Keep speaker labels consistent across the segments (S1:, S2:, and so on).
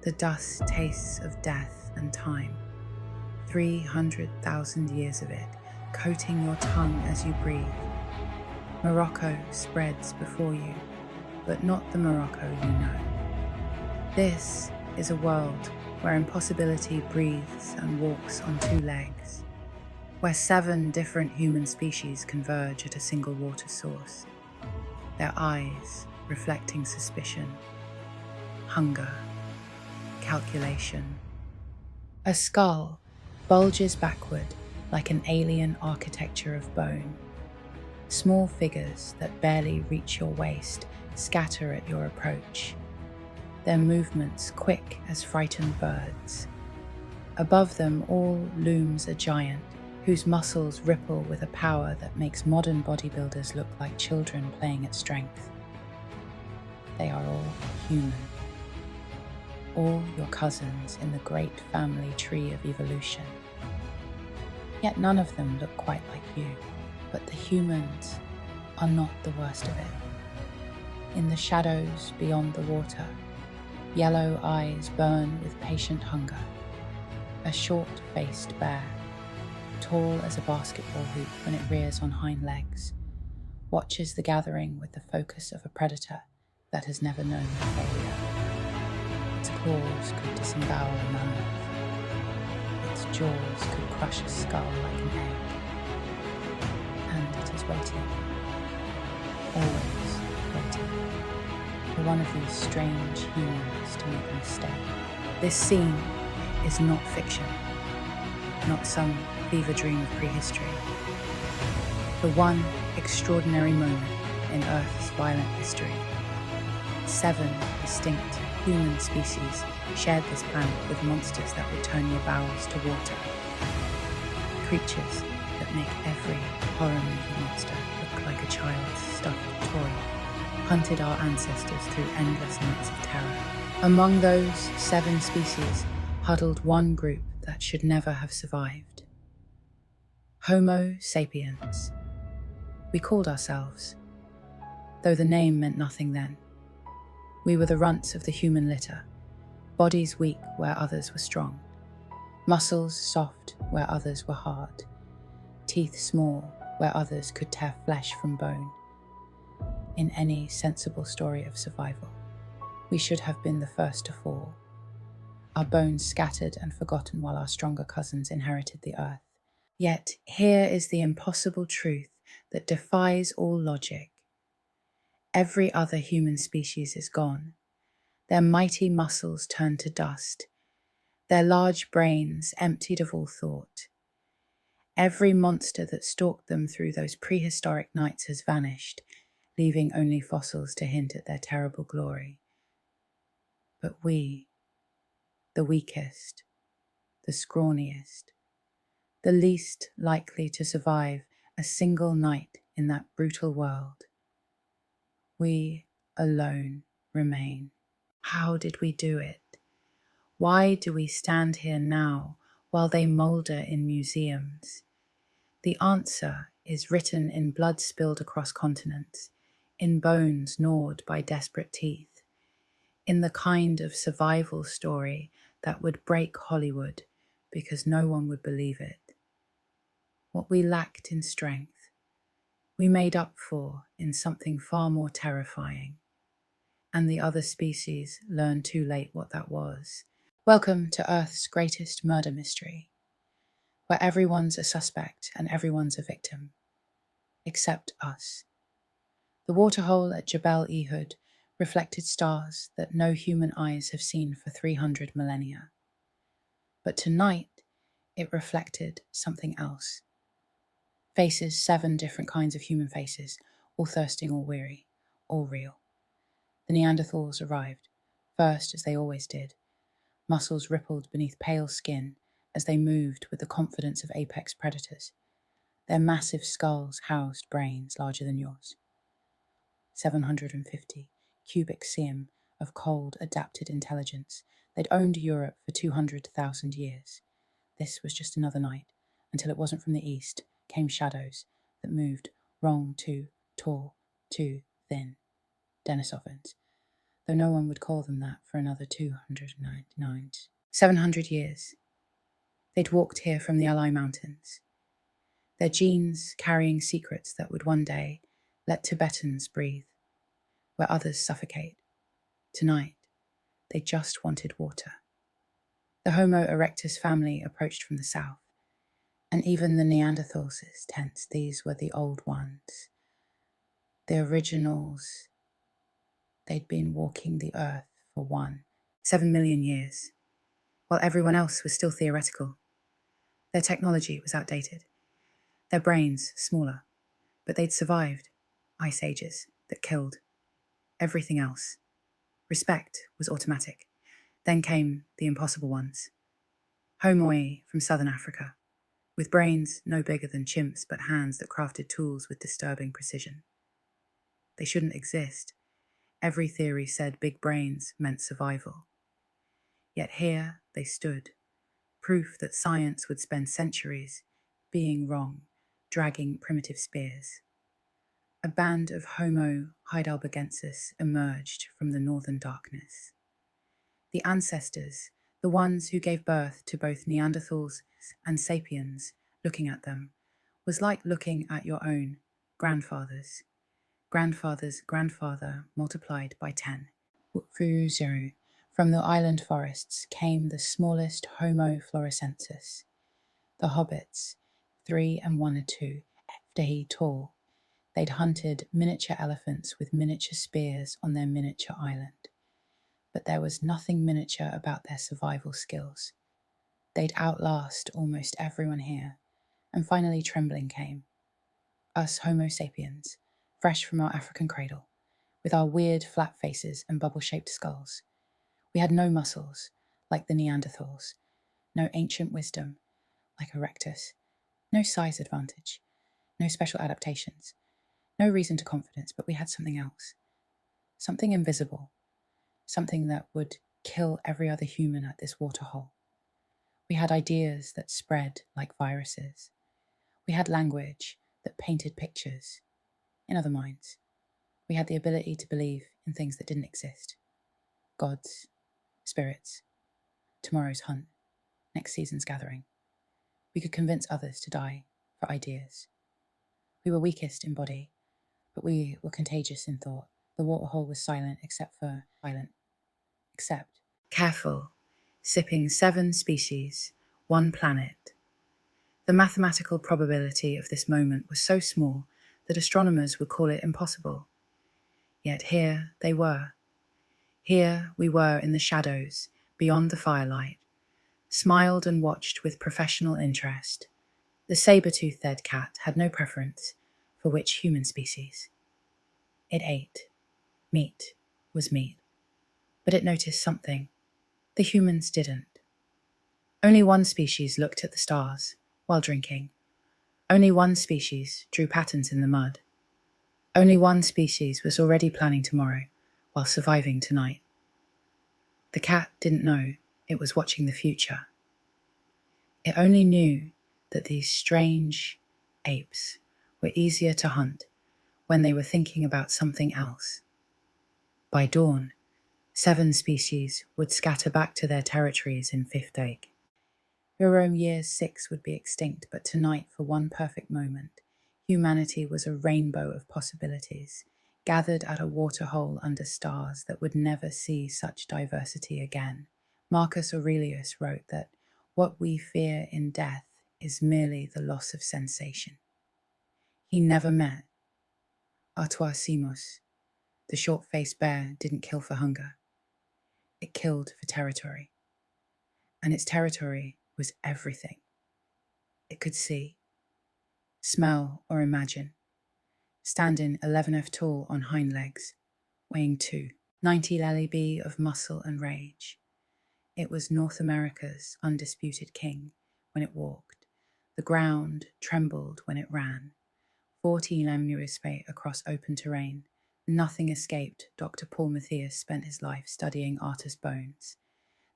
S1: The dust tastes of death and time. 300,000 years of it, coating your tongue as you breathe. Morocco spreads before you, but not the Morocco you know. This is a world where impossibility breathes and walks on two legs, where 7 different human species converge at a single water source, their eyes reflecting suspicion, hunger, calculation. A skull bulges backward like an alien architecture of bone. Small figures that barely reach your waist scatter at your approach, their movements quick as frightened birds. Above them all looms a giant whose muscles ripple with a power that makes modern bodybuilders look like children playing at strength. They are all human. All your cousins in the great family tree of evolution. Yet none of them look quite like you, but the humans are not the worst of it. In the shadows beyond the water, yellow eyes burn with patient hunger. A short-faced bear, tall as a basketball hoop when it rears on hind legs, watches the gathering with the focus of a predator that has never known failure. Its claws could disembowel a nerve. Its jaws could crush a skull like an egg. And it is waiting. Always waiting. For one of these strange humans to make a mistake. This scene is not fiction. Not some fever dream of prehistory. The one extraordinary moment in Earth's violent history. 7 distinct human species shared this planet with monsters that would turn your bowels to water. Creatures that make every horror movie monster look like a child's stuffed toy, hunted our ancestors through endless nights of terror. Among those 7 species huddled one group that should never have survived. Homo sapiens. We called ourselves, though the name meant nothing then. We were the runts of the human litter, bodies weak where others were strong, muscles soft where others were hard, teeth small where others could tear flesh from bone. In any sensible story of survival, we should have been the first to fall, our bones scattered and forgotten while our stronger cousins inherited the earth. Yet here is the impossible truth that defies all logic. Every other human species is gone, their mighty muscles turned to dust, their large brains emptied of all thought. Every monster that stalked them through those prehistoric nights has vanished, leaving only fossils to hint at their terrible glory. But we, the weakest, the scrawniest, the least likely to survive a single night in that brutal world, we alone remain. How did we do it? Why do we stand here now while they moulder in museums? The answer is written in blood spilled across continents, in bones gnawed by desperate teeth, in the kind of survival story that would break Hollywood because no one would believe it. What we lacked in strength, we made up for in something far more terrifying. And the other species learned too late what that was. Welcome to Earth's greatest murder mystery, where everyone's a suspect and everyone's a victim, except us. The waterhole at Jebel Ehud reflected stars that no human eyes have seen for 300 millennia. But tonight, it reflected something else. Faces, 7 different kinds of human faces, all thirsting, all weary, all real. The Neanderthals arrived, first as they always did. Muscles rippled beneath pale skin as they moved with the confidence of apex predators. Their massive skulls housed brains larger than yours. 750 cubic cm of cold, adapted intelligence. They'd owned Europe for 200,000 years. This was just another night, until it wasn't from the east came shadows that moved wrong, too tall, too thin. Denisovans. though no one would call them that for another 299. 700 years. They'd walked here from the Alai Mountains, their genes carrying secrets that would one day let Tibetans breathe, where others suffocate. Tonight, they just wanted water. The Homo erectus family approached from the south, and even the Neanderthals' tents, these were the old ones, the originals. They'd been walking the earth for 7 million years, while everyone else was still theoretical. Their technology was outdated, their brains smaller, but they'd survived ice ages that killed everything else. Respect was automatic. Then came the impossible ones. Homoi from southern Africa, with brains no bigger than chimps but hands that crafted tools with disturbing precision. They shouldn't exist. Every theory said big brains meant survival. Yet here they stood, proof that science would spend centuries being wrong, dragging primitive spears. A band of Homo heidelbergensis emerged from the northern darkness. The ancestors, the ones who gave birth to both Neanderthals and sapiens, looking at them was like looking at your own grandfather's grandfather multiplied by 10. Wutfu-Zero. From the island forests came the smallest Homo floresiensis, the hobbits, 3 and 1 or 2, eftahi tall. They'd hunted miniature elephants with miniature spears on their miniature island. But there was nothing miniature about their survival skills. They'd outlast almost everyone here, and finally trembling came. Us Homo sapiens, fresh from our African cradle, with our weird flat faces and bubble-shaped skulls. We had no muscles, like the Neanderthals, no ancient wisdom, like Erectus, no size advantage, no special adaptations, no reason to confidence, but we had something else, something invisible, something that would kill every other human at this waterhole. We had ideas that spread like viruses. We had language that painted pictures in other minds. We had the ability to believe in things that didn't exist. Gods, spirits, tomorrow's hunt, next season's gathering. We could convince others to die for ideas. We were weakest in body, but we were contagious in thought. The waterhole was silent except careful, sipping 7 species, 1 planet. The mathematical probability of this moment was so small that astronomers would call it impossible. Yet here they were. Here we were in the shadows, beyond the firelight, smiled and watched with professional interest. The saber-toothed cat had no preference for which human species. It ate. Meat was meat. But it noticed something. The humans didn't. Only one species looked at the stars while drinking. Only one species drew patterns in the mud. Only one species was already planning tomorrow while surviving tonight. The cat didn't know it was watching the future. It only knew that these strange apes were easier to hunt when they were thinking about something else. By dawn, 7 species would scatter back to their territories in Fifth Egg. Jerome Year's 6 would be extinct, but tonight, for one perfect moment, humanity was a rainbow of possibilities, gathered at a waterhole under stars that would never see such diversity again. Marcus Aurelius wrote that what we fear in death is merely the loss of sensation. He never met Artois Simus. The short-faced bear didn't kill for hunger. It killed for territory. And its territory was everything. It could see, smell or imagine, standing 11F tall on hind legs, weighing 90 lb of muscle and rage. It was North America's undisputed king when it walked. The ground trembled when it ran. 14 lemurespate across open terrain. Nothing escaped. Dr. Paul Matthias spent his life studying artist bones.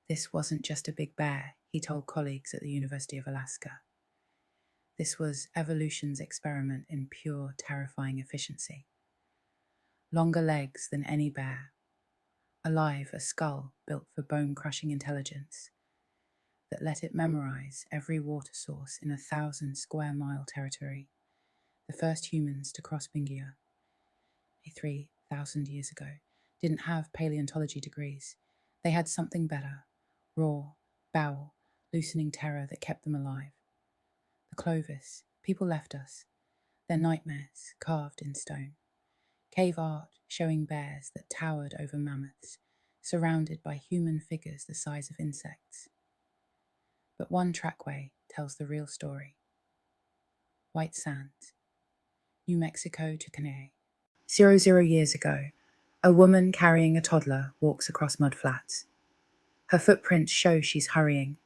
S1: This wasn't just a big bear, he told colleagues at the University of Alaska. This was evolution's experiment in pure, terrifying efficiency. Longer legs than any bear, alive a skull built for bone-crushing intelligence that let it memorize every water source in 1,000 square-mile territory. The first humans to cross Bingia, 3,000 years ago, didn't have paleontology degrees. They had something better: raw, bowel, loosening terror that kept them alive. The Clovis, people left us, their nightmares carved in stone. Cave art showing bears that towered over mammoths, surrounded by human figures the size of insects. But one trackway tells the real story. White Sands, New Mexico to Caney. 00 years ago, a woman carrying a toddler walks across mudflats. Her footprints show she's hurrying.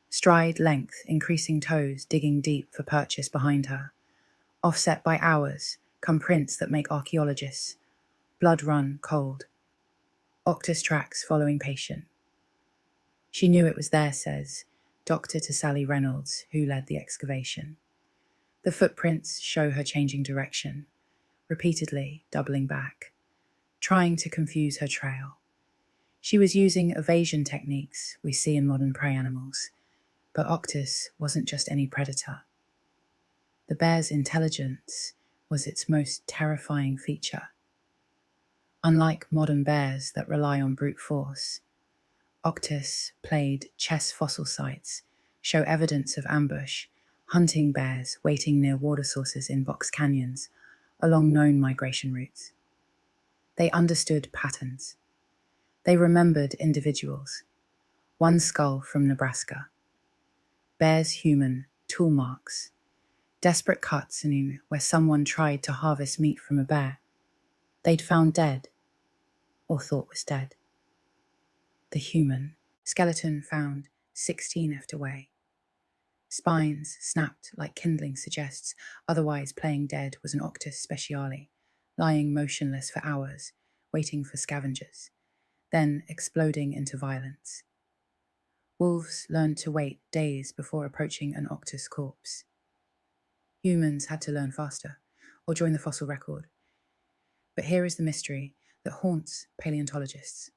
S1: Stride length, increasing toes digging deep for purchase behind her. Offset by hours come prints that make archaeologists blood run cold. Octus tracks following patient. She knew it was there, says Dr. to Sally Reynolds, who led the excavation. The footprints show her changing direction, repeatedly doubling back, trying to confuse her trail. She was using evasion techniques we see in modern prey animals, but Octus wasn't just any predator. The bear's intelligence was its most terrifying feature. Unlike modern bears that rely on brute force, Octus played chess fossil sites show evidence of ambush, hunting bears waiting near water sources in box canyons along known migration routes. They understood patterns. They remembered individuals. One skull from Nebraska. Bear's human tool marks. Desperate cuts in where someone tried to harvest meat from a bear. They'd found dead, or thought was dead. The human skeleton found 16 left away. Spines snapped like kindling suggests, otherwise playing dead was an Octus speciale, lying motionless for hours, waiting for scavengers, then exploding into violence. Wolves learned to wait days before approaching an Octus corpse. Humans had to learn faster, or join the fossil record. But here is the mystery that haunts paleontologists.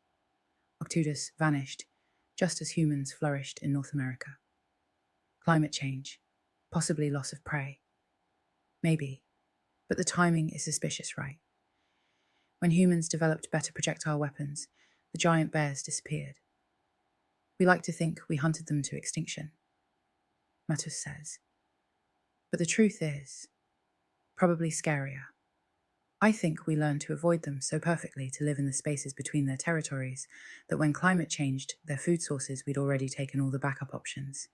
S1: Octudus vanished, just as humans flourished in North America. Climate change, possibly loss of prey. Maybe, but the timing is suspicious, right? When humans developed better projectile weapons, the giant bears disappeared. We like to think we hunted them to extinction, Matus says. But the truth is, probably scarier. I think we learned to avoid them so perfectly to live in the spaces between their territories that when climate changed their food sources, we'd already taken all the backup options.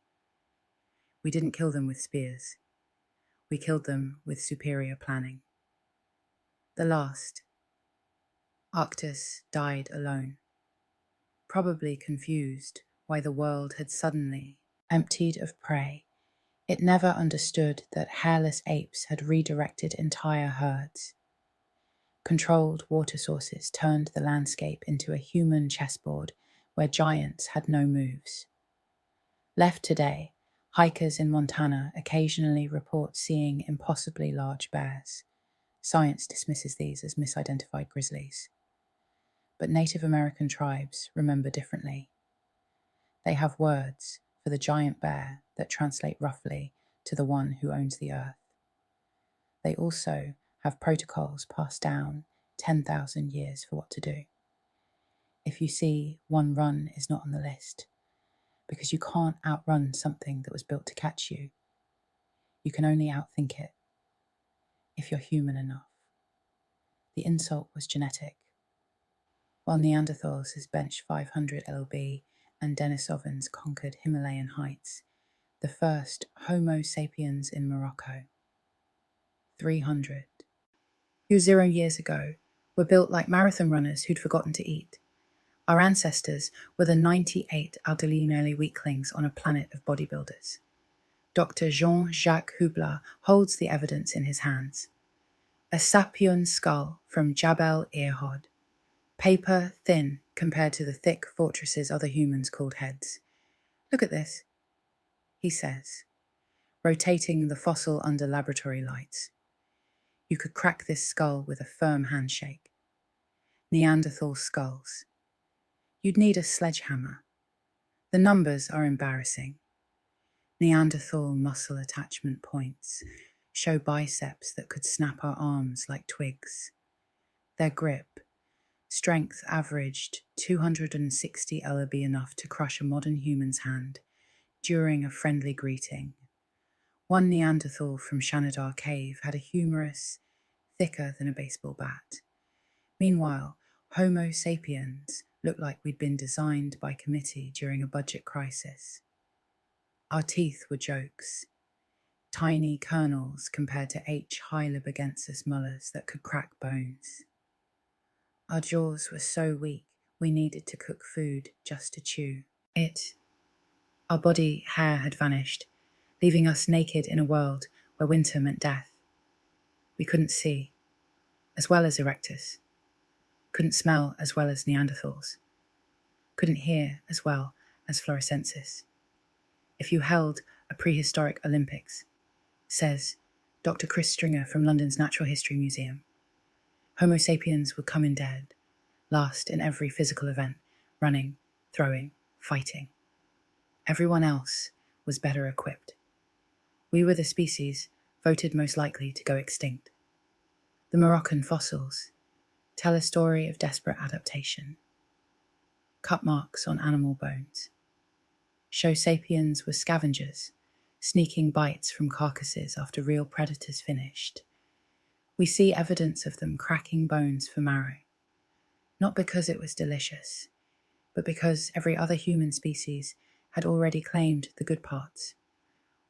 S1: We didn't kill them with spears. We killed them with superior planning. The last, Octus, died alone, probably confused why the world had suddenly emptied of prey. It never understood that hairless apes had redirected entire herds. Controlled water sources turned the landscape into a human chessboard where giants had no moves. Left today, hikers in Montana occasionally report seeing impossibly large bears. Science dismisses these as misidentified grizzlies. But Native American tribes remember differently. They have words for the giant bear that translate roughly to the one who owns the earth. They also have protocols passed down 10,000 years for what to do. If you see one run is not on the list, because you can't outrun something that was built to catch you. You can only outthink it, if you're human enough. The insult was genetic. While Neanderthals has benched 500 lb and Denisovans conquered Himalayan heights, the first Homo sapiens in Morocco, 300, who 0 years ago were built like marathon runners who'd forgotten to eat. Our ancestors were the 98 Ardellini weaklings on a planet of bodybuilders. Dr. Jean-Jacques Hubler holds the evidence in his hands. A Sapiens skull from Jabal Irhoud, paper thin compared to the thick fortresses other humans called heads. Look at this, he says, rotating the fossil under laboratory lights. You could crack this skull with a firm handshake. Neanderthal skulls. You'd need a sledgehammer. The numbers are embarrassing. Neanderthal muscle attachment points show biceps that could snap our arms like twigs. Their grip, strength averaged 260 lb, enough to crush a modern human's hand during a friendly greeting. One Neanderthal from Shanidar Cave had a humerus thicker than a baseball bat. Meanwhile, Homo sapiens looked like we'd been designed by committee during a budget crisis. Our teeth were jokes, tiny kernels compared to H. hylobagensis molars that could crack bones. Our jaws were so weak we needed to cook food just to chew. Our body hair had vanished, leaving us naked in a world where winter meant death. We couldn't see, as well as Erectus, couldn't smell as well as Neanderthals, couldn't hear as well as Floresiensis. If you held a prehistoric Olympics, says Dr. Chris Stringer from London's Natural History Museum, Homo sapiens would come in dead, last in every physical event, running, throwing, fighting. Everyone else was better equipped. We were the species voted most likely to go extinct. The Moroccan fossils tell a story of desperate adaptation. Cut marks on animal bones show sapiens were scavengers, sneaking bites from carcasses after real predators finished. We see evidence of them cracking bones for marrow, not because it was delicious, but because every other human species had already claimed the good parts.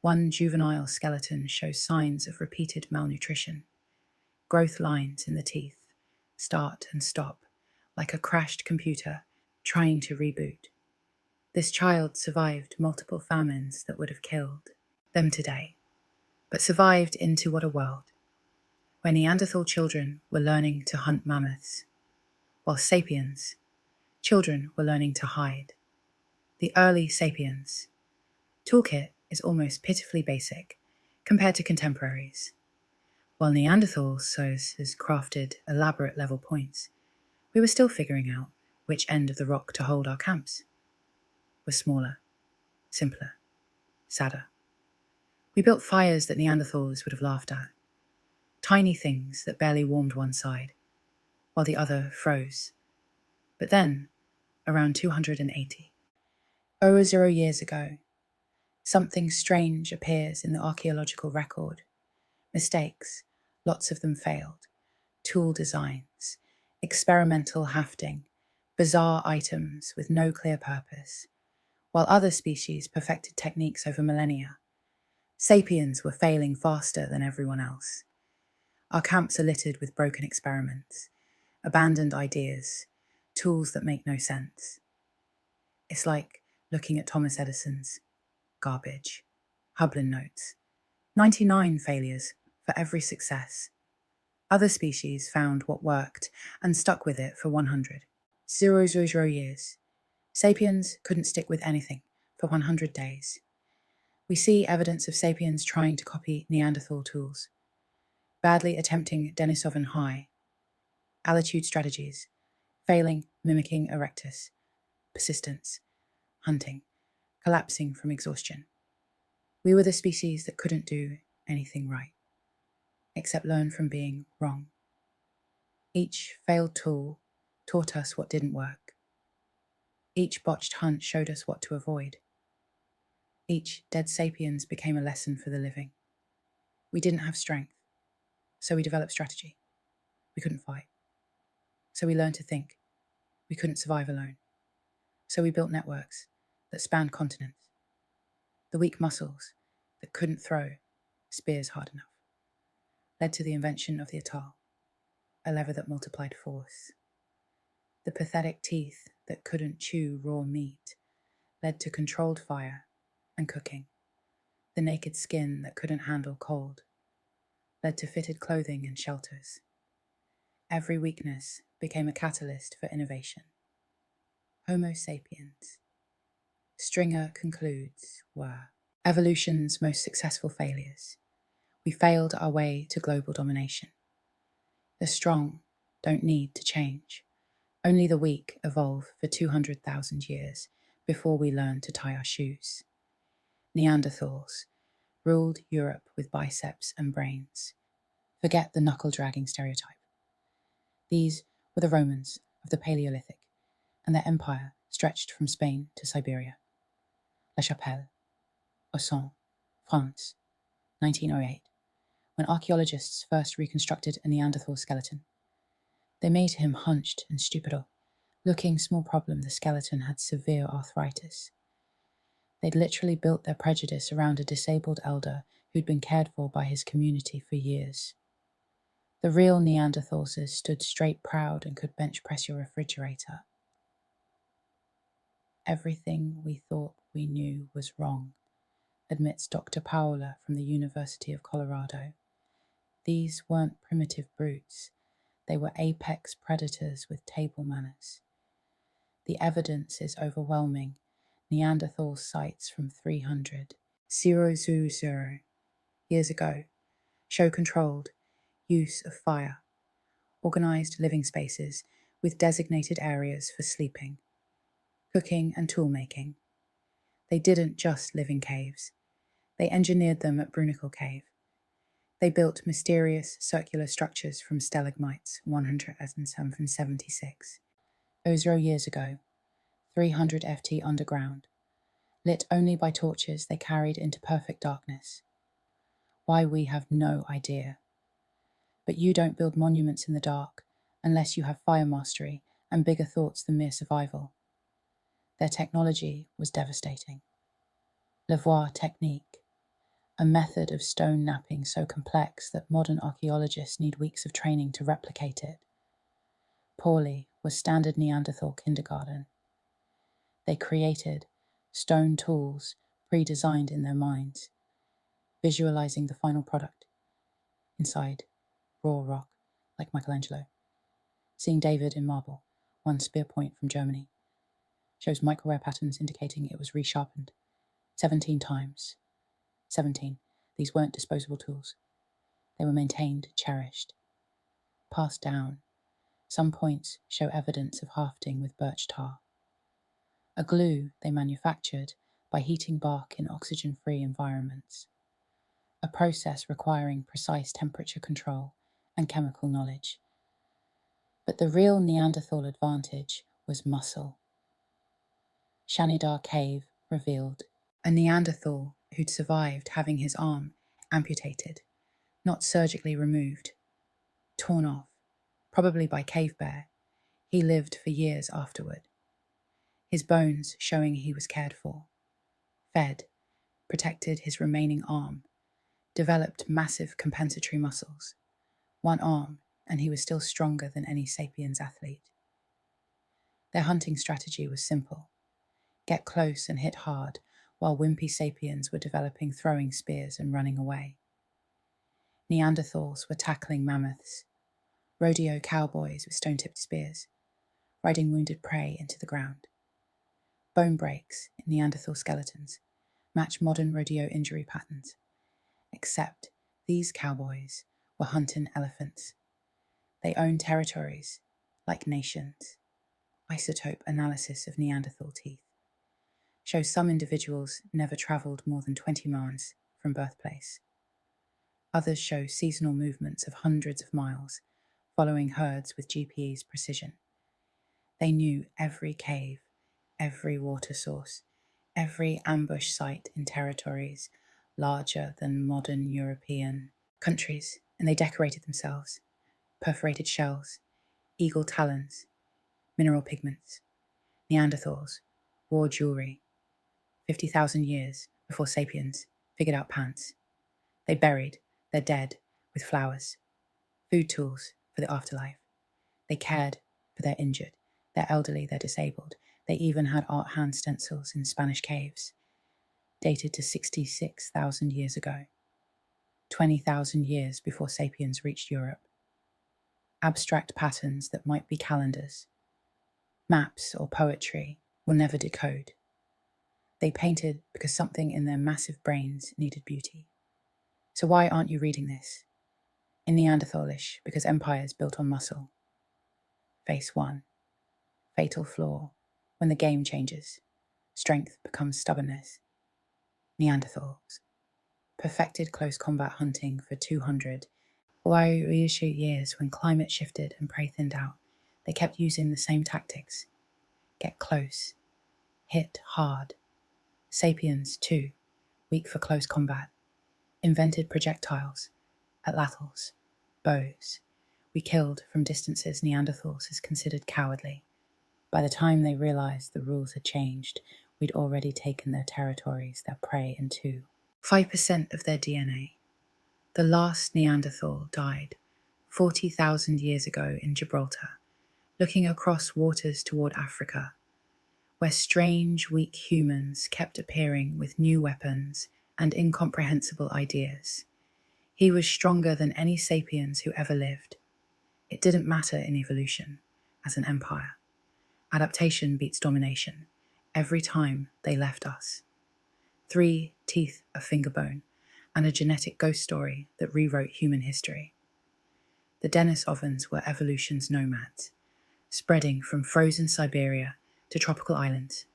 S1: One juvenile skeleton shows signs of repeated malnutrition, growth lines in the teeth, start and stop, like a crashed computer trying to reboot. This child survived multiple famines that would have killed them today, but survived into what a world, where Neanderthal children were learning to hunt mammoths, while sapiens, children were learning to hide. The early sapiens toolkit is almost pitifully basic compared to contemporaries. While Neanderthals has crafted elaborate level points, we were still figuring out which end of the rock to hold our camps. We're smaller, simpler, sadder. We built fires that Neanderthals would have laughed at, tiny things that barely warmed one side, while the other froze. But then, around 280, over 0 years ago, something strange appears in the archaeological record. Mistakes, lots of them failed, tool designs, experimental hafting, bizarre items with no clear purpose. While other species perfected techniques over millennia, sapiens were failing faster than everyone else. Our camps are littered with broken experiments, abandoned ideas, tools that make no sense. It's like looking at Thomas Edison's garbage, Hublin notes, 99 failures for every success. Other species found what worked and stuck with it for 100. 0 years. Sapiens couldn't stick with anything for 100 days. We see evidence of sapiens trying to copy Neanderthal tools, badly attempting Denisovan high, altitude strategies, failing mimicking Erectus, persistence, hunting, collapsing from exhaustion. We were the species that couldn't do anything right, except learn from being wrong. Each failed tool taught us what didn't work. Each botched hunt showed us what to avoid. Each dead sapiens became a lesson for the living. We didn't have strength, so we developed strategy. We couldn't fight, so we learned to think. We couldn't survive alone, so we built networks that spanned continents. The weak muscles that couldn't throw spears hard enough led to the invention of the Atal, a lever that multiplied force. The pathetic teeth that couldn't chew raw meat led to controlled fire and cooking. The naked skin that couldn't handle cold led to fitted clothing and shelters. Every weakness became a catalyst for innovation. Homo sapiens, Stringer concludes, were evolution's most successful failures. We failed our way to global domination. The strong don't need to change. Only the weak evolve for 200,000 years before we learn to tie our shoes. Neanderthals ruled Europe with biceps and brains. Forget the knuckle-dragging stereotype. These were the Romans of the Paleolithic, and their empire stretched from Spain to Siberia. La Chapelle, Auxonne, France, 1908, when archaeologists first reconstructed a Neanderthal skeleton. They made him hunched and stupidal, looking small problem the skeleton had severe arthritis. They'd literally built their prejudice around a disabled elder who'd been cared for by his community for years. The real Neanderthals stood straight proud and could bench press your refrigerator. Everything we thought we knew was wrong, admits Dr. Paola from the University of Colorado. These weren't primitive brutes. They were apex predators with table manners. The evidence is overwhelming. Neanderthal sites from 300, 000 years ago show controlled use of fire, organized living spaces with designated areas for sleeping, cooking and tool-making. They didn't just live in caves. They engineered them at Brunicle Cave. They built mysterious circular structures from stalagmites 176. 0 years ago, 300 FT underground, lit only by torches they carried into perfect darkness. Why we have no idea. But you don't build monuments in the dark unless you have fire mastery and bigger thoughts than mere survival. Their technology was devastating. Levois technique, a method of stone knapping so complex that modern archaeologists need weeks of training to replicate it. Pauli was standard Neanderthal kindergarten. They created stone tools pre-designed in their minds, visualizing the final product inside raw rock like Michelangelo. Seeing David in marble, one spear point from Germany, shows microwear patterns indicating it was resharpened 17 times. 17. These weren't disposable tools. They were maintained, cherished, passed down. Some points show evidence of hafting with birch tar. A glue they manufactured by heating bark in oxygen-free environments. A process requiring precise temperature control and chemical knowledge. But the real Neanderthal advantage was muscle. Shanidar Cave revealed a Neanderthal who'd survived having his arm amputated, not surgically removed, torn off, probably by cave bear. He lived for years afterward, his bones showing he was cared for, fed, protected his remaining arm, developed massive compensatory muscles, one arm, and he was still stronger than any sapiens athlete. Their hunting strategy was simple: get close and hit hard, while wimpy sapiens were developing throwing spears and running away. Neanderthals were tackling mammoths, rodeo cowboys with stone-tipped spears, riding wounded prey into the ground. Bone breaks in Neanderthal skeletons match modern rodeo injury patterns, except these cowboys were hunting elephants. They owned territories like nations. Isotope analysis of Neanderthal teeth shows some individuals never travelled more than 20 miles from birthplace. Others show seasonal movements of hundreds of miles, following herds with GPS precision. They knew every cave, every water source, every ambush site in territories larger than modern European countries, and they decorated themselves. Perforated shells, eagle talons, mineral pigments. Neanderthals wore jewelry 50,000 years before sapiens figured out pants. They buried their dead with flowers, food tools for the afterlife. They cared for their injured, their elderly, their disabled. They even had art hand stencils in Spanish caves, dated to 66,000 years ago, 20,000 years before sapiens reached Europe. Abstract patterns that might be calendars, maps or poetry will never decode. They painted because something in their massive brains needed beauty. So why aren't you reading this? In Neanderthalish, because empires built on muscle. Face 1. Fatal flaw. When the game changes, strength becomes stubbornness. Neanderthals. Perfected close combat hunting for 200. Why reshoot years when climate shifted and prey thinned out? They kept using the same tactics. Get close. Hit hard. Sapiens, too, weak for close combat. Invented projectiles, atlatls, bows. We killed from distances Neanderthals is considered cowardly. By the time they realized the rules had changed, we'd already taken their territories, their prey in two. 5% of their DNA. The last Neanderthal died 40,000 years ago in Gibraltar, looking across waters toward Africa, where strange, weak humans kept appearing with new weapons and incomprehensible ideas. He was stronger than any sapiens who ever lived. It didn't matter in evolution, as an empire. Adaptation beats domination, every time they left us. 3 teeth of finger bone, and a genetic ghost story that rewrote human history. The Denisovans were evolution's nomads, spreading from frozen Siberia to tropical islands,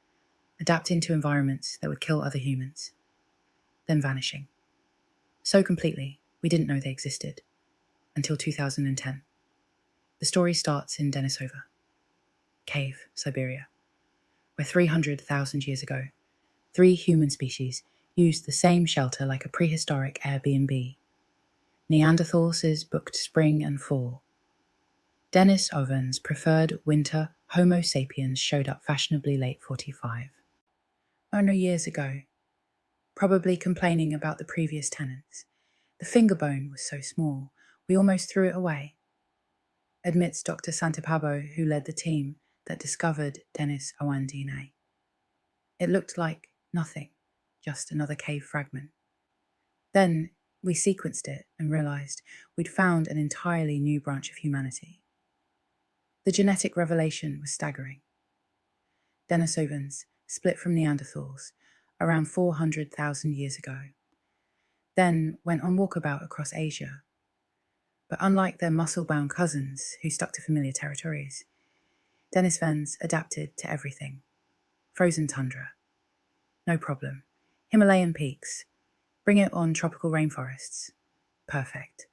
S1: adapting to environments that would kill other humans, then vanishing. So completely, we didn't know they existed, until 2010. The story starts in Denisova, Cave, Siberia, where 300,000 years ago, 3 human species used the same shelter like a prehistoric Airbnb. Neanderthals booked spring and fall. Denisovans preferred winter. Homo sapiens showed up fashionably late 45. Only years ago, probably complaining about the previous tenants. The finger bone was so small, we almost threw it away. Admits Dr. Santipabo, who led the team that discovered Denisovan DNA. It looked like nothing, just another cave fragment. Then we sequenced it and realized we'd found an entirely new branch of humanity. The genetic revelation was staggering. Denisovans split from Neanderthals around 400,000 years ago, then went on walkabout across Asia. But unlike their muscle-bound cousins who stuck to familiar territories, Denisovans adapted to everything. Frozen tundra, no problem. Himalayan peaks, bring it on tropical rainforests, perfect.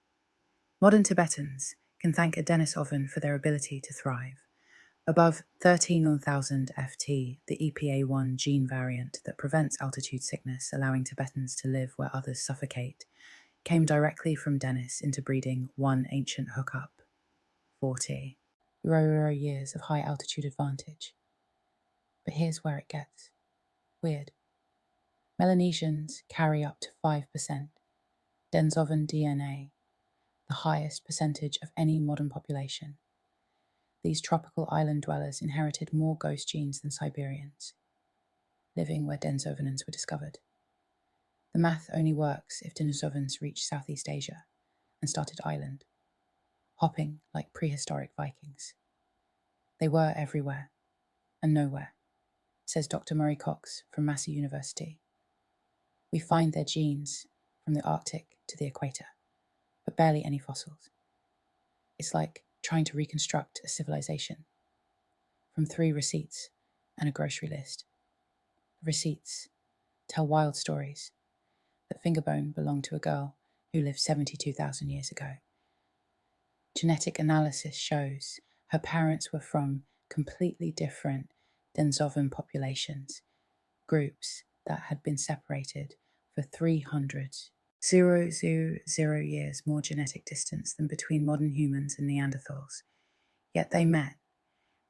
S1: Modern Tibetans can thank a Denisovan for their ability to thrive. Above 13,000 FT, the EPA1 gene variant that prevents altitude sickness, allowing Tibetans to live where others suffocate, came directly from Denis into breeding one ancient hookup, 40. Years of high altitude advantage. But here's where it gets weird. Melanesians carry up to 5% Denisovan DNA, the highest percentage of any modern population. These tropical island dwellers inherited more ghost genes than Siberians, living where Denisovans were discovered. The math only works if Denisovans reached Southeast Asia and started island, hopping like prehistoric Vikings. They were everywhere and nowhere, says Dr. Murray Cox from Massey University. We find their genes from the Arctic to the equator, but barely any fossils. It's like trying to reconstruct a civilization from 3 receipts and a grocery list. The receipts tell wild stories that Fingerbone belonged to a girl who lived 72,000 years ago. Genetic analysis shows her parents were from completely different Denisovan populations, groups that had been separated for 300,000 years more genetic distance than between modern humans and Neanderthals. Yet they met,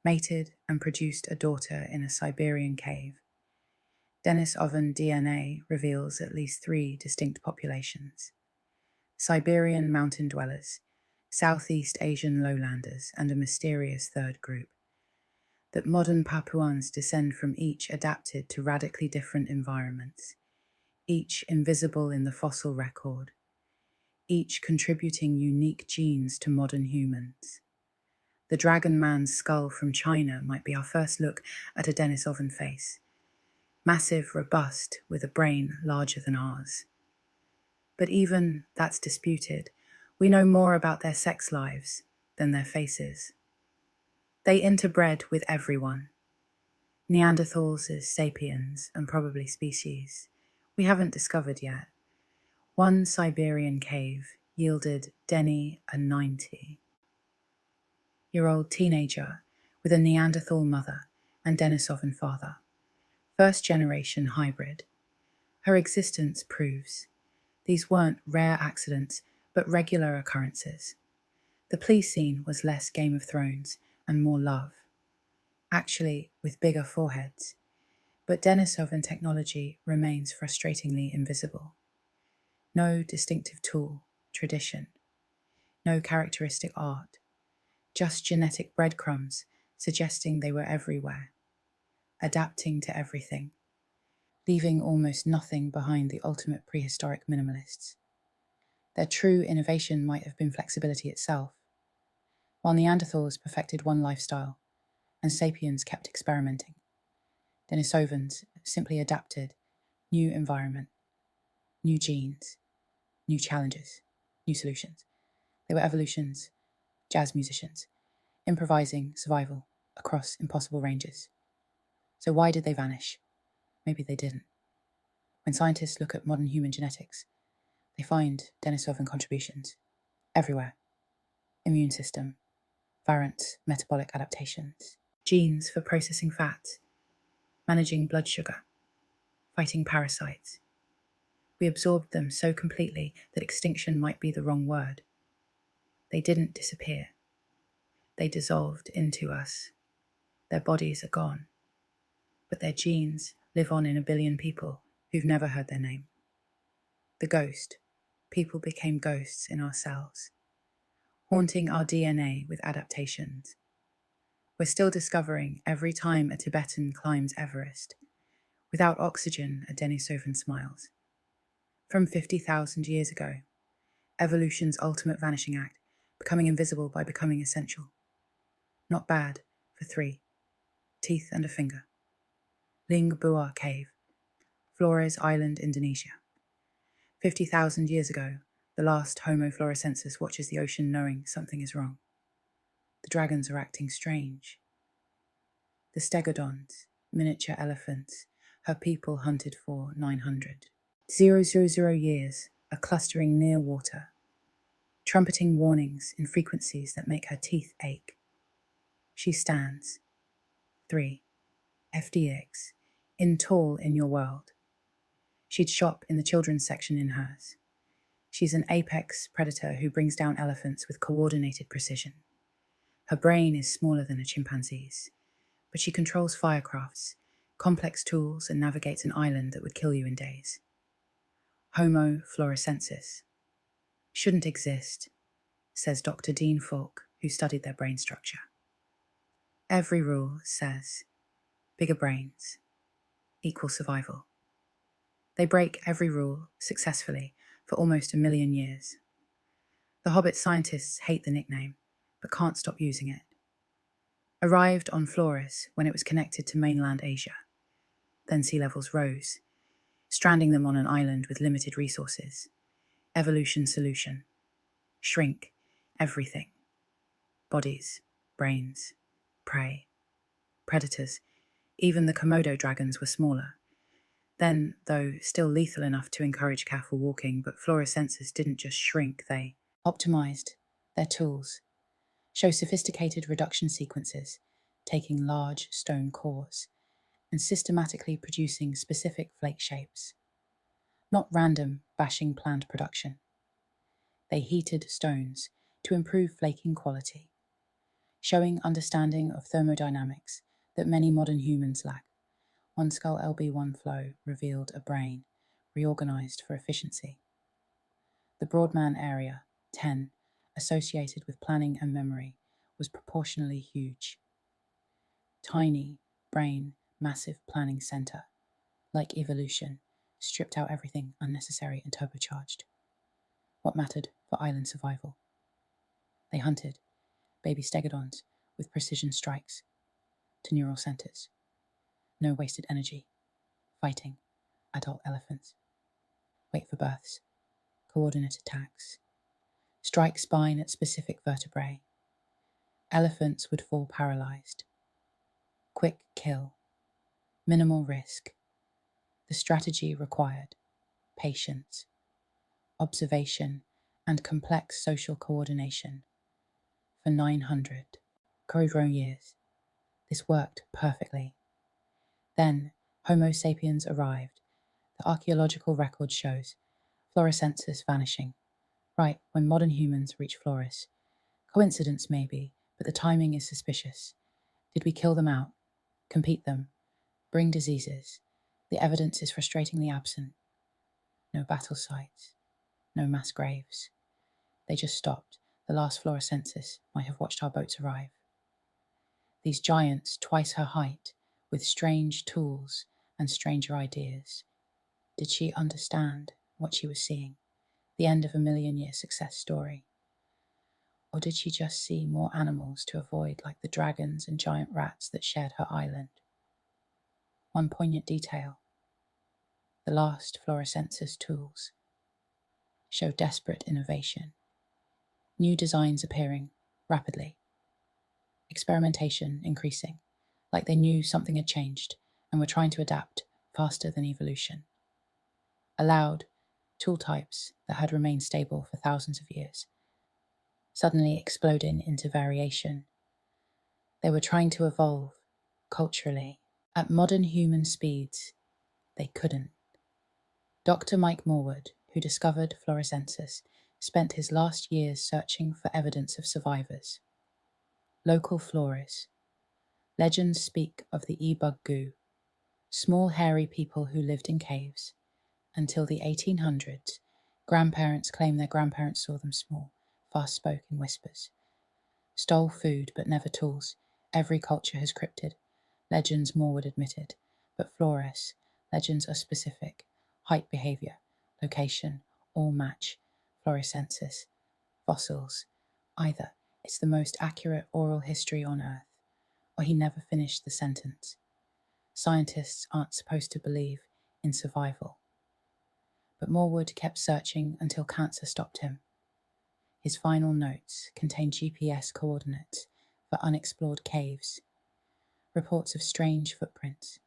S1: mated, and produced a daughter in a Siberian cave. Denisovan DNA reveals at least 3 distinct populations: Siberian mountain dwellers, Southeast Asian lowlanders, and a mysterious third group. That modern Papuans descend from each adapted to radically different environments, each invisible in the fossil record, each contributing unique genes to modern humans. The Dragon Man's skull from China might be our first look at a Denisovan face. Massive, robust, with a brain larger than ours. But even that's disputed. We know more about their sex lives than their faces. They interbred with everyone. Neanderthals as sapiens, and probably species we haven't discovered yet. One Siberian cave yielded Denny, a 90-year-old teenager with a Neanderthal mother and Denisovan father. First generation hybrid. Her existence proves these weren't rare accidents, but regular occurrences. The Pleistocene was less Game of Thrones and more love. Actually, with bigger foreheads. But Denisovan technology remains frustratingly invisible. No distinctive tool, tradition. No characteristic art. Just genetic breadcrumbs suggesting they were everywhere. Adapting to everything. Leaving almost nothing behind the ultimate prehistoric minimalists. Their true innovation might have been flexibility itself. While Neanderthals perfected one lifestyle, and sapiens kept experimenting, Denisovans simply adapted new environment, new genes, new challenges, new solutions. They were evolution's jazz musicians, improvising survival across impossible ranges. So why did they vanish? Maybe they didn't. When scientists look at modern human genetics, they find Denisovan contributions everywhere. Immune system, variant metabolic adaptations, genes for processing fat, managing blood sugar, fighting parasites. We absorbed them so completely that extinction might be the wrong word. They didn't disappear. They dissolved into us. Their bodies are gone. But their genes live on in a billion people who've never heard their name. The ghost. People became ghosts in our cells, haunting our DNA with adaptations. We're still discovering every time a Tibetan climbs Everest. Without oxygen, a Denisovan smiles. From 50,000 years ago, evolution's ultimate vanishing act, becoming invisible by becoming essential. Not bad for 3. Teeth and a finger. Ling Buar Cave, Flores Island, Indonesia. 50,000 years ago, the last Homo floresiensis watches the ocean knowing something is wrong. The dragons are acting strange. The stegodons, miniature elephants, her people hunted for 900. 000 years are clustering near water, trumpeting warnings in frequencies that make her teeth ache. She stands. 3. FDX, in tall in your world. She'd shop in the children's section in hers. She's an apex predator who brings down elephants with coordinated precision. Her brain is smaller than a chimpanzee's, but she controls firecrafts, complex tools, and navigates an island that would kill you in days. Homo floresiensis. Shouldn't exist, says Dr. Dean Falk, who studied their brain structure. Every rule says bigger brains equal survival. They break every rule successfully for almost 1 million years. The Hobbit scientists hate the nickname, but can't stop using it. Arrived on Flores when it was connected to mainland Asia. Then sea levels rose, stranding them on an island with limited resources. Evolution solution. Shrink everything. Bodies, brains, prey, predators. Even the Komodo dragons were smaller. Then, though still lethal enough to encourage careful walking, but floresiensis didn't just shrink, they optimized their tools, show sophisticated reduction sequences, taking large stone cores, and systematically producing specific flake shapes. Not random bashing plant production. They heated stones to improve flaking quality, showing understanding of thermodynamics that many modern humans lack. One Skull LB1 flow revealed a brain reorganized for efficiency. The Broadman area, 10, associated with planning and memory, was proportionally huge. Tiny brain, massive planning center, like evolution, stripped out everything unnecessary and turbocharged. What mattered for island survival? They hunted baby stegodons with precision strikes to neural centers. No wasted energy, fighting adult elephants. Wait for births, coordinate attacks, strike spine at specific vertebrae. elephants would fall paralyzed. Quick kill, minimal risk. The strategy required patience, observation, and complex social coordination. For 900 co-grown years, this worked perfectly. Then Homo sapiens arrived. The archaeological record shows Floresiensis vanishing, right when modern humans reach Flores. Coincidence maybe, but the timing is suspicious. Did we kill them out, compete them, bring diseases? The evidence is frustratingly absent. No battle sites, no mass graves. They just stopped. The last Floresiensis might have watched our boats arrive. These giants twice her height, with strange tools and stranger ideas. Did she understand what she was seeing? The end of a million-year success story? Or did she just see more animals to avoid, like the dragons and giant rats that shared her island? One poignant detail: the last Floresiensis tools show desperate innovation. New designs appearing rapidly. Experimentation increasing, like they knew something had changed and were trying to adapt faster than evolution. Allowed tool types that had remained stable for thousands of years, suddenly exploding into variation. They were trying to evolve culturally at modern human speeds. They couldn't. Dr. Mike Morwood, who discovered Floresiensis, spent his last years searching for evidence of survivors. Local Flores. Legends speak of the Ibuggu, small hairy people who lived in caves. Until the 1800s, grandparents claim their grandparents saw them small, fast-spoken whispers. Stole food but never tools. Every culture has cryptid. Legends Morwood admitted. But Flores, legends are specific. Height, behavior, location, all match. Floresiensis. Fossils. Either it's the most accurate oral history on Earth, or he never finished the sentence. Scientists aren't supposed to believe in survival. But Morwood kept searching until cancer stopped him. His final notes contain GPS coordinates for unexplored caves, reports of strange footprints,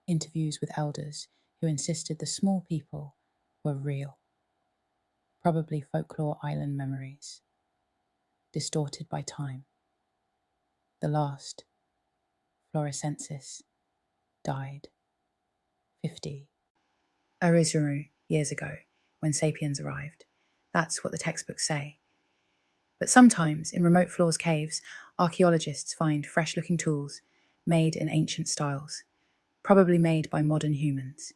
S1: interviews with elders who insisted the small people were real. Probably folklore island memories, distorted by time. The last Floresiensis died 50 Arizuru years ago when sapiens arrived. That's what the textbooks say. But sometimes in remote Flores caves, archaeologists find fresh-looking tools made in ancient styles, probably made by modern humans,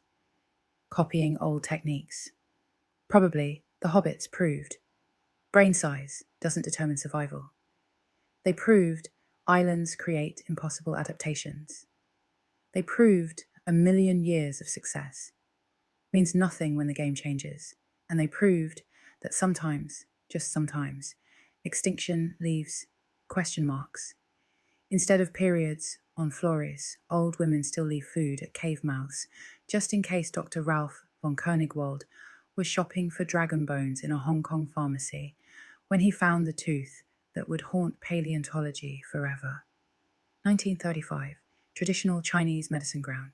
S1: copying old techniques. Probably the hobbits proved brain size doesn't determine survival. They proved islands create impossible adaptations. They proved a million years of success means nothing when the game changes. And they proved that sometimes, just sometimes, extinction leaves question marks. Instead of periods on Flores, old women still leave food at cave mouths, just in case Dr. Ralph von Koenigwald was shopping for dragon bones in a Hong Kong pharmacy when he found the tooth that would haunt paleontology forever. 1935, traditional Chinese medicine ground.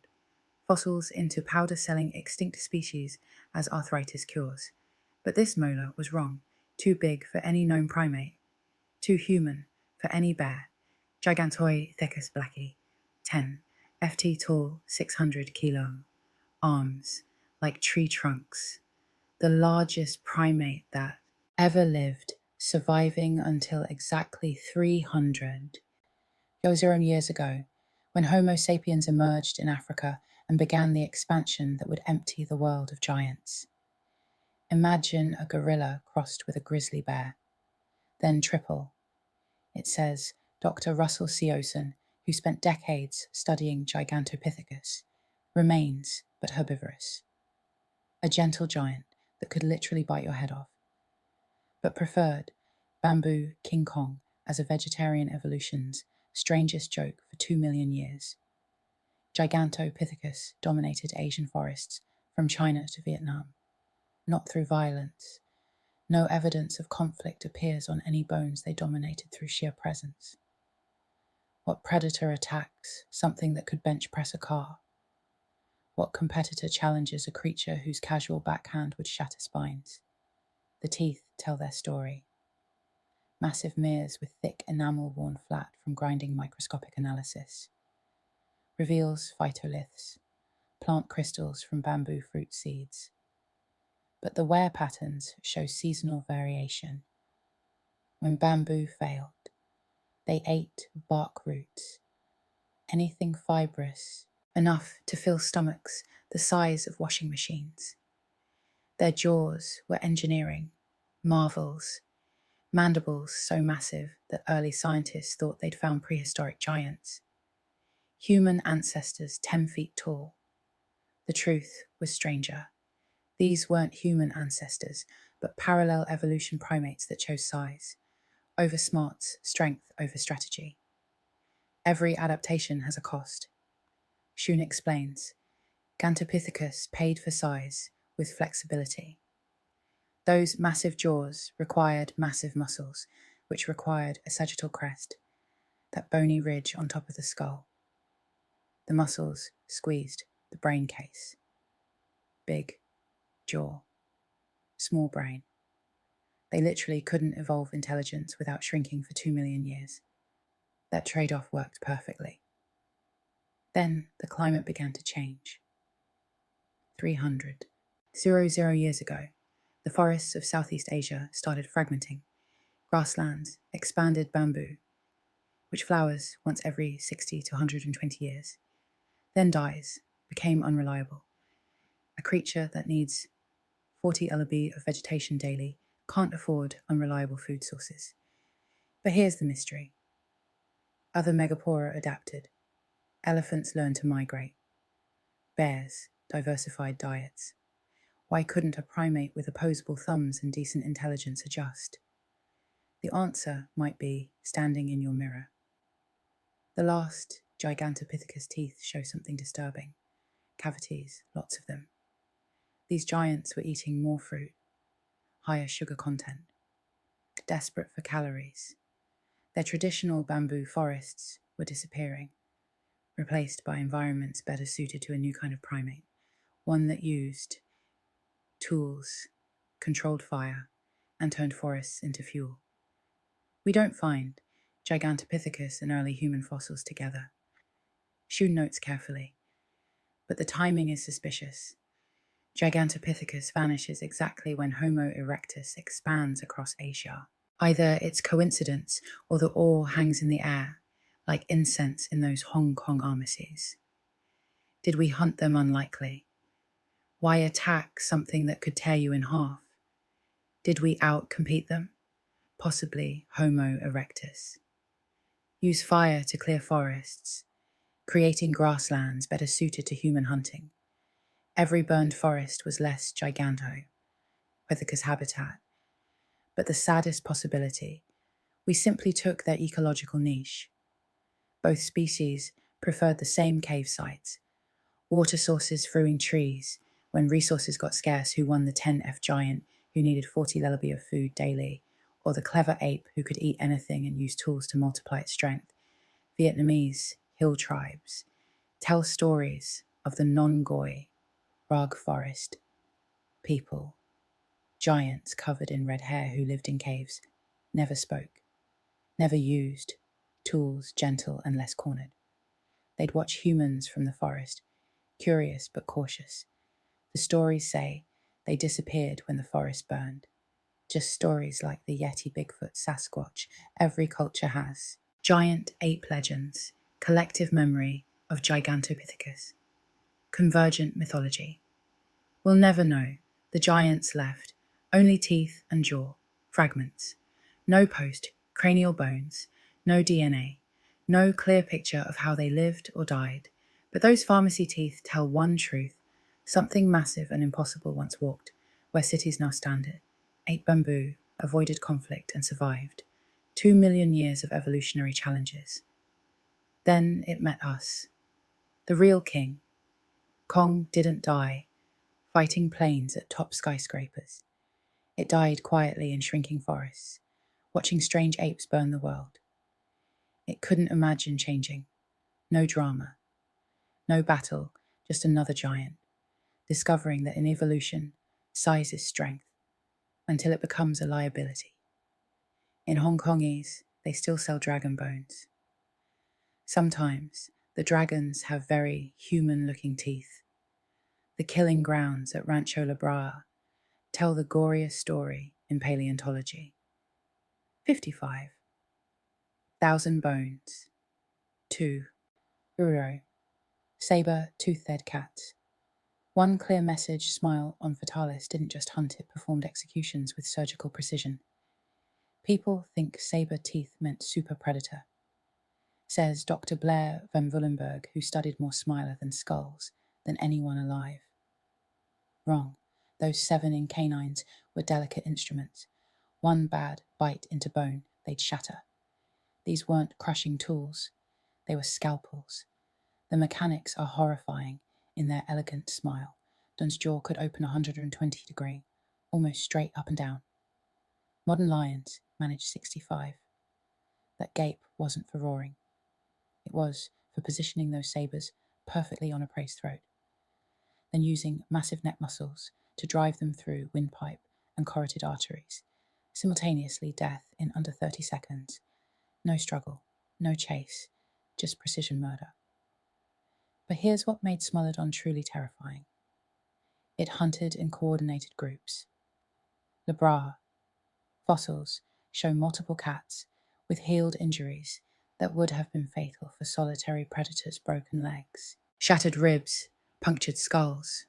S1: Fossils into powder-selling extinct species as arthritis cures. But this molar was wrong, too big for any known primate, too human for any bear. Gigantopithecus blacki, 10, ft tall, 600 kilo, arms like tree trunks, the largest primate that ever lived, surviving until exactly 300 years ago, when Homo sapiens emerged in Africa and began the expansion that would empty the world of giants. Imagine a gorilla crossed with a grizzly bear. Then triple. It says Dr. Russell Seoson, who spent decades studying Gigantopithecus, remains but herbivorous. A gentle giant that could literally bite your head off, but preferred bamboo King Kong as a vegetarian evolution's strangest joke for 2 million years. Gigantopithecus dominated Asian forests from China to Vietnam, not through violence, No evidence of conflict appears on any bones they dominated through sheer presence. What predator attacks something that could bench press a car? What competitor challenges a creature whose casual backhand would shatter spines? The teeth tell their story. Massive mirrors with thick enamel worn flat from grinding microscopic analysis. Reveals phytoliths, plant crystals from bamboo fruit seeds. But the wear patterns show seasonal variation. When bamboo failed, they ate bark roots, anything fibrous, enough to fill stomachs the size of washing machines. Their jaws were engineering, marvels, mandibles so massive that early scientists thought they'd found prehistoric giants. Human ancestors 10 feet tall. The truth was stranger. These weren't human ancestors, but parallel evolution primates that chose size, over smarts, strength over strategy. Every adaptation has a cost. Shun explains, Gantopithecus paid for size with flexibility. Those massive jaws required massive muscles, which required a sagittal crest, that bony ridge on top of the skull. The muscles squeezed the brain case. Big jaw, small brain. They literally couldn't evolve intelligence without shrinking for 2 million years. That trade-off worked perfectly. Then the climate began to change. 300 years ago, the forests of Southeast Asia started fragmenting. Grasslands, expanded bamboo, which flowers once every 60 to 120 years, then dies, became unreliable. A creature that needs 40 lb of vegetation daily can't afford unreliable food sources. But here's the mystery. Other megapora adapted. Elephants learned to migrate. Bears diversified diets. Why couldn't a primate with opposable thumbs and decent intelligence adjust? The answer might be standing in your mirror. The last Gigantopithecus teeth show something disturbing. Cavities, lots of them. These giants were eating more fruit, higher sugar content, desperate for calories. Their traditional bamboo forests were disappearing, replaced by environments better suited to a new kind of primate, one that used tools, controlled fire, and turned forests into fuel. We don't find Gigantopithecus and early human fossils together. Shun notes carefully, but the timing is suspicious. Gigantopithecus vanishes exactly when Homo erectus expands across Asia. Either it's coincidence or the ore hangs in the air, like incense in those Hong Kong armistices. Did we hunt them? Unlikely. Why attack something that could tear you in half? Did we outcompete them? Possibly Homo erectus. Use fire to clear forests, creating grasslands better suited to human hunting. Every burned forest was less Gigantopithecus habitat. But the saddest possibility, we simply took their ecological niche. Both species preferred the same cave sites, water sources fruiting trees. When resources got scarce, who won the 10F giant who needed 40 lullaby of food daily, or the clever ape who could eat anything and use tools to multiply its strength? Vietnamese hill tribes tell stories of the non-Goi Rag forest people, giants covered in red hair who lived in caves, never spoke, never used tools, gentle and less cornered. They'd watch humans from the forest, curious but cautious. The stories say they disappeared when the forest burned. Just stories like the Yeti, Bigfoot, Sasquatch every culture has. Giant ape legends, collective memory of Gigantopithecus. Convergent mythology. We'll never know. The giants left, only teeth and jaw, fragments. No post-cranial bones, no DNA, no clear picture of how they lived or died. But those pharmacy teeth tell one truth. Something massive and impossible once walked, where cities now stand it. Ate bamboo, avoided conflict and survived. 2 million years of evolutionary challenges. Then it met us. The real king. Kong didn't die, fighting planes at top skyscrapers. It died quietly in shrinking forests, watching strange apes burn the world. It couldn't imagine changing. No drama, no battle, just another giant, discovering that in evolution, size is strength, until it becomes a liability. In Hongkongese, they still sell dragon bones. Sometimes, the dragons have very human-looking teeth. The killing grounds at Rancho La Brea tell the goriest story in paleontology. 55,000 bones. 2. Uro. Saber-toothed cats. One clear message smile on Fatalis didn't just hunt, it performed executions with surgical precision. People think saber teeth meant super predator, says Dr. Blair van Vullenberg, who studied more smiler than skulls than anyone alive. Wrong. Those 7 in canines were delicate instruments. One bad bite into bone, they'd shatter. These weren't crushing tools. They were scalpels. The mechanics are horrifying in their elegant smile. Dun's jaw could open 120 degrees, almost straight up and down. Modern lions manage 65. That gape wasn't for roaring. It was for positioning those sabres perfectly on a prey's throat, then using massive neck muscles to drive them through windpipe and carotid arteries. Simultaneously, death in under 30 seconds. No struggle, no chase, just precision murder. But here's what made Smilodon truly terrifying. It hunted in coordinated groups. La Brea. Fossils show multiple cats with healed injuries that would have been fatal for solitary predators' broken legs. Shattered ribs, punctured skulls,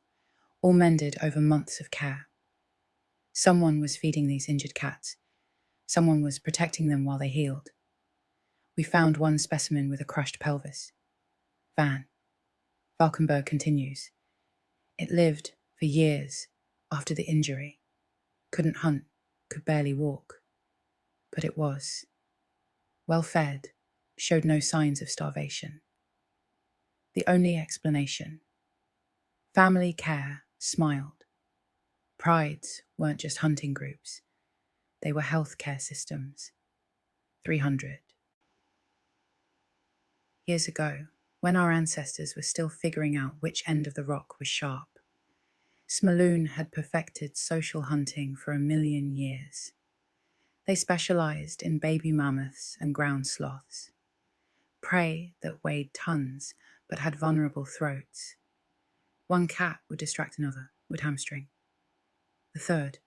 S1: all mended over months of care. Someone was feeding these injured cats. Someone was protecting them while they healed. We found one specimen with a crushed pelvis. Van Valkenburg continues. It lived for years after the injury. Couldn't hunt, could barely walk. But it was. Well fed, showed no signs of starvation. The only explanation. Family care smiled. Prides weren't just hunting groups. They were healthcare systems. 300. Years ago, when our ancestors were still figuring out which end of the rock was sharp, Smaloon had perfected social hunting for 1,000,000 years. They specialized in baby mammoths and ground sloths, prey that weighed tons but had vulnerable throats. One cat would distract another, would hamstring. The third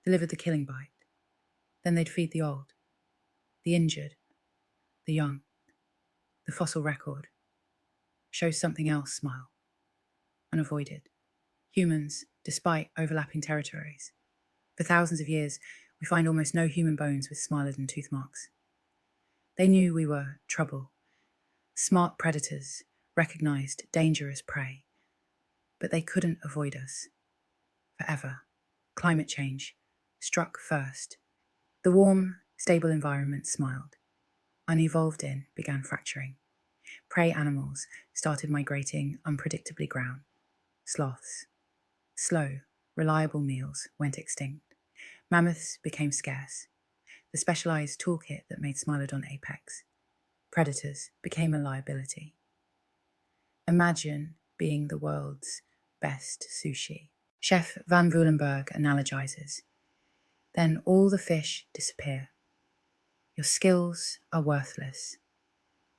S1: delivered the killing bite. Then they'd feed the old, the injured, the young. The fossil record shows something else smile, unavoided. Humans, despite overlapping territories. For thousands of years, we find almost no human bones with Smilodon tooth marks. They knew we were trouble. Smart predators recognized dangerous prey, but they couldn't avoid us. Forever. Climate change struck first. The warm, stable environment smiled. Unevolved in began fracturing. Prey animals started migrating unpredictably brown. Sloths. Slow, reliable meals went extinct. Mammoths became scarce. The specialized toolkit that made Smilodon apex. Predators became a liability. Imagine being the world's best sushi. Chef Van Vullenberg analogizes. Then all the fish disappear. Your skills are worthless.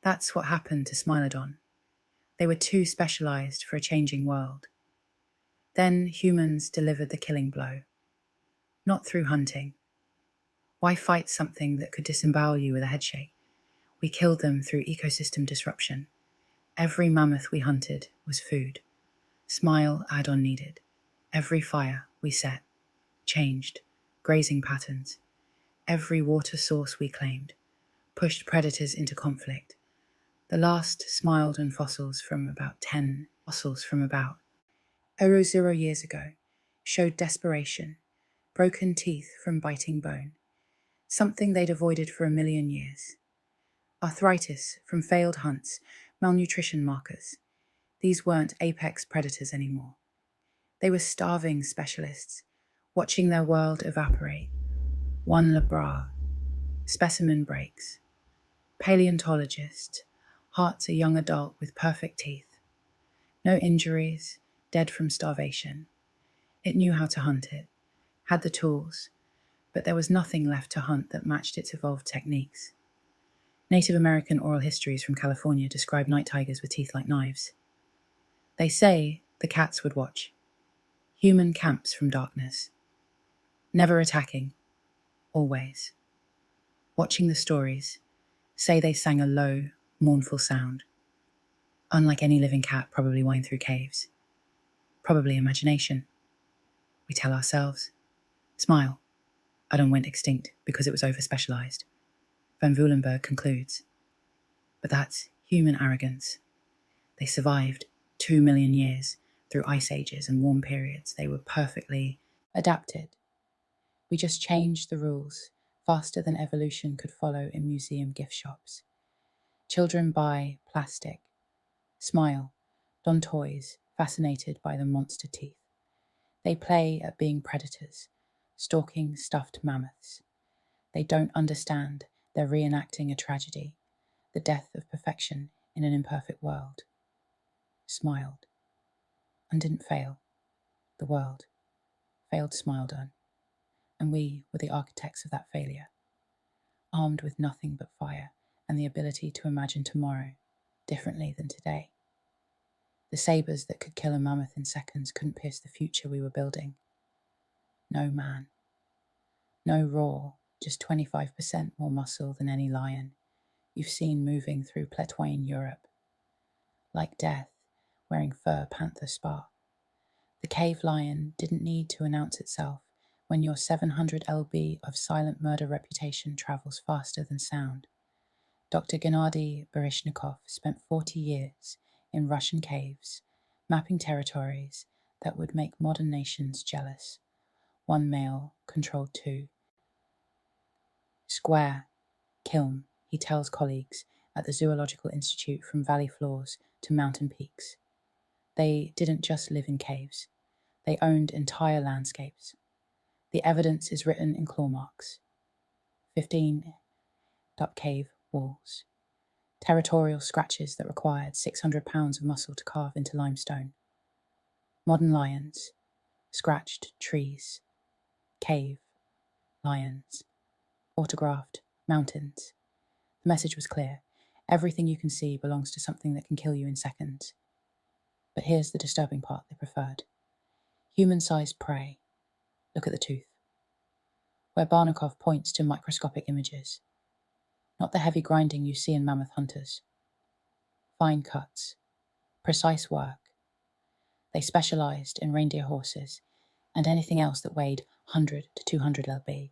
S1: That's what happened to Smilodon. They were too specialized for a changing world. Then humans delivered the killing blow. Not through hunting. Why fight something that could disembowel you with a headshake? We killed them through ecosystem disruption. Every mammoth we hunted was food. Smile add-on needed. Every fire we set changed grazing patterns. Every water source we claimed pushed predators into conflict. The last Smilodon fossils from about 0 years ago showed desperation, broken teeth from biting bone, something they'd avoided for 1,000,000 years. Arthritis from failed hunts, malnutrition markers. These weren't apex predators anymore. They were starving specialists, watching their world evaporate. One labra, specimen breaks. Paleontologist, hearts a young adult with perfect teeth. No injuries, dead from starvation. It knew how to hunt it, had the tools, but there was nothing left to hunt that matched its evolved techniques. Native American oral histories from California describe night tigers with teeth like knives. They say the cats would watch. Human camps from darkness. Never attacking. Always. Watching the stories, say they sang a low, mournful sound. Unlike any living cat probably whined through caves. Probably imagination. We tell ourselves, smile. Adam went extinct because it was over-specialized. Van Vulenberg concludes. But that's human arrogance. They survived 2 million years through ice ages and warm periods. They were perfectly adapted. We just changed the rules faster than evolution could follow in museum gift shops. Children buy plastic, smile, don toys, fascinated by the monster teeth. They play at being predators, stalking stuffed mammoths. They don't understand they're reenacting a tragedy, the death of perfection in an imperfect world. Smiled, and didn't fail. The world failed smiled on, and we were the architects of that failure, armed with nothing but fire and the ability to imagine tomorrow differently than today. The sabers that could kill a mammoth in seconds couldn't pierce the future we were building. No man. No roar, just 25% more muscle than any lion you've seen moving through Plétoine Europe. Like death, wearing fur panther spar. The cave lion didn't need to announce itself when your 700 lb of silent murder reputation travels faster than sound. Dr. Gennady Baryshnikov spent 40 years in Russian caves, mapping territories that would make modern nations jealous. One male controlled two. Square, kiln, he tells colleagues at the Zoological Institute, from valley floors to mountain peaks. They didn't just live in caves. They owned entire landscapes. The evidence is written in claw marks. 15 up cave walls. Territorial scratches that required 600 pounds of muscle to carve into limestone. Modern lions. Scratched trees. Cave. Lions. Autographed mountains. The message was clear. Everything you can see belongs to something that can kill you in seconds. But here's the disturbing part they preferred. Human-sized prey. Look at the tooth. Where Barnikov points to microscopic images. Not the heavy grinding you see in mammoth hunters. Fine cuts. Precise work. They specialized in reindeer horses and anything else that weighed 100 to 200 lb.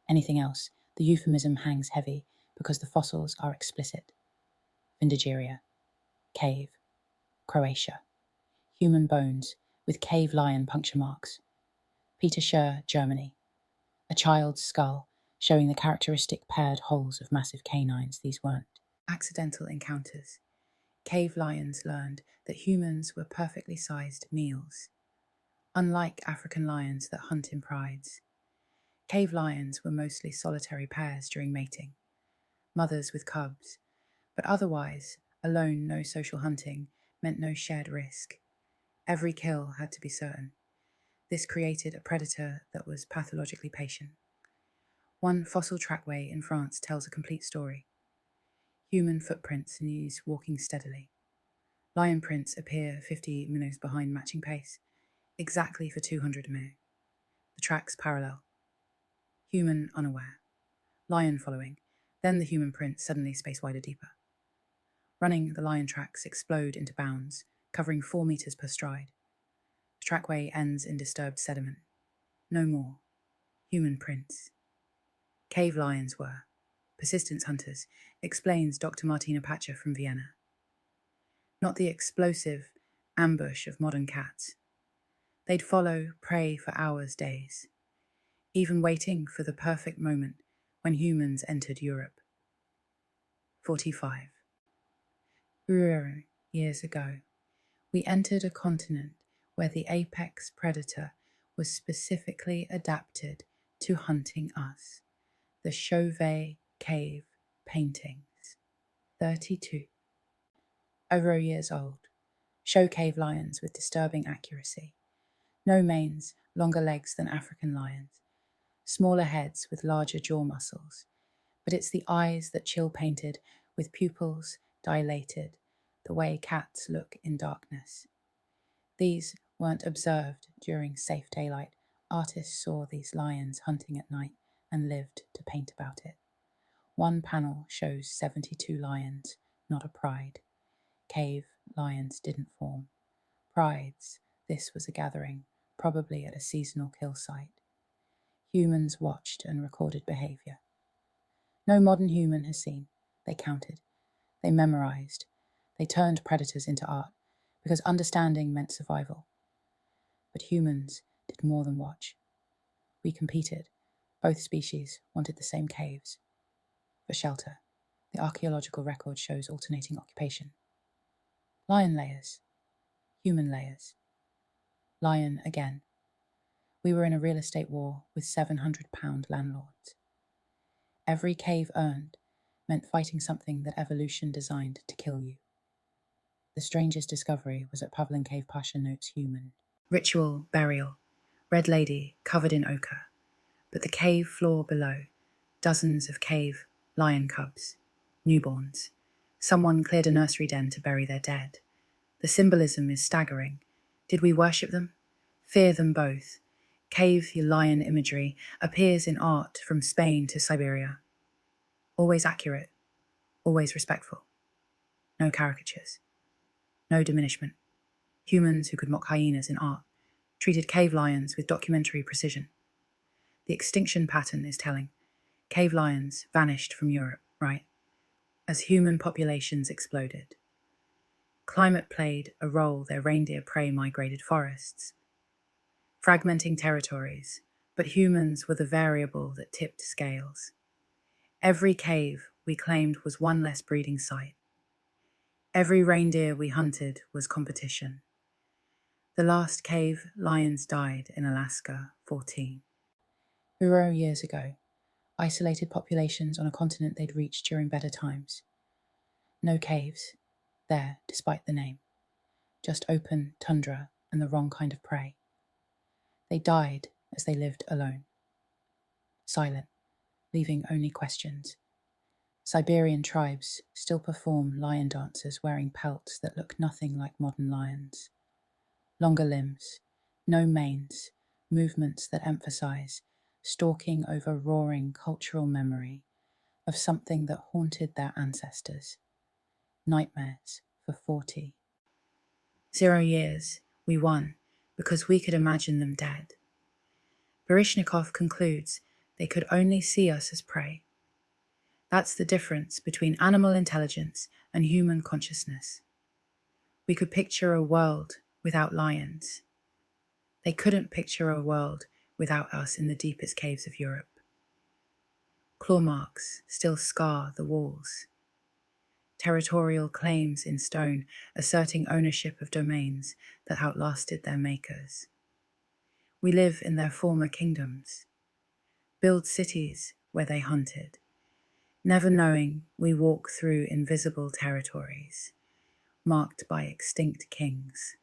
S1: Anything else, the euphemism hangs heavy because the fossils are explicit. Vindigeria. Cave. Croatia. Human bones with cave lion puncture marks. Peter Scher, Germany. A child's skull showing the characteristic paired holes of massive canines. These weren't accidental encounters. Cave lions learned that humans were perfectly sized meals. Unlike African lions that hunt in prides, cave lions were mostly solitary pairs during mating, mothers with cubs, but otherwise, alone, no social hunting meant no shared risk. Every kill had to be certain. This created a predator that was pathologically patient. One fossil trackway in France tells a complete story. Human footprints in these walking steadily. Lion prints appear 50 minutes behind matching pace, exactly for 200 minutes. The tracks parallel. Human unaware. Lion following. Then the human print suddenly space wider deeper. Running, the lion tracks explode into bounds, covering 4 meters per stride. The trackway ends in disturbed sediment. No more. Human prints. Cave lions were. Persistence hunters, explains Dr. Martina Pacher from Vienna. Not the explosive ambush of modern cats. They'd follow prey for hours, days, even waiting for the perfect moment when humans entered Europe. 45. Years ago, we entered a continent where the apex predator was specifically adapted to hunting us. The Chauvet Cave paintings. 32. Over a years old. Show cave lions with disturbing accuracy. No manes, longer legs than African lions. Smaller heads with larger jaw muscles. But it's the eyes that Chill painted, with pupils dilated, the way cats look in darkness. These weren't observed during safe daylight. Artists saw these lions hunting at night and lived to paint about it. One panel shows 72 lions, not a pride. Cave lions didn't form. Prides, this was a gathering, probably at a seasonal kill site. Humans watched and recorded behaviour. No modern human has seen. They counted. They memorised. They turned predators into art, because understanding meant survival. But humans did more than watch. We competed. Both species wanted the same caves. For shelter, the archaeological record shows alternating occupation. Lion layers. Human layers. Lion again. We were in a real estate war with £700 landlords. Every cave earned meant fighting something that evolution designed to kill you. The strangest discovery was at Pavlin Cave Pasha notes human. Ritual burial. Red lady covered in ochre. But the cave floor below, dozens of cave lion cubs, newborns. Someone cleared a nursery den to bury their dead. The symbolism is staggering. Did we worship them? Fear them both. Cave lion imagery appears in art from Spain to Siberia. Always accurate, always respectful. No caricatures. No diminishment. Humans who could mock hyenas in art treated cave lions with documentary precision. The extinction pattern is telling. Cave lions vanished from Europe, right? As human populations exploded. Climate played a role. Their reindeer prey migrated forests, fragmenting territories, but humans were the variable that tipped scales. Every cave we claimed was one less breeding site. Every reindeer we hunted was competition. The last cave lions died in Alaska, 14. Huro years ago, isolated populations on a continent they'd reached during better times. No caves there, despite the name. Just open tundra and the wrong kind of prey. They died as they lived alone. Silent, leaving only questions. Siberian tribes still perform lion dances wearing pelts that look nothing like modern lions. Longer limbs, no manes, movements that emphasize stalking over roaring cultural memory of something that haunted their ancestors. Nightmares for 40. 0 years, we won, because we could imagine them dead. Baryshnikov concludes they could only see us as prey. That's the difference between animal intelligence and human consciousness. We could picture a world without lions. They couldn't picture a world without us in the deepest caves of Europe. Claw marks still scar the walls. Territorial claims in stone asserting ownership of domains that outlasted their makers. We live in their former kingdoms, build cities where they hunted, never knowing we walk through invisible territories, marked by extinct kings.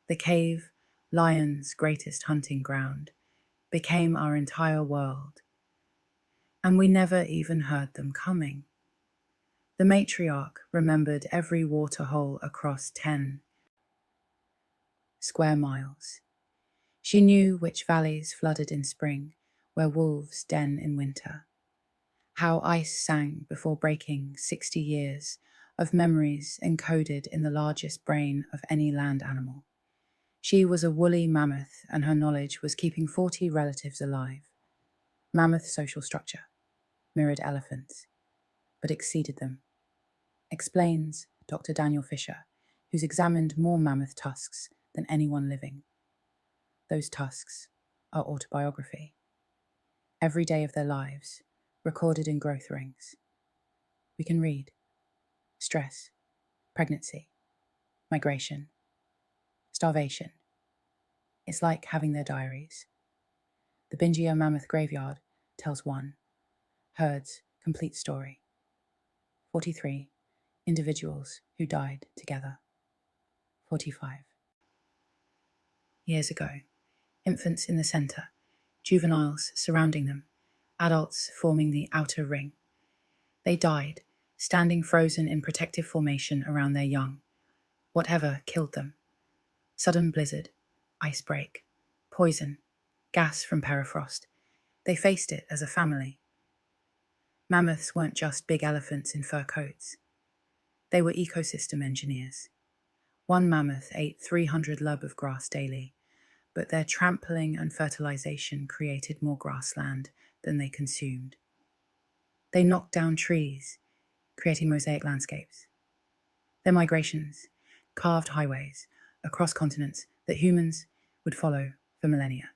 S1: The cave, lion's greatest hunting ground, became our entire world, and we never even heard them coming. The matriarch remembered every waterhole across 10 square miles. She knew which valleys flooded in spring, where wolves den in winter. How ice sang before breaking 60 years of memories encoded in the largest brain of any land animal. She was a woolly mammoth, and her knowledge was keeping 40 relatives alive. Mammoth social structure, mirrored elephants, but exceeded them. Explains Dr. Daniel Fisher, who's examined more mammoth tusks than anyone living. Those tusks are autobiography. Every day of their lives, recorded in growth rings. We can read stress, pregnancy, migration, starvation, It's like having their diaries. The Bingia Mammoth Graveyard tells one herd's complete story. 43 individuals who died together. 45 years ago, infants in the center, juveniles surrounding them, adults forming the outer ring. They died, standing frozen in protective formation around their young. Whatever killed them. Sudden blizzard, ice break, poison, gas from permafrost. They faced it as a family. Mammoths weren't just big elephants in fur coats. They were ecosystem engineers. One mammoth ate 300 lub of grass daily, but their trampling and fertilization created more grassland than they consumed. They knocked down trees, creating mosaic landscapes. Their migrations carved highways across continents that humans would follow for millennia.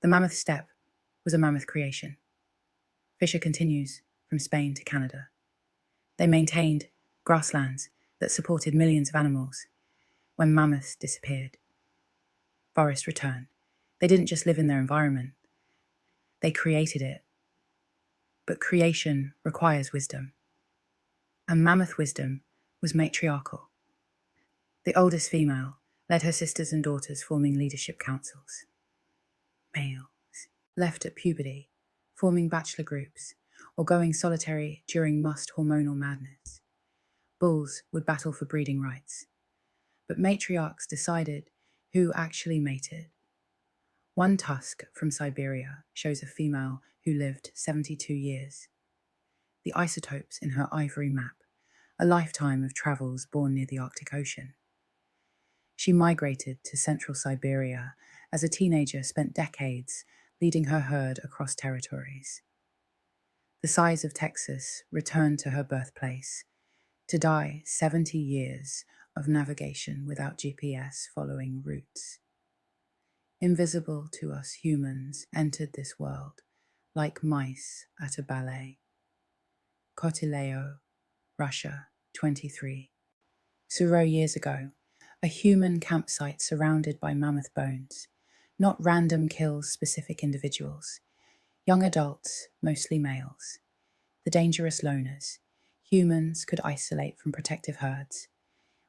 S1: The mammoth steppe was a mammoth creation. Fisher continues from Spain to Canada. They maintained grasslands that supported millions of animals. When mammoths disappeared, forests returned. They didn't just live in their environment, they created it. But creation requires wisdom. And mammoth wisdom was matriarchal. The oldest female led her sisters and daughters, forming leadership councils. Males left at puberty, forming bachelor groups, or going solitary during must hormonal madness. Bulls would battle for breeding rights. But matriarchs decided who actually mated. One tusk from Siberia shows a female who lived 72 years. The isotopes in her ivory map, a lifetime of travels born near the Arctic Ocean. She migrated to central Siberia as a teenager, spent decades leading her herd across territories. The size of Texas returned to her birthplace to die 70 years of navigation without GPS following routes. Invisible to us humans, entered this world like mice at a ballet. Kotyleyo, Russia, 23. Suro years ago, a human campsite surrounded by mammoth bones, not random kills specific individuals. Young adults, mostly males. The dangerous loners. Humans could isolate from protective herds.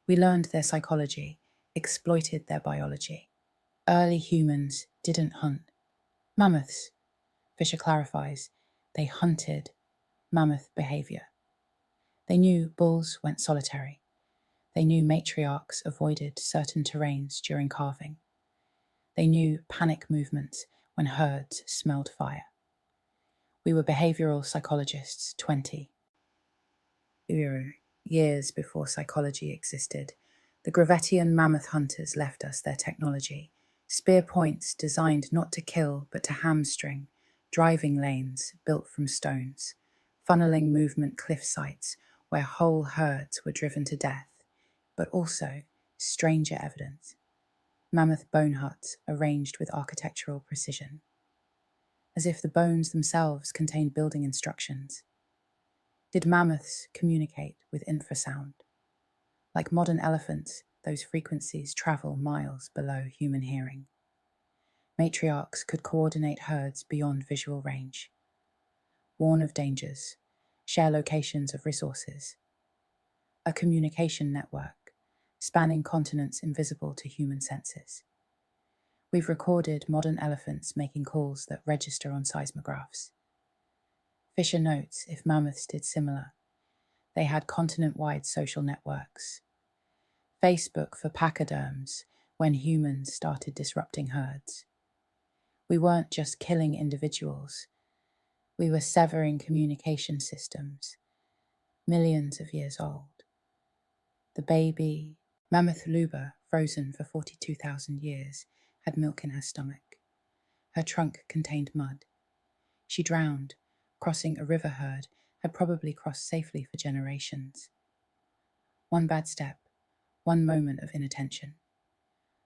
S1: We learned their psychology, exploited their biology. Early humans didn't hunt. Mammoths, Fisher clarifies, they hunted mammoth behavior. They knew bulls went solitary. They knew matriarchs avoided certain terrains during calving. They knew panic movements when herds smelled fire. We were behavioral psychologists, 20. We were years before psychology existed. The Gravettian mammoth hunters left us their technology. Spear points designed not to kill but to hamstring, driving lanes built from stones, funneling movement cliff sites where whole herds were driven to death, but also stranger evidence. Mammoth bone huts arranged with architectural precision, as if the bones themselves contained building instructions. Did mammoths communicate with infrasound? Like modern elephants, those frequencies travel miles below human hearing. Matriarchs could coordinate herds beyond visual range, warn of dangers, share locations of resources. A communication network, spanning continents invisible to human senses. We've recorded modern elephants making calls that register on seismographs. Fisher notes if mammoths did similar, they had continent-wide social networks. Facebook for pachyderms when humans started disrupting herds. We weren't just killing individuals, we were severing communication systems, millions of years old. The baby, Mammoth Luba, frozen for 42,000 years, had milk in her stomach. Her trunk contained mud. She drowned, crossing a river herd, had probably crossed safely for generations. One bad step, one moment of inattention.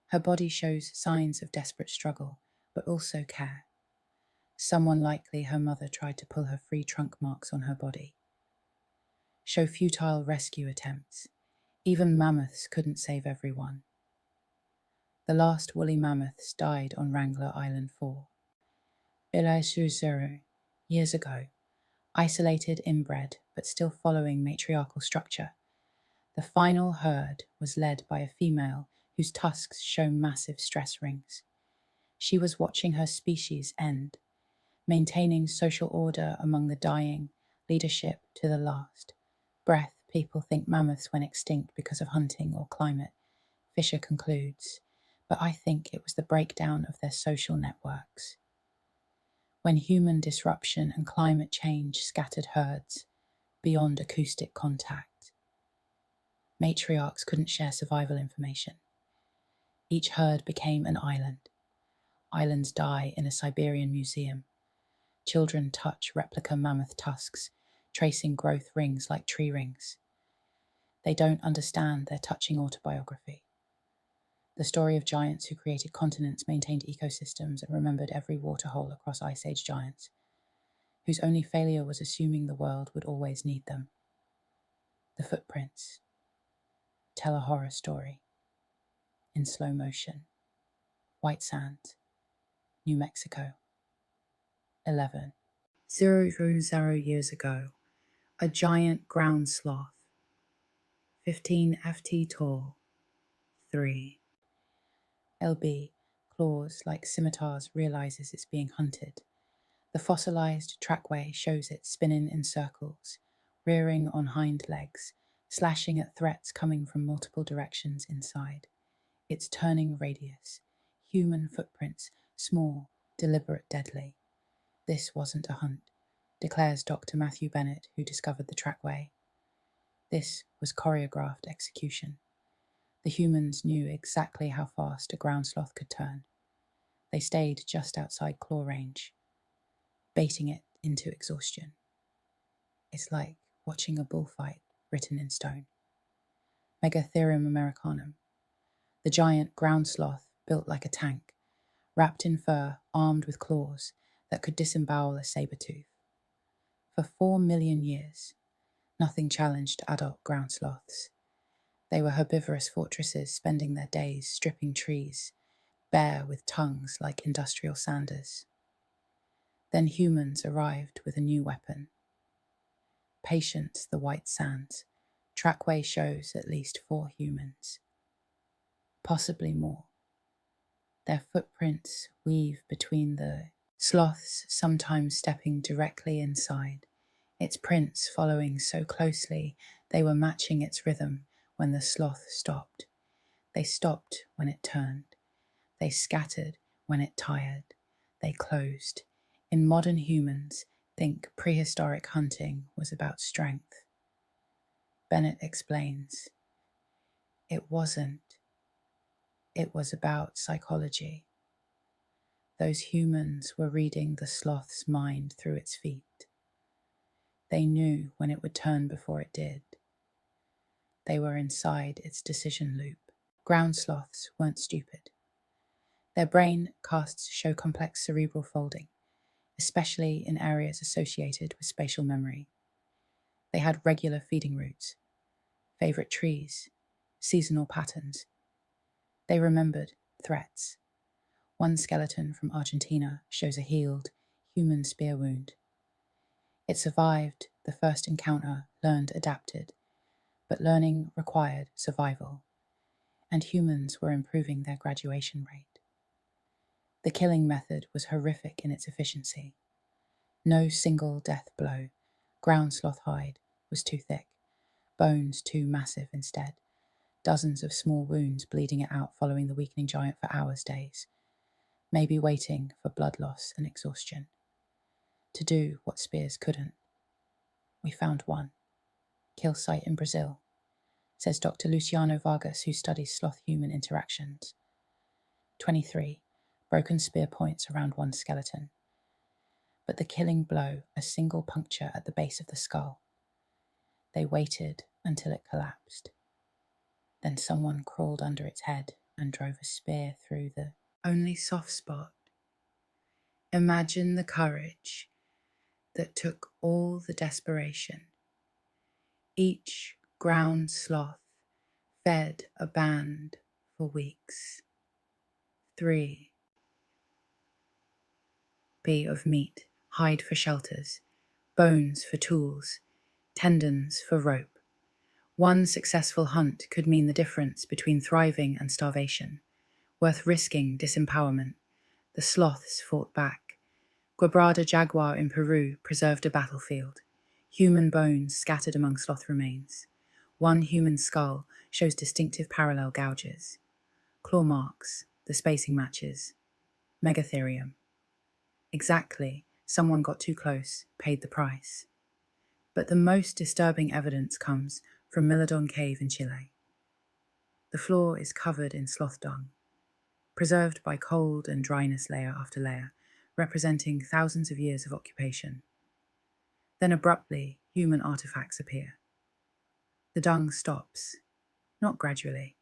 S1: Her body shows signs of desperate struggle, but also care. Someone, likely her mother, tried to pull her free trunk marks on her body. Show futile rescue attempts. Even mammoths couldn't save everyone. The last woolly mammoths died on Wrangler Island 4. Ilai-sur-Zero, years ago, isolated, inbred, but still following matriarchal structure. The final herd was led by a female whose tusks show massive stress rings. She was watching her species end, maintaining social order among the dying, leadership to the last breath. People think mammoths went extinct because of hunting or climate, Fisher concludes, but I think it was the breakdown of their social networks. When human disruption and climate change scattered herds beyond acoustic contact, matriarchs couldn't share survival information. Each herd became an island. Islands die in a Siberian museum. Children touch replica mammoth tusks, tracing growth rings like tree rings. They don't understand their touching autobiography. The story of giants who created continents, maintained ecosystems, and remembered every waterhole across Ice Age giants, whose only failure was assuming the world would always need them. The footprints tell a horror story in slow motion. White Sands, New Mexico. 11. 0 years ago, a giant ground sloth, 15 ft tall, 3. LB, claws like scimitars, realizes it's being hunted. The fossilized trackway shows it spinning in circles, rearing on hind legs, slashing at threats coming from multiple directions inside. Its turning radius, human footprints, small, deliberate, deadly. This wasn't a hunt, declares Dr. Matthew Bennett, who discovered the trackway. This was choreographed execution. The humans knew exactly how fast a ground sloth could turn. They stayed just outside claw range, baiting it into exhaustion. It's like watching a bullfight written in stone. Megatherium americanum, the giant ground sloth built like a tank, wrapped in fur, armed with claws that could disembowel a saber tooth. For 4 million years, nothing challenged adult ground sloths. They were herbivorous fortresses, spending their days stripping trees, bare with tongues like industrial sanders. Then humans arrived with a new weapon. Patience, the White Sands. Trackway shows at least 4 humans. Possibly more. Their footprints weave between the sloths, sometimes stepping directly inside, its prints following so closely they were matching its rhythm when the sloth stopped. They stopped when it turned. They scattered when it tired. They closed. In modern humans, think prehistoric hunting was about strength. Bennett explains, it wasn't. It was about psychology. Those humans were reading the sloth's mind through its feet. They knew when it would turn before it did. They were inside its decision loop. Ground sloths weren't stupid. Their brain casts show complex cerebral folding, especially in areas associated with spatial memory. They had regular feeding routes, favorite trees, seasonal patterns. They remembered threats. One skeleton from Argentina shows a healed human spear wound. It survived the first encounter, learned, adapted, but learning required survival, and humans were improving their graduation rate. The killing method was horrific in its efficiency. No single death blow. Ground sloth hide was too thick, bones too massive instead. Dozens of small wounds bleeding it out, following the weakening giant for hours, days, maybe waiting for blood loss and exhaustion. To do what spears couldn't. We found one. Kill site in Brazil, says Dr. Luciano Vargas, who studies sloth-human interactions. 23. Broken spear points around one skeleton. But the killing blow, a single puncture at the base of the skull. They waited until it collapsed. Then someone crawled under its head and drove a spear through the only soft spot. Imagine the courage that took all the desperation. Each ground sloth fed a band for weeks. 3. B of meat, hide for shelters, bones for tools, tendons for rope. One successful hunt could mean the difference between thriving and starvation, worth risking disempowerment. The sloths fought back. Quebrada jaguar in Peru preserved a battlefield, human bones scattered among sloth remains. One human skull shows distinctive parallel gouges. Claw marks, the spacing matches. Megatherium. Exactly, someone got too close, paid the price. But the most disturbing evidence comes from Milodon Cave in Chile. The floor is covered in sloth dung, preserved by cold and dryness layer after layer, representing thousands of years of occupation. Then abruptly, human artifacts appear. The dung stops, not gradually.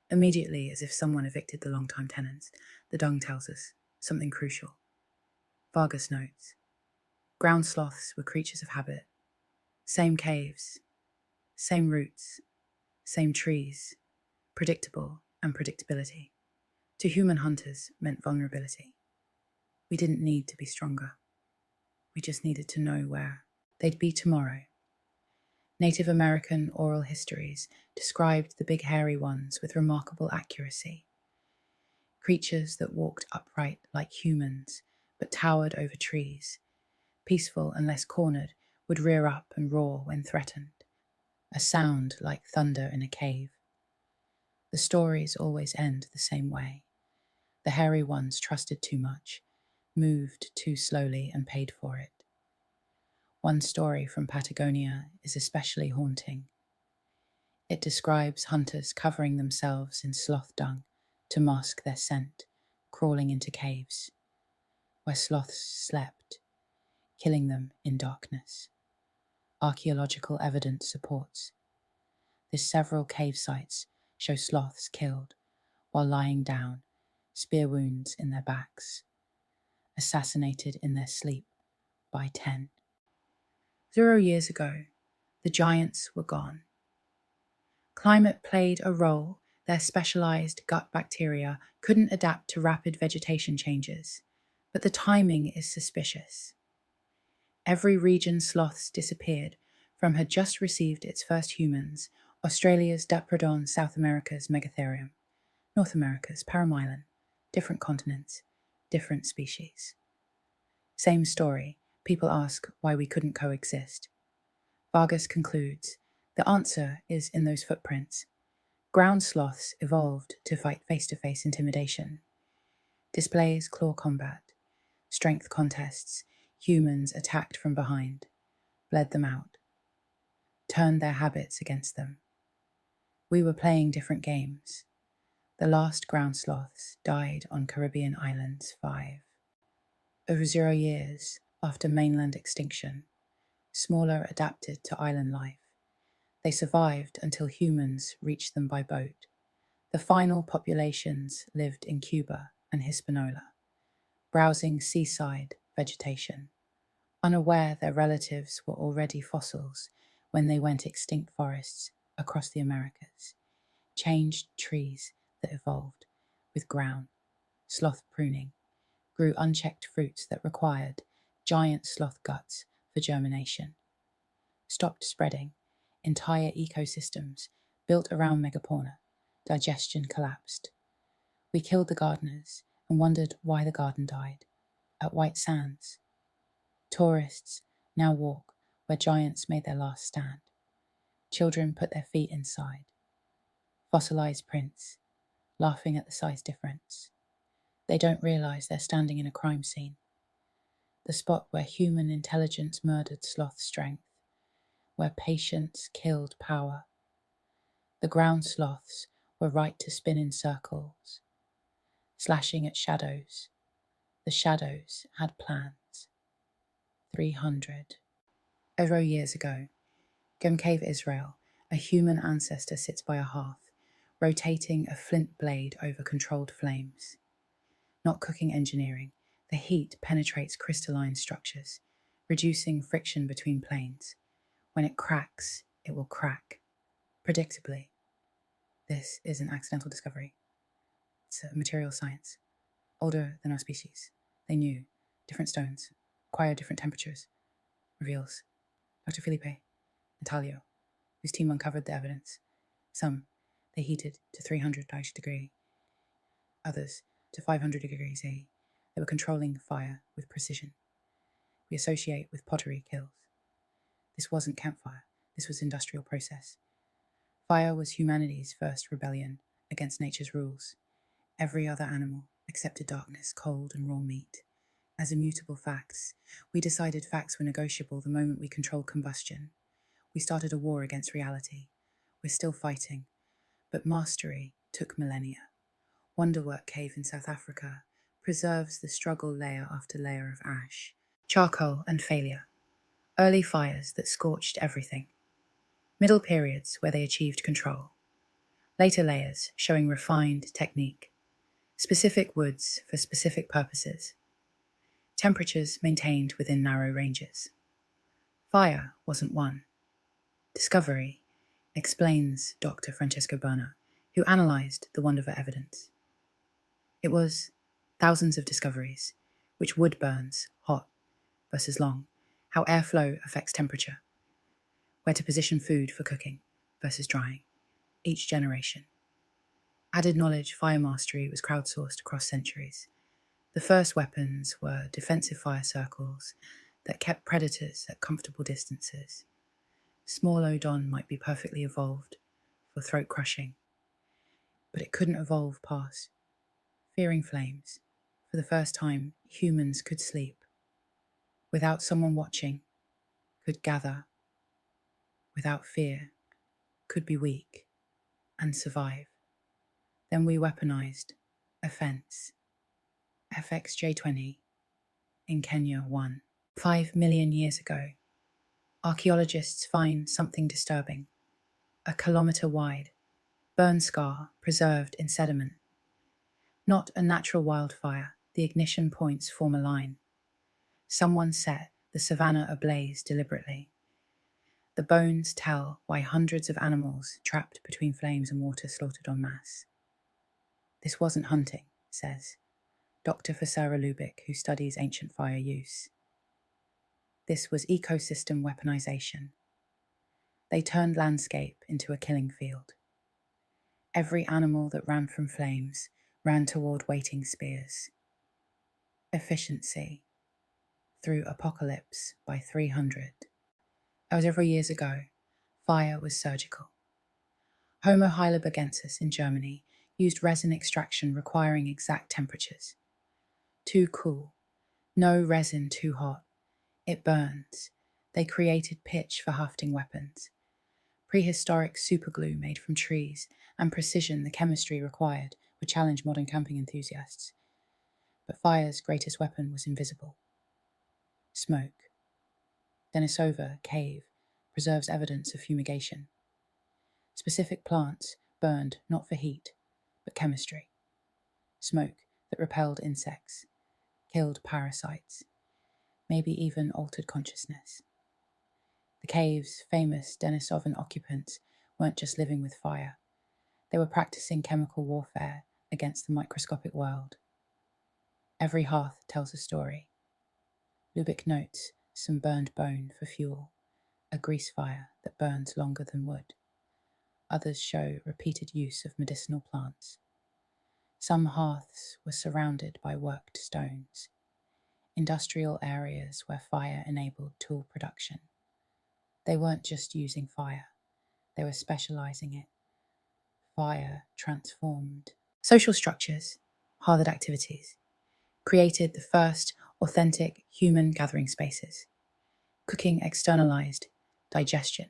S1: Immediately, as if someone evicted the long-time tenants, the dung tells us something crucial. Vargas notes, ground sloths were creatures of habit. Same caves, same roots, same trees, predictable and predictability. To human hunters meant vulnerability. We didn't need to be stronger. We just needed to know where they'd be tomorrow. Native American oral histories described the big hairy ones with remarkable accuracy. Creatures that walked upright like humans, but towered over trees, peaceful unless cornered, would rear up and roar when threatened, a sound like thunder in a cave. The stories always end the same way. The hairy ones trusted too much, moved too slowly, and paid for it. One story from Patagonia is especially haunting. It describes hunters covering themselves in sloth dung to mask their scent, crawling into caves, where sloths slept, killing them in darkness. Archaeological evidence supports this. Several cave sites show sloths killed while lying down, spear wounds in their backs, assassinated in their sleep by 10. 0 years ago, the giants were gone. Climate played a role. Their specialized gut bacteria couldn't adapt to rapid vegetation changes, but the timing is suspicious. Every region sloths disappeared from had just received its first humans, Australia's Daprodon, South America's Megatherium, North America's Paramylon, different continents, different species. Same story, people ask why we couldn't coexist. Vargas concludes, the answer is in those footprints. Ground sloths evolved to fight face-to-face intimidation. Displays claw combat, strength contests, humans attacked from behind, bled them out, turned their habits against them. We were playing different games. The last ground sloths died on Caribbean islands 5. Over 0 years after mainland extinction, smaller adapted to island life. They survived until humans reached them by boat. The final populations lived in Cuba and Hispaniola, browsing seaside vegetation, unaware their relatives were already fossils when they went extinct forests across the Americas, changed trees that evolved with ground, sloth pruning, grew unchecked fruits that required giant sloth guts for germination, stopped spreading, entire ecosystems built around megafauna, digestion collapsed. We killed the gardeners and wondered why the garden died. At White Sands, tourists now walk where giants made their last stand. Children put their feet inside. Fossilized prints, laughing at the size difference. They don't realize they're standing in a crime scene. The spot where human intelligence murdered sloth strength, where patience killed power. The ground sloths were right to spin in circles, slashing at shadows. The shadows had plans. 300. 0 years ago, Gem Cave, Israel, a human ancestor sits by a hearth, rotating a flint blade over controlled flames. Not cooking engineering, the heat penetrates crystalline structures, reducing friction between planes. When it cracks, it will crack. Predictably. This is an accidental discovery. It's a material science, older than our species. They knew different stones require different temperatures, reveals Dr. Felipe Natalio, whose team uncovered the evidence. Some they heated to 300 degree, others to 500 degrees A. They were controlling fire with precision. We associate with pottery kilns. This wasn't campfire, this was industrial process. Fire was humanity's first rebellion against nature's rules. Every other animal accepted darkness, cold, and raw meat as immutable facts. We decided facts were negotiable the moment we controlled combustion. We started a war against reality. We're still fighting, but mastery took millennia. Wonderwork Cave in South Africa preserves the struggle layer after layer of ash, charcoal, and failure. Early fires that scorched everything. Middle periods where they achieved control. Later layers showing refined technique. Specific woods for specific purposes. Temperatures maintained within narrow ranges. Fire wasn't one. Discovery, explains Dr. Francesco Berna, who analysed the Wonderver evidence. It was thousands of discoveries, which wood burns, hot versus long, how airflow affects temperature, where to position food for cooking versus drying, each generation. Added knowledge fire mastery was crowdsourced across centuries. The first weapons were defensive fire circles that kept predators at comfortable distances. Small odon might be perfectly evolved for throat crushing, but it couldn't evolve past fearing flames. For the first time, humans could sleep without someone watching, could gather without fear, could be weak and survive. Then we weaponized a fence. FXJ20 in Kenya won. 5 million years ago, archaeologists find something disturbing. A kilometre wide, burn scar preserved in sediment. Not a natural wildfire, the ignition points form a line. Someone set the savannah ablaze deliberately. The bones tell why hundreds of animals trapped between flames and water slaughtered en masse. This wasn't hunting, says Dr. Fasara Lubick, who studies ancient fire use. This was ecosystem weaponization. They turned landscape into a killing field. Every animal that ran from flames ran toward waiting spears. Efficiency through apocalypse by 300. As every years ago, fire was surgical. Homo heidelbergensis in Germany used resin extraction requiring exact temperatures. Too cool, no resin too hot. It burns. They created pitch for hafting weapons. Prehistoric superglue made from trees and precision the chemistry required would challenge modern camping enthusiasts. But fire's greatest weapon was invisible. Smoke. Denisova Cave preserves evidence of fumigation. Specific plants burned not for heat, but chemistry. Smoke that repelled insects, killed parasites, maybe even altered consciousness. The cave's famous Denisovan occupants weren't just living with fire. They were practicing chemical warfare against the microscopic world. Every hearth tells a story. Lubick notes some burned bone for fuel, a grease fire that burns longer than wood. Others show repeated use of medicinal plants. Some hearths were surrounded by worked stones, industrial areas where fire enabled tool production. They weren't just using fire, they were specializing it. Fire transformed social structures, harvard activities, created the first authentic human gathering spaces. Cooking externalized digestion,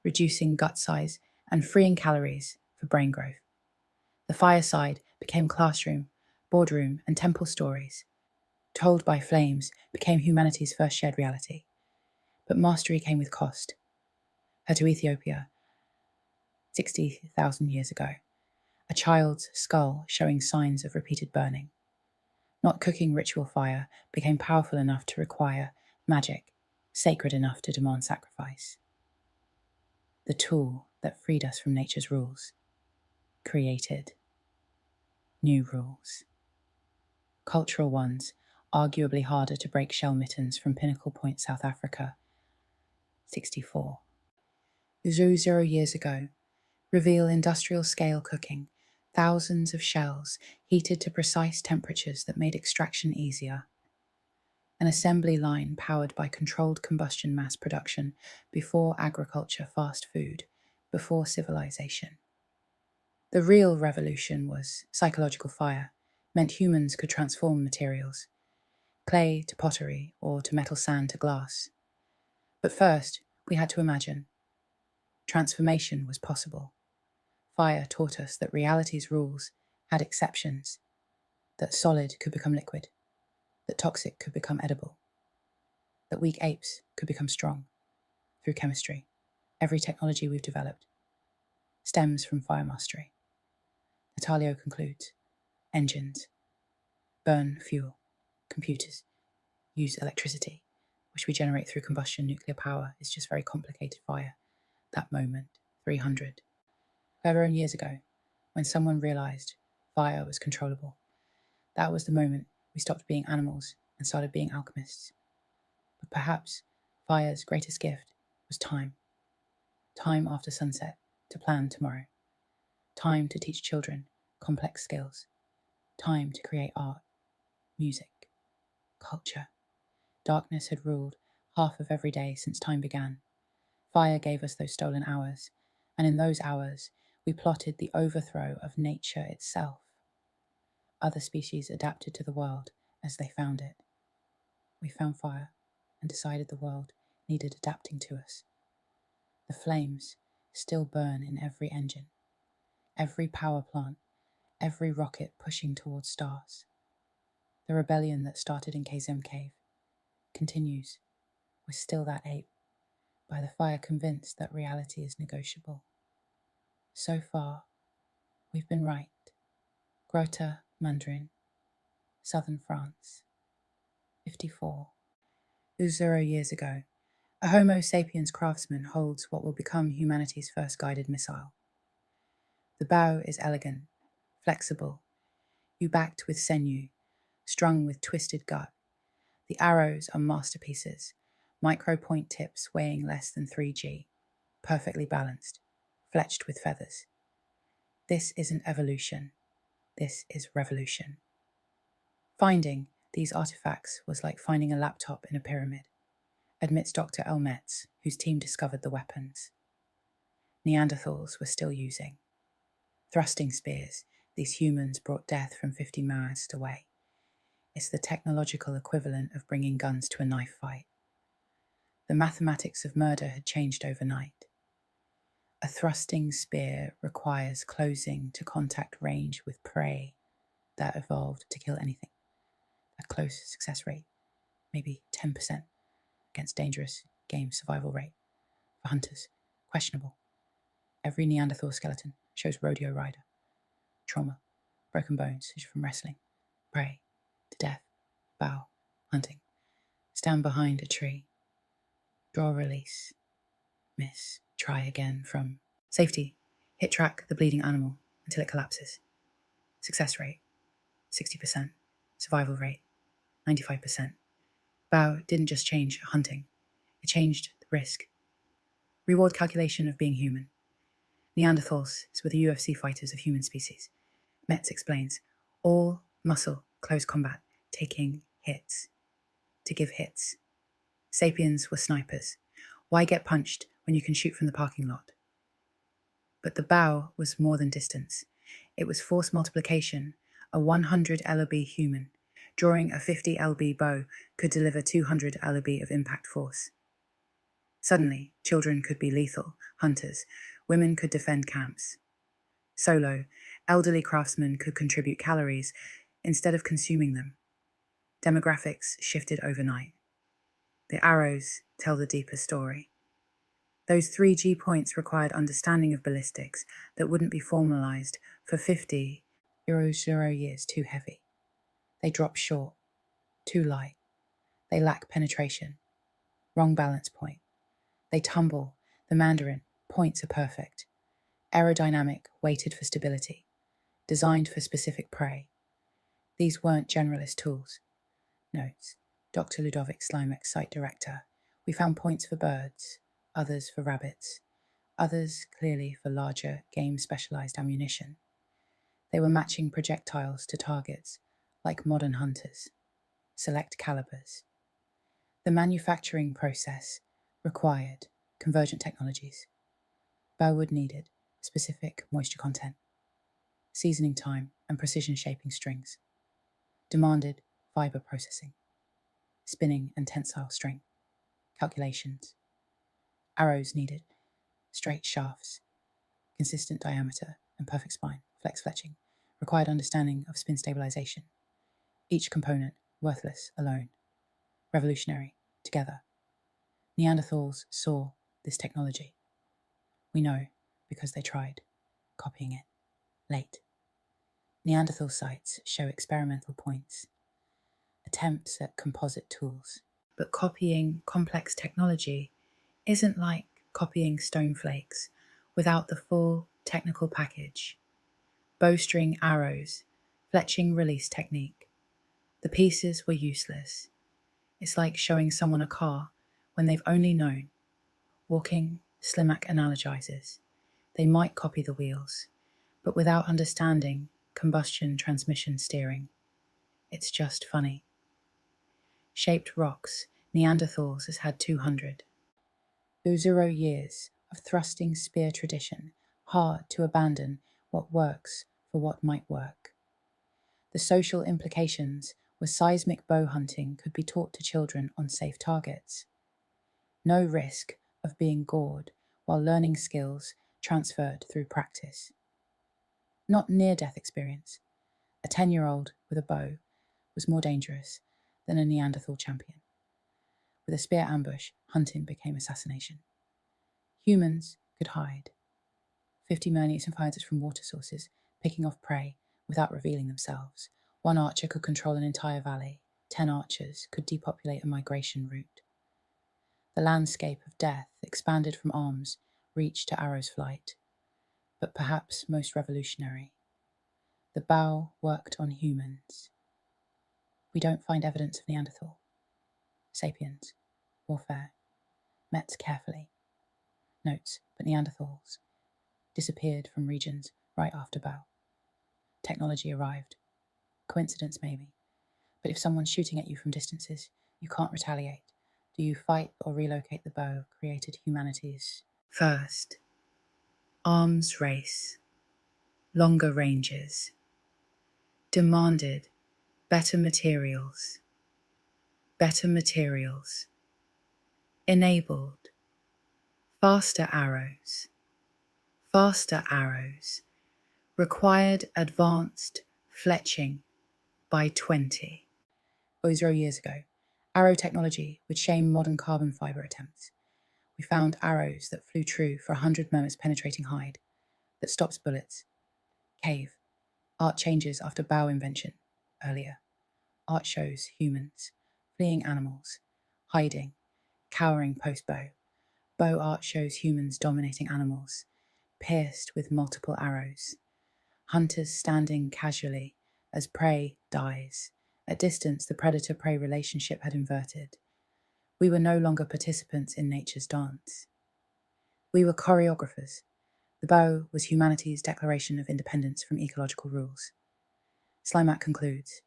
S1: reducing gut size and freeing calories for brain growth. The fireside became classroom, boardroom, and temple stories. Told by flames became humanity's first shared reality. But mastery came with cost. Her to Ethiopia, 60,000 years ago. A child's skull showing signs of repeated burning. Not cooking ritual fire became powerful enough to require magic, sacred enough to demand sacrifice. The tool that freed us from nature's rules. Created. new rules. Cultural ones, arguably harder to break shell mittens from Pinnacle Point, South Africa. 64. 0 years ago, reveal industrial-scale cooking, thousands of shells heated to precise temperatures that made extraction easier. An assembly line powered by controlled combustion mass production before agriculture, fast food, before civilization. The real revolution was psychological fire, meant humans could transform materials, clay to pottery or to metal sand to glass. But first, we had to imagine. Transformation was possible. Fire taught us that reality's rules had exceptions, that solid could become liquid, that toxic could become edible, that weak apes could become strong through chemistry. Every technology we've developed stems from fire mastery. Natalio concludes, engines burn fuel, computers use electricity, which we generate through combustion. Nuclear power is just very complicated fire. That moment, 300. 5 years ago, when someone realized fire was controllable, that was the moment we stopped being animals and started being alchemists. But perhaps fire's greatest gift was time. Time after sunset to plan tomorrow. Time to teach children complex skills. Time to create art, music, culture. Darkness had ruled half of every day since time began. Fire gave us those stolen hours, and in those hours, we plotted the overthrow of nature itself. Other species adapted to the world as they found it. We found fire and decided the world needed adapting to us. The flames still burn in every engine, every power plant, every rocket pushing towards stars. The rebellion that started in KZM Cave continues. We're still that ape, by the fire convinced that reality is negotiable. So far, we've been right. Grota Mandarin, southern France. 54. 0 years ago, a Homo sapiens craftsman holds what will become humanity's first guided missile. The bow is elegant, flexible, backed with sinew, strung with twisted gut. The arrows are masterpieces, micro point tips weighing less than 3G, perfectly balanced, fletched with feathers. This isn't evolution, this is revolution. Finding these artifacts was like finding a laptop in a pyramid, admits Dr. El Metz, whose team discovered the weapons. Neanderthals were still using. Thrusting spears, these humans brought death from 50 miles away. It's the technological equivalent of bringing guns to a knife fight. The mathematics of murder had changed overnight. A thrusting spear requires closing to contact range with prey that evolved to kill anything. A close success rate, maybe 10%, against dangerous game survival rate. For hunters, questionable. Every Neanderthal skeleton shows rodeo rider. Trauma, broken bones from wrestling, prey, to death, bow, hunting. Stand behind a tree. Draw release. Miss, try again from safety. Hit track the bleeding animal until it collapses. Success rate, 60%. Survival rate, 95%. Bow didn't just change hunting, it changed the risk. Reward calculation of being human. Neanderthals were the UFC fighters of human species. Metz explains, all muscle, close combat, taking hits. To give hits. Sapiens were snipers. Why get punched when you can shoot from the parking lot? But the bow was more than distance. It was force multiplication. A 100 LOB human, drawing a 50 LB bow, could deliver 200 LOB of impact force. Suddenly, children could be lethal hunters. Women could defend camps. Solo, elderly craftsmen could contribute calories instead of consuming them. Demographics shifted overnight. The arrows tell the deeper story. Those 3G points required understanding of ballistics that wouldn't be formalized for 50 0 years too heavy. They drop short, too light. They lack penetration. Wrong balance point. They tumble. The Mandarin points are perfect. Aerodynamic, weighted for stability. designed for specific prey. These weren't generalist tools. Notes: Dr. Ludovic Slimek, site director. We found points for birds, others for rabbits, others clearly for larger game-specialized ammunition. They were matching projectiles to targets, like modern hunters. Select calibers. The manufacturing process required convergent technologies. Bowwood needed specific moisture content, seasoning time and precision shaping strings. Demanded fiber processing, spinning and tensile strength, calculations. Arrows needed straight shafts, consistent diameter and perfect spine, flex fletching, required understanding of spin stabilization. Each component worthless alone, revolutionary together. Neanderthals saw this technology. We know because they tried copying it late. Neanderthal sites show experimental points, attempts at composite tools, but copying complex technology isn't like copying stone flakes without the full technical package. Bowstring arrows, fletching release technique. The pieces were useless. It's like showing someone a car when they've only known. Walking, Slimak analogizes. They might copy the wheels, but without understanding combustion transmission steering. It's just funny. Shaped rocks, Neanderthals has had 200. Those 0 years of thrusting spear tradition, hard to abandon what works for what might work. The social implications were seismic bow hunting could be taught to children on safe targets. No risk of being gored while learning skills transferred through practice. Not near-death experience. A 10-year-old with a bow was more dangerous than a Neanderthal champion. With a spear ambush, hunting became assassination. Humans could hide. 50 mernies and fighters from water sources, picking off prey without revealing themselves. 1 archer could control an entire valley. 10 archers could depopulate a migration route. The landscape of death expanded from arms, reach to arrow's flight. But perhaps most revolutionary, the bow worked on humans. We don't find evidence of Neanderthal, sapiens, warfare, met carefully. Notes, but Neanderthals disappeared from regions right after bow. Technology arrived. Coincidence maybe, but if someone's shooting at you from distances, you can't retaliate. Do you fight or relocate the bow created humanity's first? Arms race, longer ranges, demanded better materials, enabled faster arrows, required advanced fletching by 20. 0 years ago, arrow technology would shame modern carbon fiber attempts. We found arrows that flew true for 100 mm penetrating hide, that stops bullets. Cave. Art changes after bow invention. Earlier. Art shows humans, fleeing animals, hiding, cowering post-bow. Bow art shows humans dominating animals, pierced with multiple arrows. Hunters standing casually as prey dies. At distance, the predator-prey relationship had inverted. We were no longer participants in nature's dance. We were choreographers. The bow was humanity's declaration of independence from ecological rules. Slimak concludes,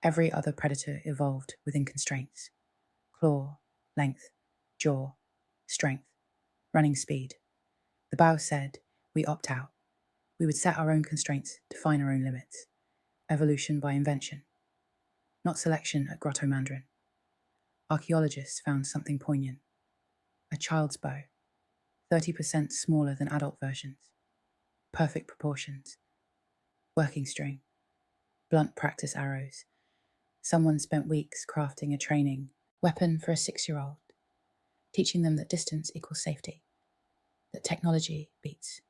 S1: every other predator evolved within constraints. Claw, length, jaw, strength, running speed. The bow said, we opt out. We would set our own constraints, define our own limits. Evolution by invention. Not selection at Grotto Mandarin. Archaeologists found something poignant. A child's bow, 30% smaller than adult versions. Perfect proportions. Working string. Blunt practice arrows. Someone spent weeks crafting a training weapon for a 6-year-old, teaching them that distance equals safety, that technology beats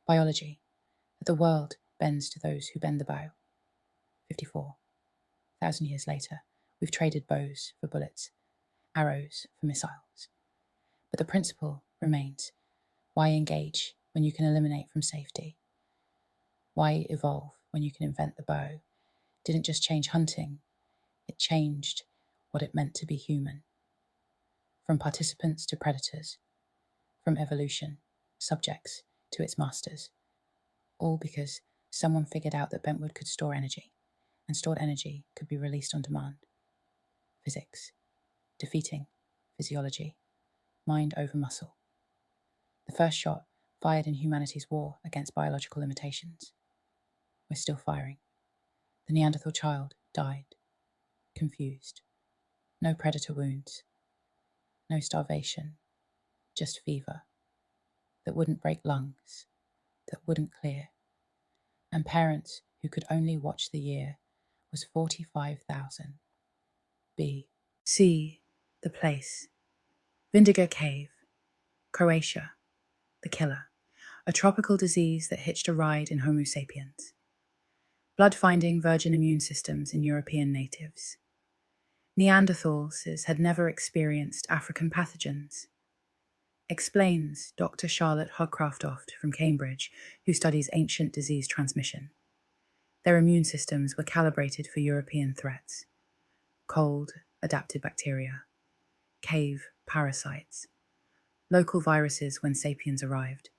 S1: biology, that the world bends to those who bend the bow. 54,000 years later, we've traded bows for bullets, arrows for missiles. But the principle remains. Why engage when you can eliminate from safety? Why evolve when you can invent the bow didn't just change hunting, it changed what it meant to be human. From participants to predators, from evolution, subjects to its masters, all because someone figured out that bentwood could store energy, and stored energy could be released on demand. Physics, defeating physiology, mind over muscle. The first shot fired in humanity's war against biological limitations. We're still firing. The Neanderthal child died, confused. No predator wounds, no starvation, just fever that wouldn't break lungs, that wouldn't clear, and parents who could only watch the year was 45,000. B. C. The place. Vindigo Cave, Croatia. The killer. A tropical disease that hitched a ride in Homo sapiens. Blood-finding virgin immune systems in European natives. Neanderthals had never experienced African pathogens. Explains Dr. Charlotte Hogcraft-Oft from Cambridge, who studies ancient disease transmission. Their immune systems were calibrated for European threats. Cold, adapted bacteria. Cave, parasites. Local viruses when sapiens arrived.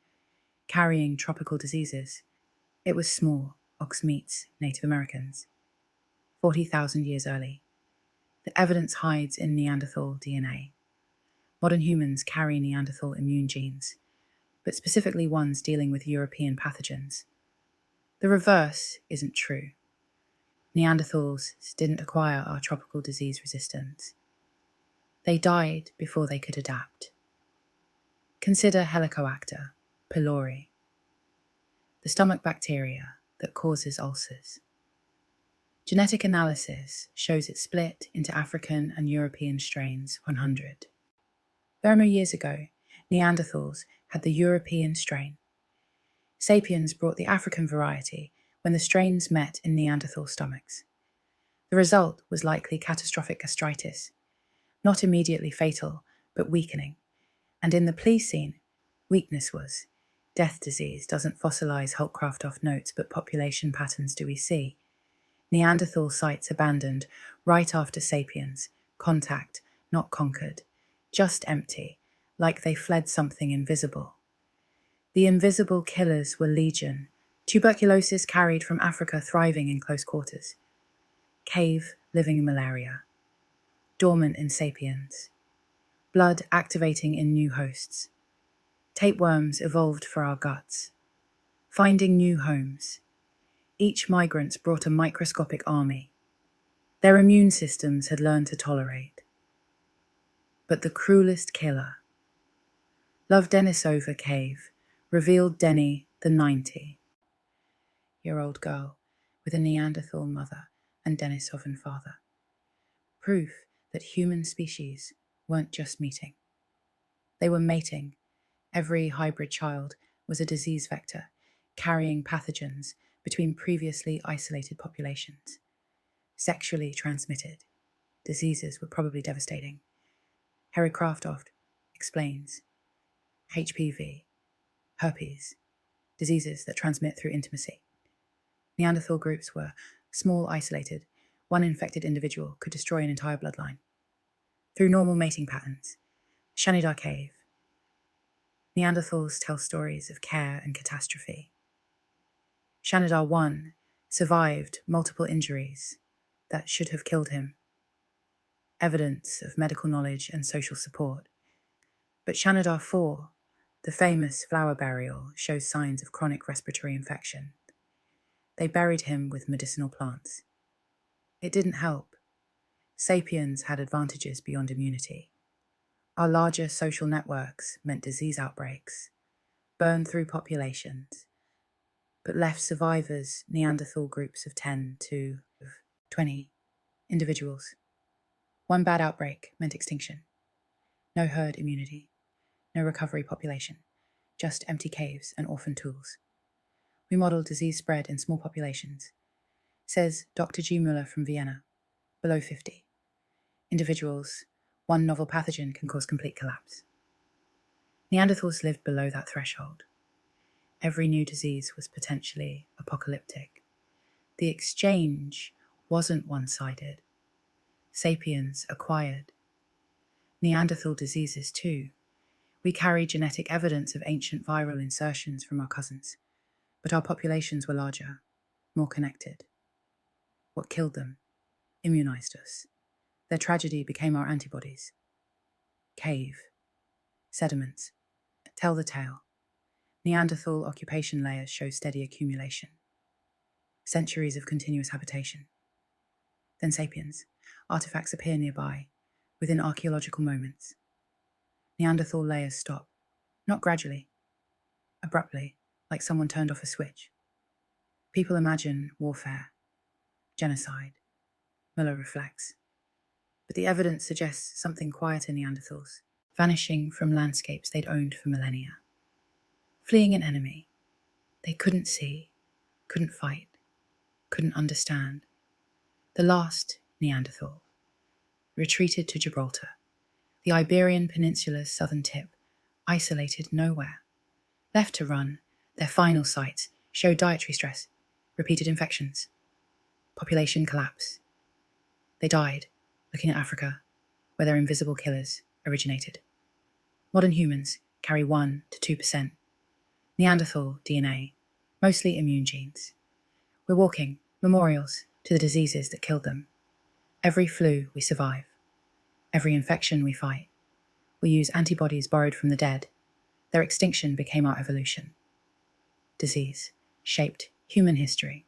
S1: Carrying tropical diseases. It was small, ox meats, Native Americans. 40,000 years early. The evidence hides in Neanderthal DNA. Modern humans carry Neanderthal immune genes, but specifically ones dealing with European pathogens. The reverse isn't true. Neanderthals didn't acquire our tropical disease resistance. They died before they could adapt. Consider Helicobacter pylori, the stomach bacteria that causes ulcers. Genetic analysis shows it split into African and European strains 100. Very many years ago, Neanderthals had the European strain. Sapiens brought the African variety when the strains met in Neanderthal stomachs. The result was likely catastrophic gastritis, not immediately fatal, but weakening. And in the Pliocene, weakness was. Death disease doesn't fossilize Hogcraft-Oft notes, but population patterns do we see. Neanderthal sites abandoned right after sapiens, contact, not conquered. Just empty, like they fled something invisible. The invisible killers were legion, tuberculosis carried from Africa thriving in close quarters. Cave living malaria, dormant in sapiens. Blood activating in new hosts. Tapeworms evolved for our guts. Finding new homes. Each migrant brought a microscopic army. Their immune systems had learned to tolerate. But the cruelest killer. Love Denisova Cave revealed Denny, the 90-year-old girl with a Neanderthal mother and Denisovan father. Proof that human species weren't just meeting. They were mating. Every hybrid child was a disease vector, carrying pathogens between previously isolated populations. Sexually transmitted. Diseases were probably devastating. Harry Craftoft explains HPV, herpes, diseases that transmit through intimacy. Neanderthal groups were small, isolated. One infected individual could destroy an entire bloodline. Through normal mating patterns, Shanidar Cave. Neanderthals tell stories of care and catastrophe. Shanidar 1 survived multiple injuries that should have killed him. Evidence of medical knowledge and social support. But Shanidar 4, the famous flower burial, shows signs of chronic respiratory infection. They buried him with medicinal plants. It didn't help. Sapiens had advantages beyond immunity. Our larger social networks meant disease outbreaks, burned through populations, but left survivors Neanderthal groups of 10 to 20 individuals. One bad outbreak meant extinction. No herd immunity, no recovery population, just empty caves and orphan tools. We modeled disease spread in small populations, says Dr. G. Müller from Vienna, below 50. Individuals, one novel pathogen can cause complete collapse. Neanderthals lived below that threshold. Every new disease was potentially apocalyptic. The exchange wasn't one-sided. Sapiens acquired Neanderthal diseases too. We carry genetic evidence of ancient viral insertions from our cousins, but our populations were larger, more connected. What killed them immunized us. Their tragedy became our antibodies. Cave, sediments, tell the tale. Neanderthal occupation layers show steady accumulation. Centuries of continuous habitation. Then sapiens. Artifacts appear nearby, within archaeological moments. Neanderthal layers stop, not gradually, abruptly, like someone turned off a switch. People imagine warfare, genocide. Muller reflects. But the evidence suggests something quieter Neanderthals, vanishing from landscapes they'd owned for millennia. Fleeing an enemy they couldn't see, couldn't fight, couldn't understand. The last Neanderthal retreated to Gibraltar, the Iberian Peninsula's southern tip, isolated nowhere. Left to run, their final sites showed dietary stress, repeated infections, population collapse. They died, looking at Africa, where their invisible killers originated. Modern humans carry 1 to 2% Neanderthal DNA, mostly immune genes. We're walking memorials to the diseases that killed them. Every flu we survive. Every infection we fight. We use antibodies borrowed from the dead. Their extinction became our evolution. Disease shaped human history.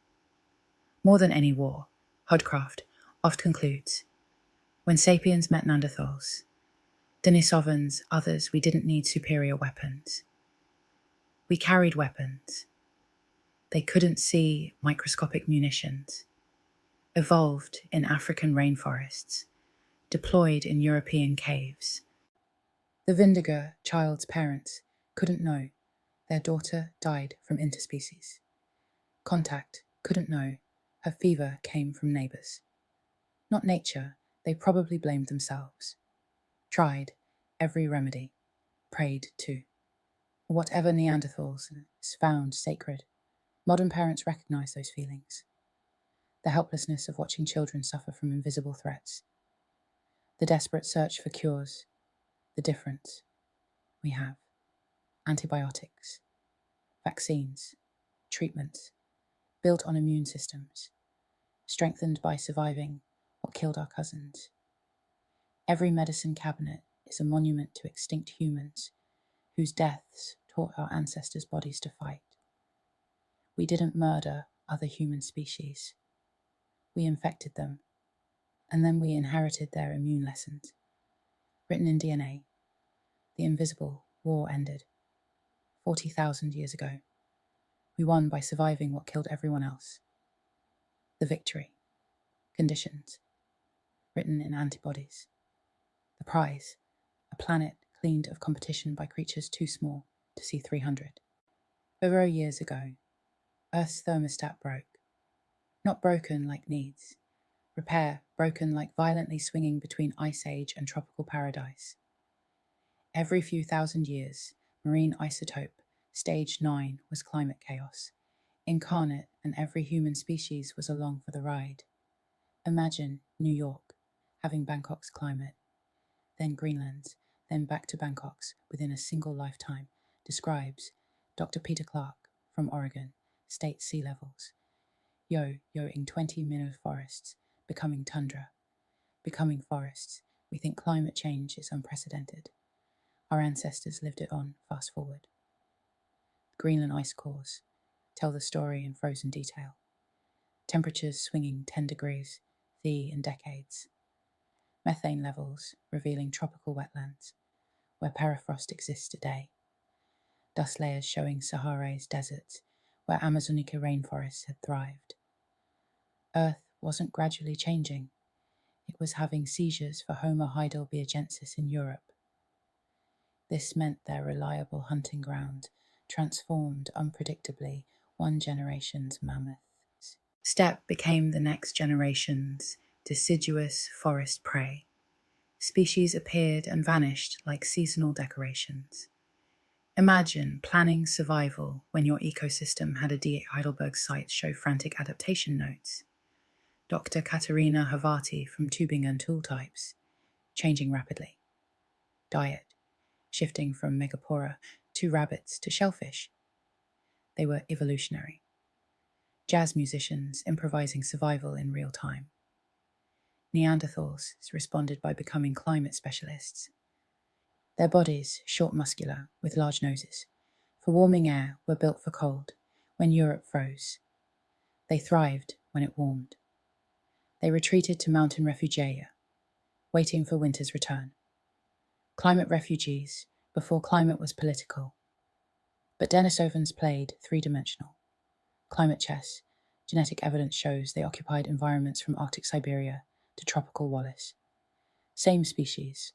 S1: More than any war, Hodcraft oft concludes, when sapiens met Neanderthals, Denisovans, others, we didn't need superior weapons. We carried weapons. They couldn't see microscopic munitions. Evolved in African rainforests, deployed in European caves. The Vindiger child's parents couldn't know their daughter died from interspecies. Contact couldn't know her fever came from neighbours. Not nature, they probably blamed themselves. Tried every remedy, prayed to. Whatever Neanderthals found sacred, modern parents recognise those feelings. The helplessness of watching children suffer from invisible threats. The desperate search for cures. The difference. We have antibiotics, vaccines, treatments, built on immune systems, strengthened by surviving what killed our cousins. Every medicine cabinet is a monument to extinct humans whose deaths taught our ancestors' bodies to fight. We didn't murder other human species. We infected them, and then we inherited their immune lessons. Written in DNA, the invisible war ended 40,000 years ago. We won by surviving what killed everyone else. The victory, conditions, written in antibodies. The prize, a planet cleaned of competition by creatures too small to see 300. Over years ago, Earth's thermostat broke. Not broken like needs. Repair broken like violently swinging between ice age and tropical paradise. Every few thousand years, marine isotope, stage 9, was climate chaos. Incarnate, and every human species was along for the ride. Imagine New York having Bangkok's climate, then Greenland's, then back to Bangkok's within a single lifetime, describes Dr. Peter Clark from Oregon, state sea levels. Yo-yoing 20 minute forests, becoming tundra. Becoming forests, we think climate change is unprecedented. Our ancestors lived it on, fast forward. Greenland ice cores tell the story in frozen detail. Temperatures swinging 10 degrees, in decades. Methane levels revealing tropical wetlands, where permafrost exists today. Dust layers showing Sahara's deserts, where Amazonica rainforests had thrived. Earth wasn't gradually changing. It was having seizures for Homo heidelbergensis in Europe. This meant their reliable hunting ground transformed unpredictably one generation's mammoths. Steppe became the next generation's deciduous forest prey. Species appeared and vanished like seasonal decorations. Imagine planning survival when your ecosystem had a D. Heidelberg site show frantic adaptation notes. Dr. Katerina Havati from Tübingen Tool Types, changing rapidly. Diet, shifting from Megapora to rabbits to shellfish. They were evolutionary. Jazz musicians improvising survival in real time. Neanderthals responded by becoming climate specialists. Their bodies, short muscular, with large noses, for warming air, were built for cold, when Europe froze. They thrived when it warmed. They retreated to mountain refugia, waiting for winter's return. Climate refugees, before climate was political. But Denisovans played three-dimensional. Climate chess, genetic evidence shows they occupied environments from Arctic Siberia to tropical Wallace. Same species,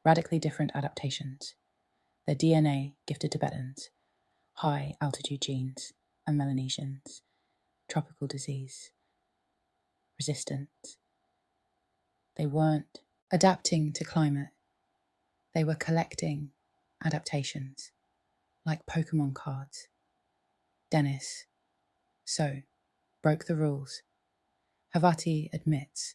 S1: radically different adaptations. Their DNA gifted Tibetans, high altitude genes, and Melanesians, tropical disease, resistance. They weren't adapting to climate. They were collecting adaptations, like Pokemon cards. Denis, broke the rules. Havati admits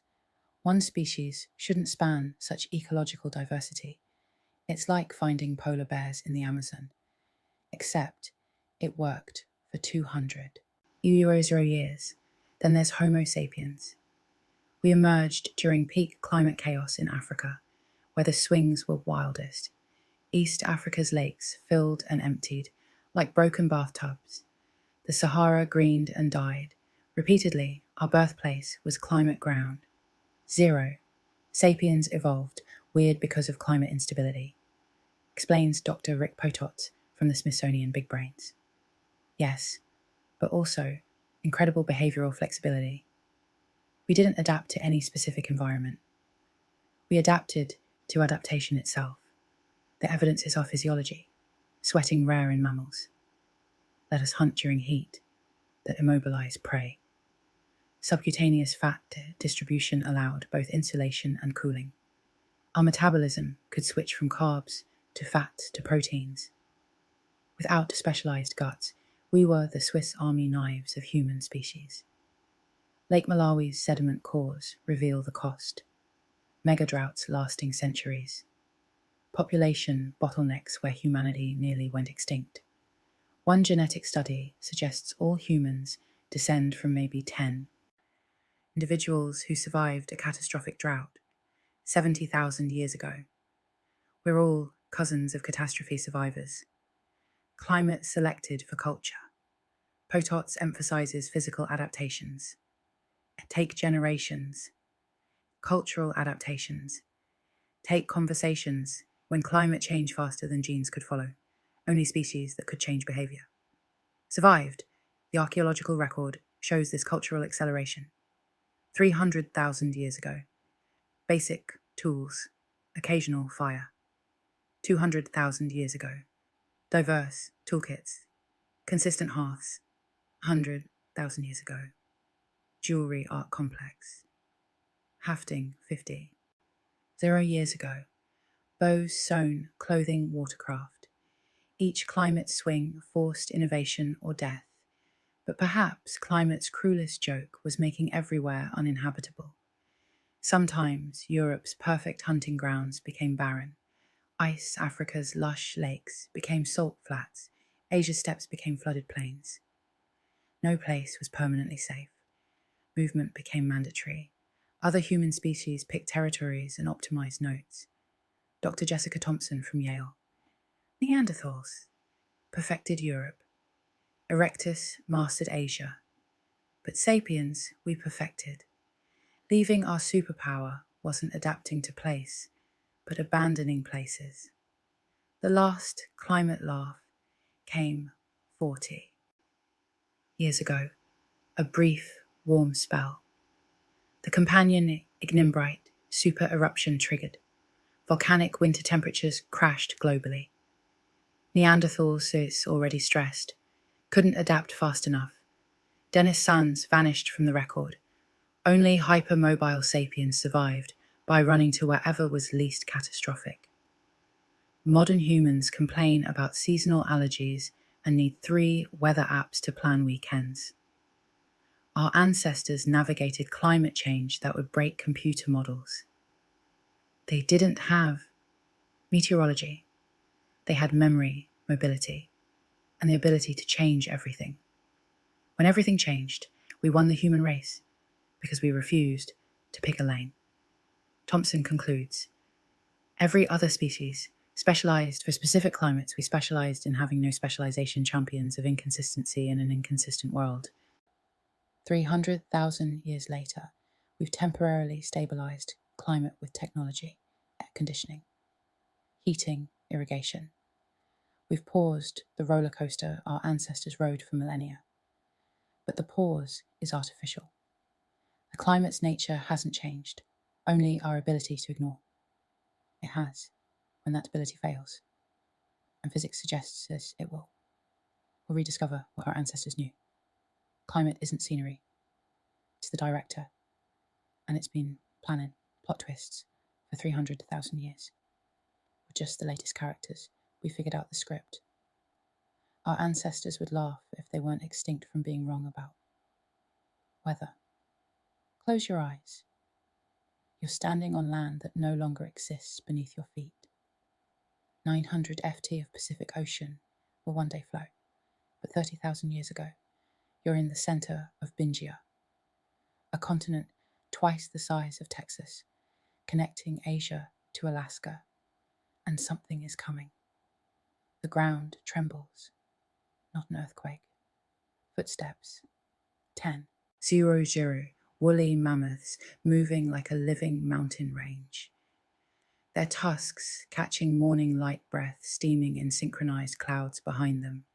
S1: one species shouldn't span such ecological diversity. It's like finding polar bears in the Amazon, except it worked for 200 years. Then there's Homo sapiens. We emerged during peak climate chaos in Africa, where the swings were wildest. East Africa's lakes filled and emptied like broken bathtubs. The Sahara greened and died. Repeatedly, our birthplace was climate ground. 0. Sapiens evolved, weird because of climate instability. Explains Dr. Rick Potot from the Smithsonian Big Brains. Yes, but also incredible behavioral flexibility. We didn't adapt to any specific environment. We adapted to adaptation itself. The evidence is our physiology, sweating rare in mammals. Let us hunt during heat that immobilize prey. Subcutaneous fat distribution allowed both insulation and cooling. Our metabolism could switch from carbs to fat to proteins. Without specialized guts, we were the Swiss Army knives of human species. Lake Malawi's sediment cores reveal the cost. Mega droughts lasting centuries. Population bottlenecks where humanity nearly went extinct. One genetic study suggests all humans descend from maybe 10 individuals who survived a catastrophic drought 70,000 years ago. We're all cousins of catastrophe survivors. Climate selected for culture. Potots emphasizes physical adaptations. Take generations. Cultural adaptations. Take conversations when climate changed faster than genes could follow. Only species that could change behavior. Survived. The archaeological record shows this cultural acceleration. 300,000 years ago. Basic tools. Occasional fire. 200,000 years ago. Diverse toolkits. Consistent hearths. 100,000 years ago. Jewelry art complex. Hafting 50. 0 years ago. Bows sewn, clothing watercraft. Each climate swing forced innovation or death. But perhaps climate's cruelest joke was making everywhere uninhabitable. Sometimes Europe's perfect hunting grounds became barren. Ice Africa's lush lakes became salt flats. Asia's steppes became flooded plains. No place was permanently safe. Movement became mandatory. Other human species picked territories and optimized notes. Dr. Jessica Thompson from Yale. Neanderthals perfected Europe. Erectus mastered Asia. But sapiens we perfected. Leaving our superpower wasn't adapting to place, but abandoning places. The last climate laugh came 40 years ago, a brief, warm spell. The companion ignimbrite super eruption triggered. Volcanic winter temperatures crashed globally. Neanderthals is already stressed, couldn't adapt fast enough. Denis' sons vanished from the record. Only hypermobile sapiens survived by running to wherever was least catastrophic. Modern humans complain about seasonal allergies and need 3 weather apps to plan weekends. Our ancestors navigated climate change that would break computer models. They didn't have meteorology. They had memory, mobility, and the ability to change everything. When everything changed, we won the human race because we refused to pick a lane. Thompson concludes, every other species specialized for specific climates. We specialized in having no specialization, champions of inconsistency in an inconsistent world. 300,000 years later, we've temporarily stabilized climate with technology, air conditioning, heating, irrigation. We've paused the roller coaster our ancestors rode for millennia. But the pause is artificial. The climate's nature hasn't changed, only our ability to ignore. It has, when that ability fails. And physics suggests us it will. We'll rediscover what our ancestors knew. Climate isn't scenery. It's the director. And it's been planning plot twists for 300,000 years. With just the latest characters, we figured out the script. Our ancestors would laugh if they weren't extinct from being wrong about weather. Close your eyes. You're standing on land that no longer exists beneath your feet. 900 FT of Pacific Ocean will one day flow, but 30,000 years ago, you're in the center of Bingia, a continent twice the size of Texas, connecting Asia to Alaska, and something is coming. The ground trembles, not an earthquake. Footsteps. 10. 0, woolly mammoths moving like a living mountain range. Their tusks catching morning light breath steaming in synchronized clouds behind them.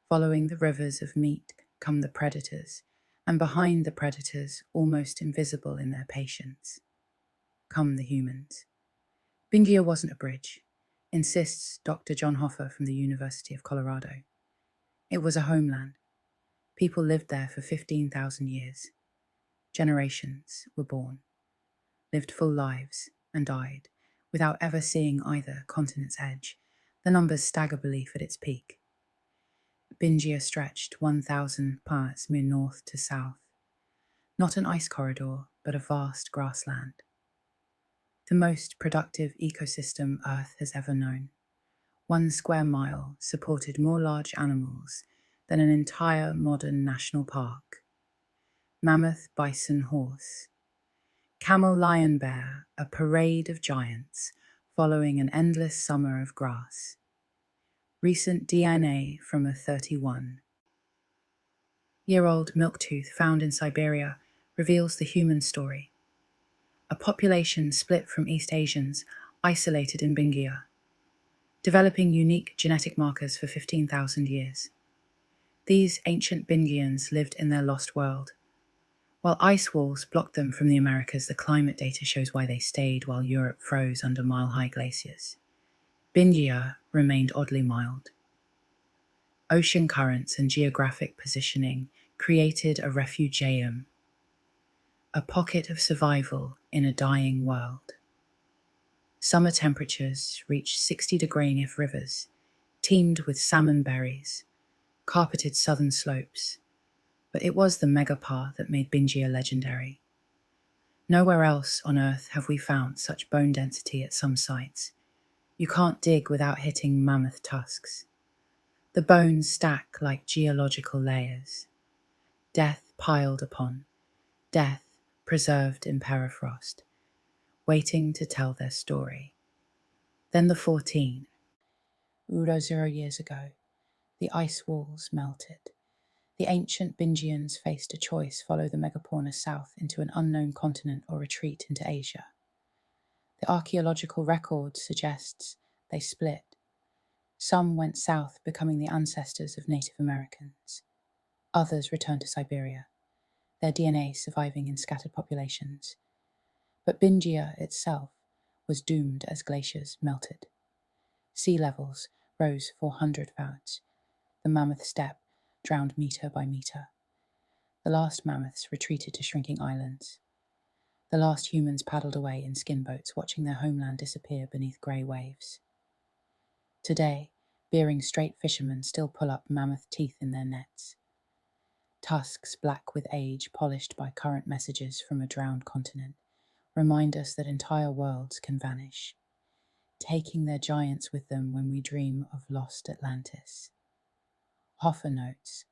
S1: Following the rivers of meat come the predators, and behind the predators, almost invisible in their patience, come the humans. Bingia wasn't a bridge, insists Dr. John Hoffer from the University of Colorado. It was a homeland. People lived there for 15,000 years. Generations were born, lived full lives, and died without ever seeing either continent's edge. The numbers stagger belief at its peak. Bingia stretched 1,000 parts mere north to south. Not an ice corridor, but a vast grassland. The most productive ecosystem Earth has ever known. 1 square mile supported more large animals than an entire modern national park. Mammoth, bison, horse. Camel, lion, bear, a parade of giants following an endless summer of grass. Recent DNA from a 31-year-old milktooth found in Siberia reveals the human story. A population split from East Asians, isolated in Bingia, developing unique genetic markers for 15,000 years. These ancient Bingians lived in their lost world. While ice walls blocked them from the Americas, the climate data shows why they stayed while Europe froze under mile-high glaciers. Bingia remained oddly mild. Ocean currents and geographic positioning created a refugium, a pocket of survival in a dying world. Summer temperatures reached 60-degree Nif rivers, teemed with salmon berries, carpeted southern slopes, but it was the megapar that made Bingia legendary. Nowhere else on Earth have we found such bone density at some sites. You can't dig without hitting mammoth tusks. The bones stack like geological layers. Death piled upon, death preserved in permafrost, waiting to tell their story. Then the 14. 0 years ago, the ice walls melted. The ancient Bingians faced a choice: follow the megafauna south into an unknown continent or retreat into Asia. The archaeological record suggests they split. Some went south, becoming the ancestors of Native Americans. Others returned to Siberia, their DNA surviving in scattered populations. But Bingia itself was doomed as glaciers melted. Sea levels rose 400 fathoms. The mammoth steppe drowned meter by meter. The last mammoths retreated to shrinking islands. The last humans paddled away in skin boats, watching their homeland disappear beneath grey waves. Today, Bering Strait fishermen still pull up mammoth teeth in their nets. Tusks black with age, polished by current messages from a drowned continent, remind us that entire worlds can vanish, taking their giants with them when we dream of lost Atlantis. Hoffer notes,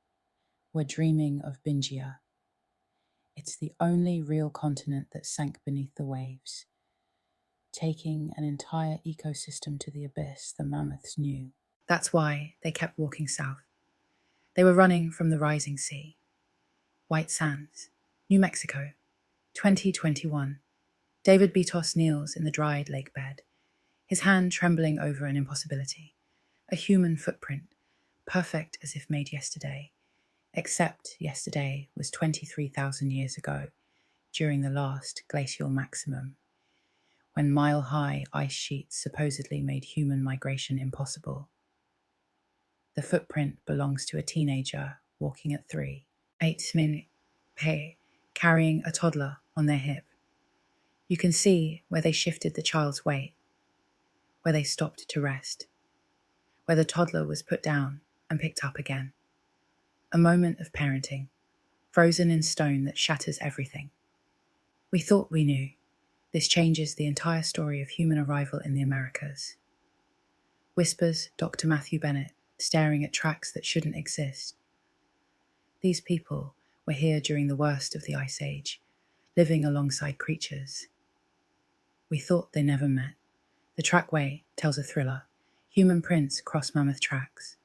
S1: "We're dreaming of Bingia. It's the only real continent that sank beneath the waves, taking an entire ecosystem to the abyss the mammoths knew." That's why they kept walking south. They were running from the rising sea. White Sands, New Mexico, 2021. David Bitos kneels in the dried lake bed, his hand trembling over an impossibility. A human footprint, perfect as if made yesterday, except yesterday was 23,000 years ago, during the last glacial maximum, when mile-high ice sheets supposedly made human migration impossible. The footprint belongs to a teenager walking at 3, 8 minutes, carrying a toddler on their hip. You can see where they shifted the child's weight, where they stopped to rest, where the toddler was put down and picked up again. A moment of parenting, frozen in stone that shatters everything. We thought we knew. This changes the entire story of human arrival in the Americas. Whispers Dr. Matthew Bennett, staring at tracks that shouldn't exist. These people were here during the worst of the Ice Age, living alongside creatures we thought they never met. The trackway tells a thriller. Human prints cross mammoth tracks.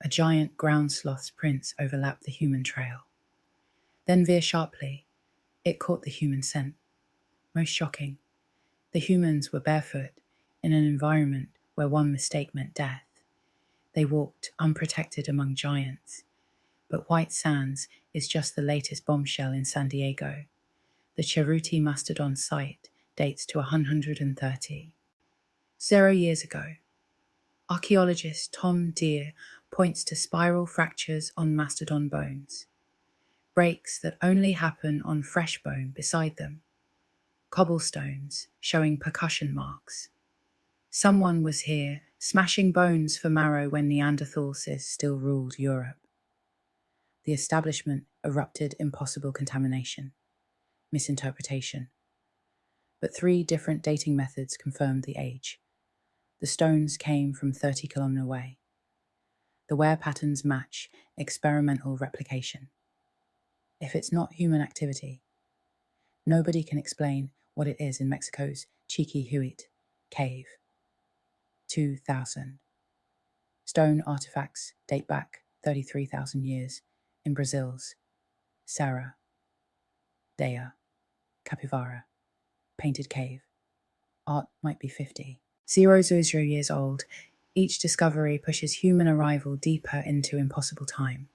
S1: A giant ground sloth's prints overlap the human trail. Then veer sharply. It caught the human scent. Most shocking, the humans were barefoot in an environment where one mistake meant death. They walked unprotected among giants. But White Sands is just the latest bombshell in San Diego. The Cerruti Mastodon site dates to 130. 0 years ago. Archaeologist Tom Deere points to spiral fractures on mastodon bones, breaks that only happen on fresh bone beside them, cobblestones showing percussion marks. Someone was here, smashing bones for marrow when Neanderthals still ruled Europe. The establishment erupted impossible contamination, misinterpretation. But 3 different dating methods confirmed the age. The stones came from 30 kilometers away. The wear patterns match experimental replication. If it's not human activity, nobody can explain what it is in Mexico's Chiquihuit cave. 2000. Stone artifacts date back 33,000 years in Brazil's Serra Dea Capivara, painted cave. Art might be 50. 000 years old, each discovery pushes human arrival deeper into impossible time.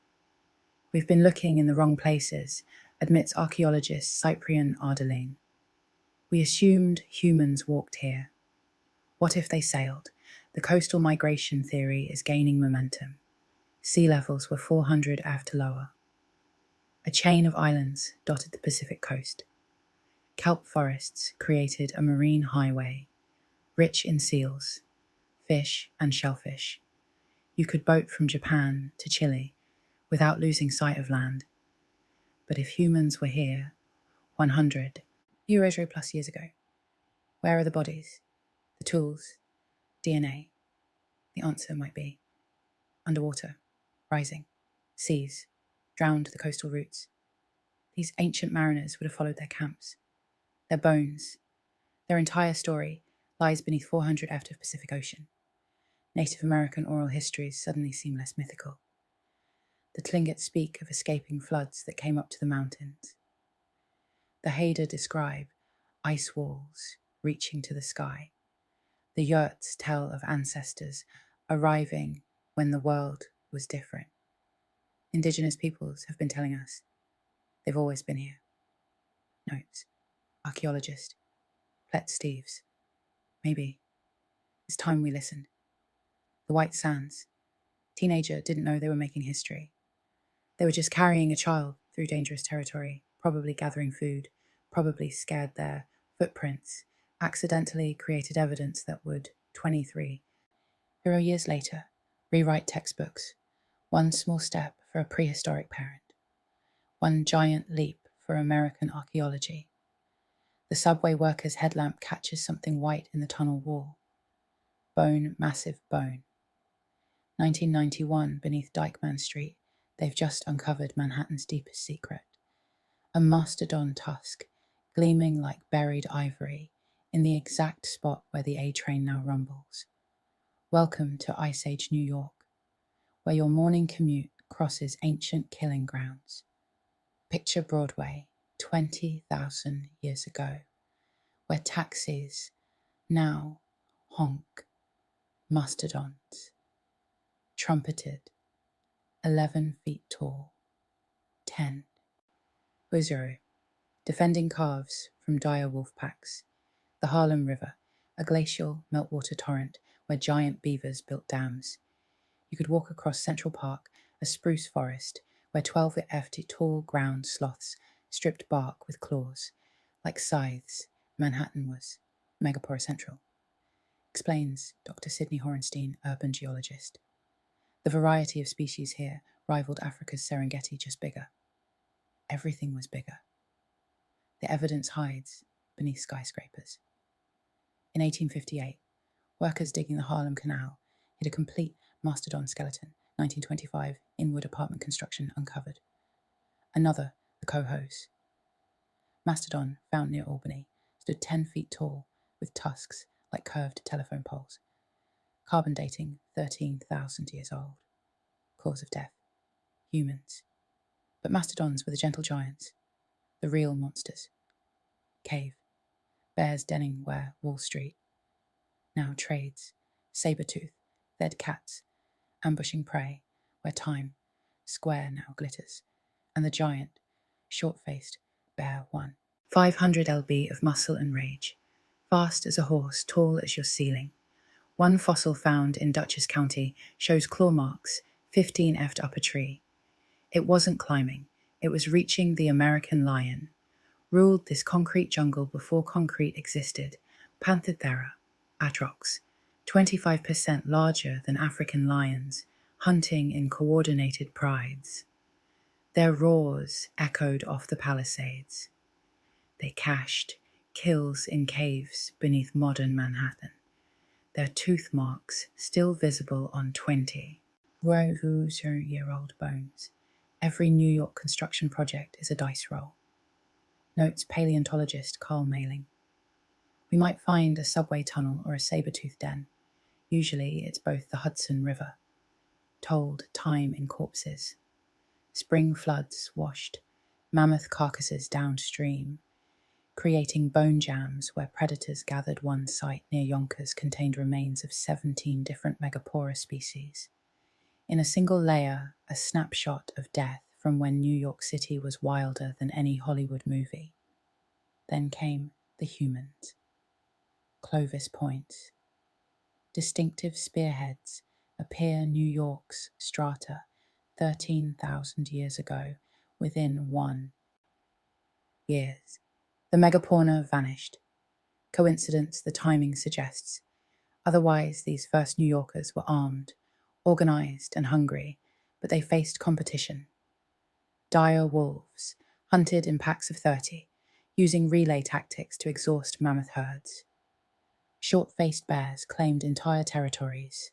S1: We've been looking in the wrong places, admits archaeologist Cyprian Ardelin. We assumed humans walked here. What if they sailed? The coastal migration theory is gaining momentum. Sea levels were 400 after lower. A chain of islands dotted the Pacific coast. Kelp forests created a marine highway, rich in seals, fish and shellfish. You could boat from Japan to Chile without losing sight of land. But if humans were here 100 Eurasia plus years ago, where are the bodies, the tools, DNA? The answer might be underwater, rising, seas, drowned the coastal routes. These ancient mariners would have followed their camps. Their bones, their entire story lies beneath 400 ft of Pacific Ocean. Native American oral histories suddenly seem less mythical. The Tlingit speak of escaping floods that came up to the mountains. The Haida describe ice walls reaching to the sky. The yurts tell of ancestors arriving when the world was different. Indigenous peoples have been telling us they've always been here. Notes. Archaeologist Plet Steves. Maybe it's time we listened. The White Sands. Teenager didn't know they were making history. They were just carrying a child through dangerous territory, probably gathering food, probably scared their footprints, accidentally created evidence that would 23 Hero years later, rewrite textbooks, one small step for a prehistoric parent, one giant leap for American archaeology. The subway worker's headlamp catches something white in the tunnel wall. Bone, massive bone. 1991, beneath Dykeman Street, they've just uncovered Manhattan's deepest secret. A mastodon tusk, gleaming like buried ivory, in the exact spot where the A train now rumbles. Welcome to Ice Age New York, where your morning commute crosses ancient killing grounds. Picture Broadway 20,000 years ago, where taxis now honk, mastodons, trumpeted, 11 feet tall, 10. Buzero, defending calves from dire wolf packs. The Harlem River, a glacial meltwater torrent where giant beavers built dams. You could walk across Central Park, a spruce forest where 12-foot tall ground sloths stripped bark with claws. Like scythes, Manhattan was Megapora Central. Explains Dr. Sidney Horenstein, urban geologist. The variety of species here rivaled Africa's Serengeti, just bigger. Everything was bigger. The evidence hides beneath skyscrapers. In 1858, workers digging the Harlem Canal hit a complete mastodon skeleton. 1925, Inwood apartment construction uncovered. Another, the Cohoes. Mastodon, found near Albany, stood 10 feet tall with tusks like curved telephone poles. Carbon dating 13,000 years old. Cause of death, humans. But mastodons were the gentle giants, the real monsters. Cave, bears denning where Wall Street. Now trades, saber-tooth, dead cats, ambushing prey where time, square now glitters, and the giant, short-faced, bear one. 500 lb of muscle and rage, fast as a horse, tall as your ceiling. One fossil found in Dutchess County shows claw marks 15 F'd up a tree. It wasn't climbing, it was reaching the American lion. Ruled this concrete jungle before concrete existed, Panthera atrox, 25% larger than African lions, hunting in coordinated prides. Their roars echoed off the Palisades. They cached kills in caves beneath modern Manhattan, their tooth marks still visible on 20-year-old bones. Every New York construction project is a dice roll. Notes paleontologist Carl Malling. We might find a subway tunnel or a saber-tooth den. Usually it's both the Hudson River. Told time in corpses. Spring floods washed mammoth carcasses downstream, creating bone jams where predators gathered. One site near Yonkers contained remains of 17 different Megapora species. In a single layer, a snapshot of death from when New York City was wilder than any Hollywood movie. Then came the humans. Clovis points. Distinctive spearheads appear New York's strata 13,000 years ago within 1 years. The Megapora vanished. Coincidence the timing suggests. Otherwise, these first New Yorkers were armed, organized and hungry, but they faced competition. Dire wolves, hunted in packs of 30, using relay tactics to exhaust mammoth herds. Short-faced bears claimed entire territories,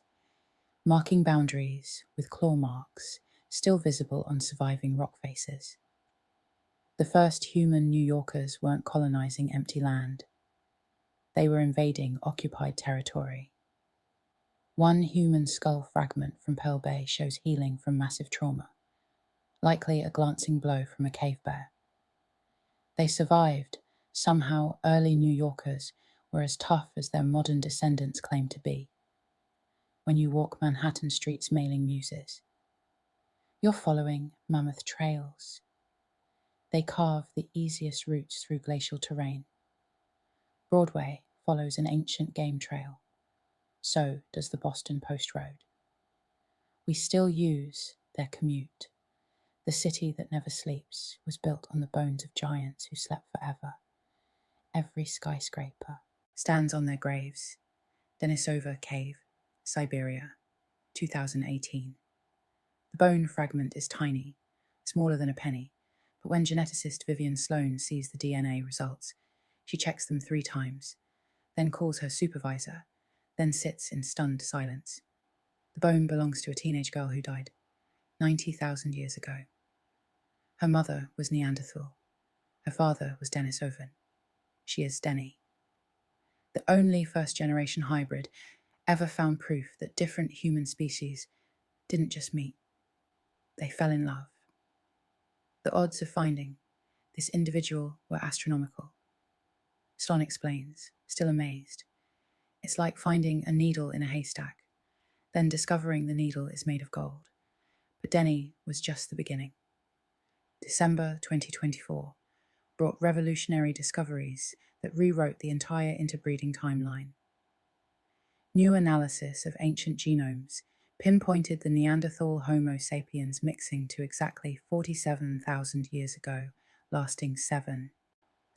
S1: marking boundaries with claw marks still visible on surviving rock faces. The first human New Yorkers weren't colonizing empty land. They were invading occupied territory. One human skull fragment from Pearl Bay shows healing from massive trauma, likely a glancing blow from a cave bear. They survived. Somehow early New Yorkers were as tough as their modern descendants claim to be. When you walk Manhattan streets mailing muses, you're following mammoth trails. They carve the easiest routes through glacial terrain. Broadway follows an ancient game trail. So does the Boston Post Road. We still use their commute. The city that never sleeps was built on the bones of giants who slept forever. Every skyscraper stands on their graves. Denisova Cave, Siberia, 2018. The bone fragment is tiny, smaller than a penny, but when geneticist Vivian Sloan sees the DNA results, she checks them 3 times, then calls her supervisor, then sits in stunned silence. The bone belongs to a teenage girl who died 90,000 years ago. Her mother was Neanderthal. Her father was Denisovan. She is Denny. The only first-generation hybrid ever found proof that different human species didn't just meet, they fell in love. The odds of finding this individual were astronomical. Sloan explains, still amazed. It's like finding a needle in a haystack, then discovering the needle is made of gold. But Denny was just the beginning. December 2024 brought revolutionary discoveries that rewrote the entire interbreeding timeline. New analysis of ancient genomes pinpointed the Neanderthal Homo sapiens mixing to exactly 47,000 years ago, lasting 7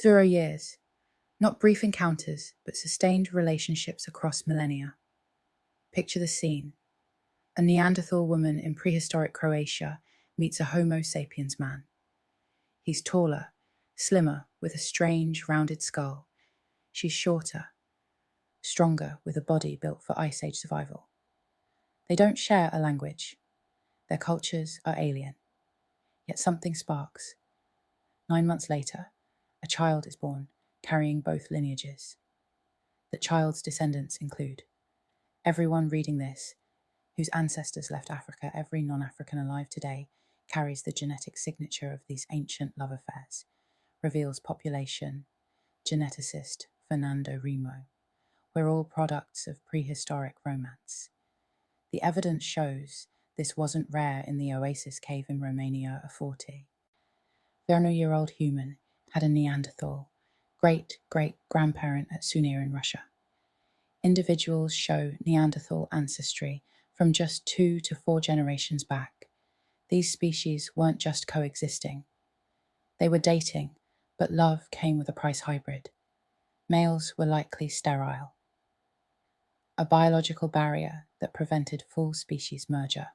S1: years. Not brief encounters, but sustained relationships across millennia. Picture the scene. A Neanderthal woman in prehistoric Croatia meets a Homo sapiens man. He's taller, slimmer, with a strange, rounded skull. She's shorter, stronger, with a body built for Ice Age survival. They don't share a language. Their cultures are alien. Yet something sparks. 9 months later, a child is born, carrying both lineages. The child's descendants include everyone reading this, whose ancestors left Africa. Every non-African alive today carries the genetic signature of these ancient love affairs, reveals population geneticist Fernando Remo. We're all products of prehistoric romance. The evidence shows this wasn't rare in the Oasis cave in Romania a 40. 30-year-old human had a Neanderthal, great-great-grandparent at Sunir in Russia. Individuals show Neanderthal ancestry from just 2 to 4 generations back. These species weren't just coexisting. They were dating, but love came with a price hybrid. Males were likely sterile, a biological barrier that prevented full species merger.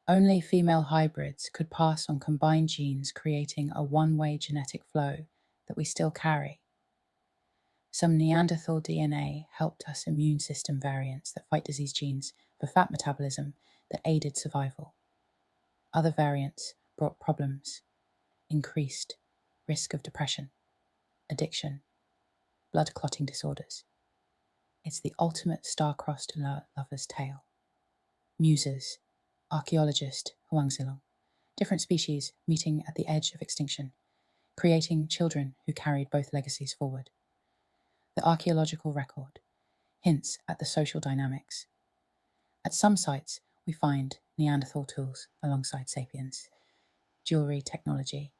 S1: Only female hybrids could pass on combined genes, creating a one-way genetic flow that we still carry. Some Neanderthal DNA helped us immune system variants that fight disease genes for fat metabolism that aided survival. Other variants brought problems, increased risk of depression, addiction, blood clotting disorders. It's the ultimate star-crossed lover's tale. Muses, archaeologist Huang Zilong, different species meeting at the edge of extinction, creating children who carried both legacies forward. The archaeological record hints at the social dynamics. At some sites, we find Neanderthal tools alongside sapiens, jewelry technology,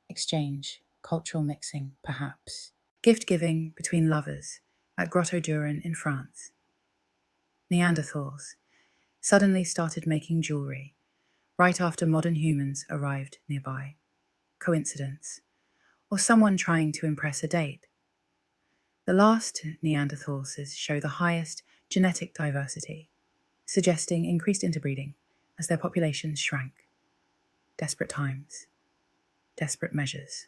S1: exchange, cultural mixing, perhaps. Gift-giving between lovers at Grotto Duran in France. Neanderthals suddenly started making jewelry right after modern humans arrived nearby. Coincidence? Or someone trying to impress a date? The last Neanderthals show the highest genetic diversity, suggesting increased interbreeding as their populations shrank. Desperate times, desperate measures,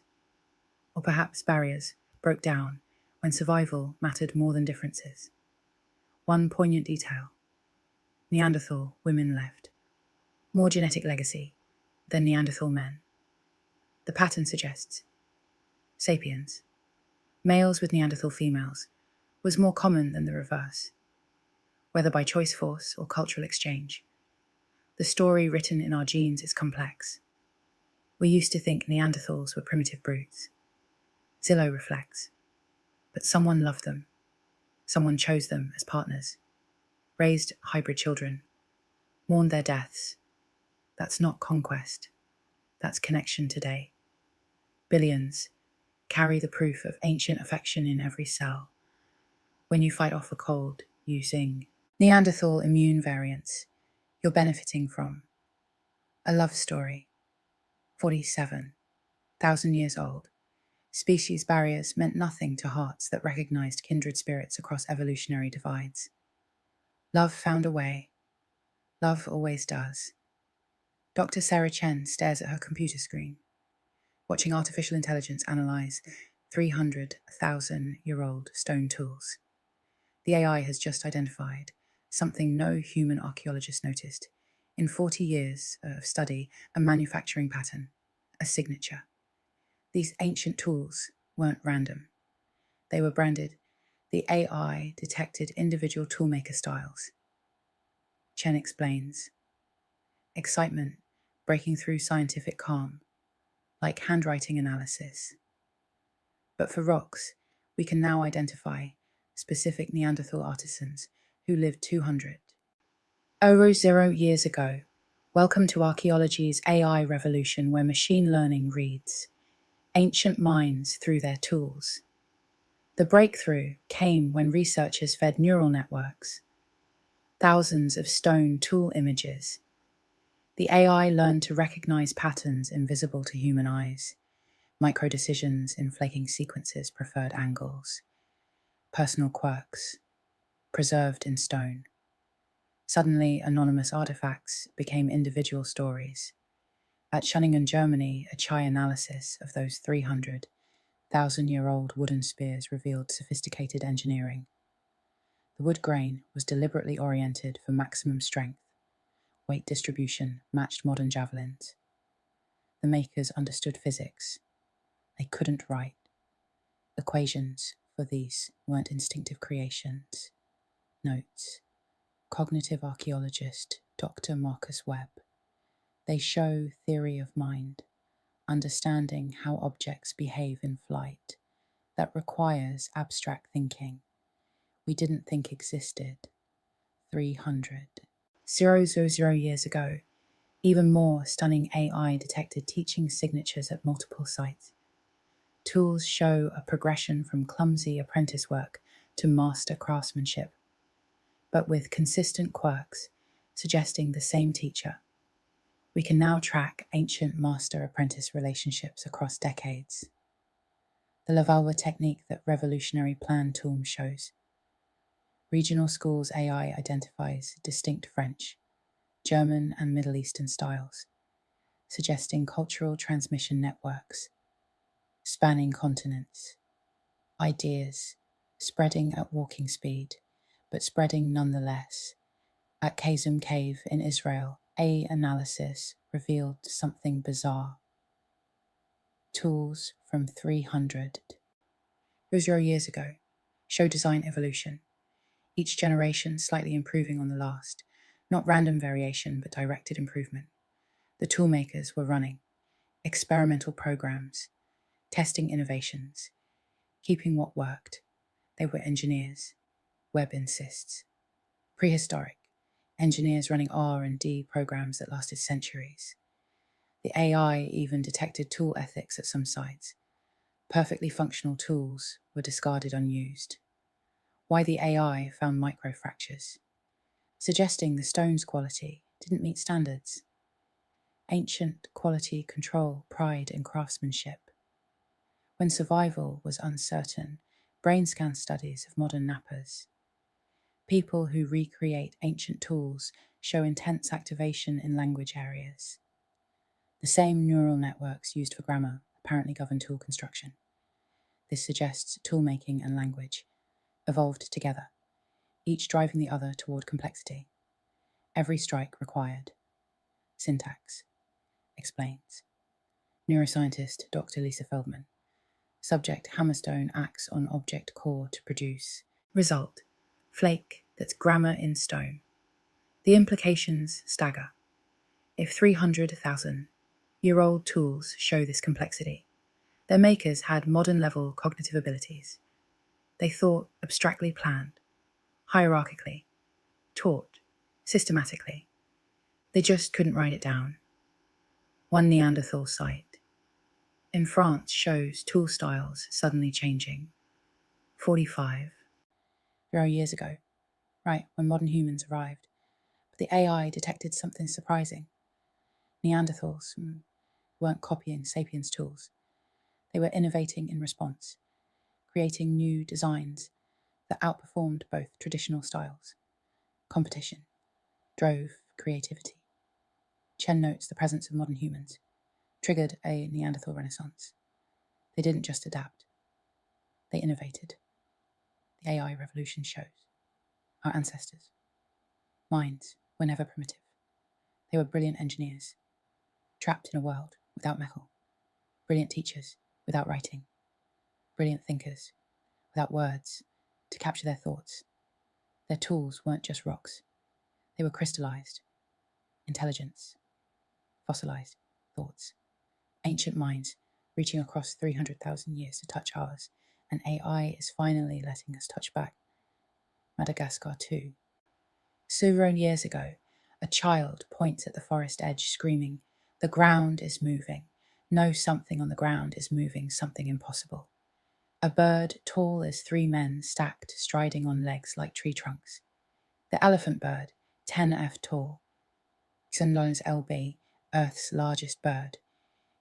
S1: or perhaps barriers broke down when survival mattered more than differences. One poignant detail: Neanderthal women left more genetic legacy than Neanderthal men. The pattern suggests sapiens, males with Neanderthal females, was more common than the reverse, whether by choice force or cultural exchange. The story written in our genes is complex. We used to think Neanderthals were primitive brutes. Zillow reflects, but someone loved them. Someone chose them as partners, raised hybrid children, mourned their deaths. That's not conquest. That's connection today. Billions carry the proof of ancient affection in every cell. When you fight off a cold, you sing. Neanderthal immune variants you're benefiting from. A love story. 47,000 years old. Species barriers meant nothing to hearts that recognized kindred spirits across evolutionary divides. Love found a way. Love always does. Dr. Sarah Chen stares at her computer screen, watching artificial intelligence analyze 300,000-year-old stone tools. The AI has just identified something no human archaeologist noticed in 40 years of study: a manufacturing pattern, a signature. These ancient tools weren't random. They were branded. The AI detected individual toolmaker styles. Chen explains, excitement breaking through scientific calm, like handwriting analysis. But for rocks, we can now identify specific Neanderthal artisans who lived 200,000 years ago. Welcome to archaeology's AI revolution, where machine learning reads ancient minds through their tools. The breakthrough came when researchers fed neural networks thousands of stone tool images. The AI learned to recognize patterns invisible to human eyes: micro decisions in flaking sequences, preferred angles, personal quirks preserved in stone. Suddenly, anonymous artifacts became individual stories. At Schunningen, Germany, a Chai analysis of those 300,000-year-old wooden spears revealed sophisticated engineering. The wood grain was deliberately oriented for maximum strength. Weight distribution matched modern javelins. The makers understood physics. They couldn't write. Equations for these weren't instinctive creations. Notes: cognitive archaeologist Dr. Marcus Webb. They show theory of mind, understanding how objects behave in flight, that requires abstract thinking we didn't think existed 300,000 years ago. Even more stunning AI detected teaching signatures at multiple sites. Tools show a progression from clumsy apprentice work to master craftsmanship, but with consistent quirks suggesting the same teacher. We can now track ancient master-apprentice relationships across decades. The Levallois technique that revolutionary plan tool shows. Regional schools AI identifies distinct French, German, and Middle Eastern styles, suggesting cultural transmission networks, spanning continents, ideas spreading at walking speed, but spreading nonetheless. At Khazem Cave in Israel, AI analysis revealed something bizarre. Tools from 300,000 years ago show design evolution, each generation slightly improving on the last, not random variation, but directed improvement. The toolmakers were running experimental programs, testing innovations, keeping what worked. They were engineers, Webb insists. Prehistoric, engineers running R&D programs that lasted centuries. The AI even detected tool ethics at some sites. Perfectly functional tools were discarded unused. Why the AI found microfractures, suggesting the stone's quality didn't meet standards. Ancient quality control, pride in craftsmanship. When survival was uncertain, brain scan studies of modern nappers. People who recreate ancient tools show intense activation in language areas. The same neural networks used for grammar apparently govern tool construction. This suggests toolmaking and language evolved together, each driving the other toward complexity. Every strike required. Syntax. Explains. Neuroscientist Dr. Lisa Feldman. Subject: hammerstone acts on object core to produce. Result: flake that's grammar in stone. The implications stagger. If 300,000-year-old tools show this complexity, their makers had modern-level cognitive abilities. They thought abstractly, planned, hierarchically, taught systematically. They just couldn't write it down. One Neanderthal site in France shows tool styles suddenly changing. 45 years ago, right when modern humans arrived. But the AI detected something surprising. Neanderthals weren't copying sapiens tools. They were innovating in response, creating new designs that outperformed both traditional styles. Competition drove creativity. Chen notes the presence of modern humans triggered a Neanderthal renaissance. They didn't just adapt, they innovated. The AI revolution shows our ancestors' minds were never primitive. They were brilliant engineers, trapped in a world without metal, brilliant teachers without writing, brilliant thinkers without words to capture their thoughts. Their tools weren't just rocks, they were crystallized intelligence, fossilized thoughts, ancient minds reaching across 300,000 years to touch ours, and AI is finally letting us touch back. Madagascar too. Several years ago, a child points at the forest edge screaming, "The ground is moving. No, something on the ground is moving, something impossible." A bird tall as 3 men stacked, striding on legs like tree trunks. The elephant bird, 10 f tall. Xunlon's LB, Earth's largest bird,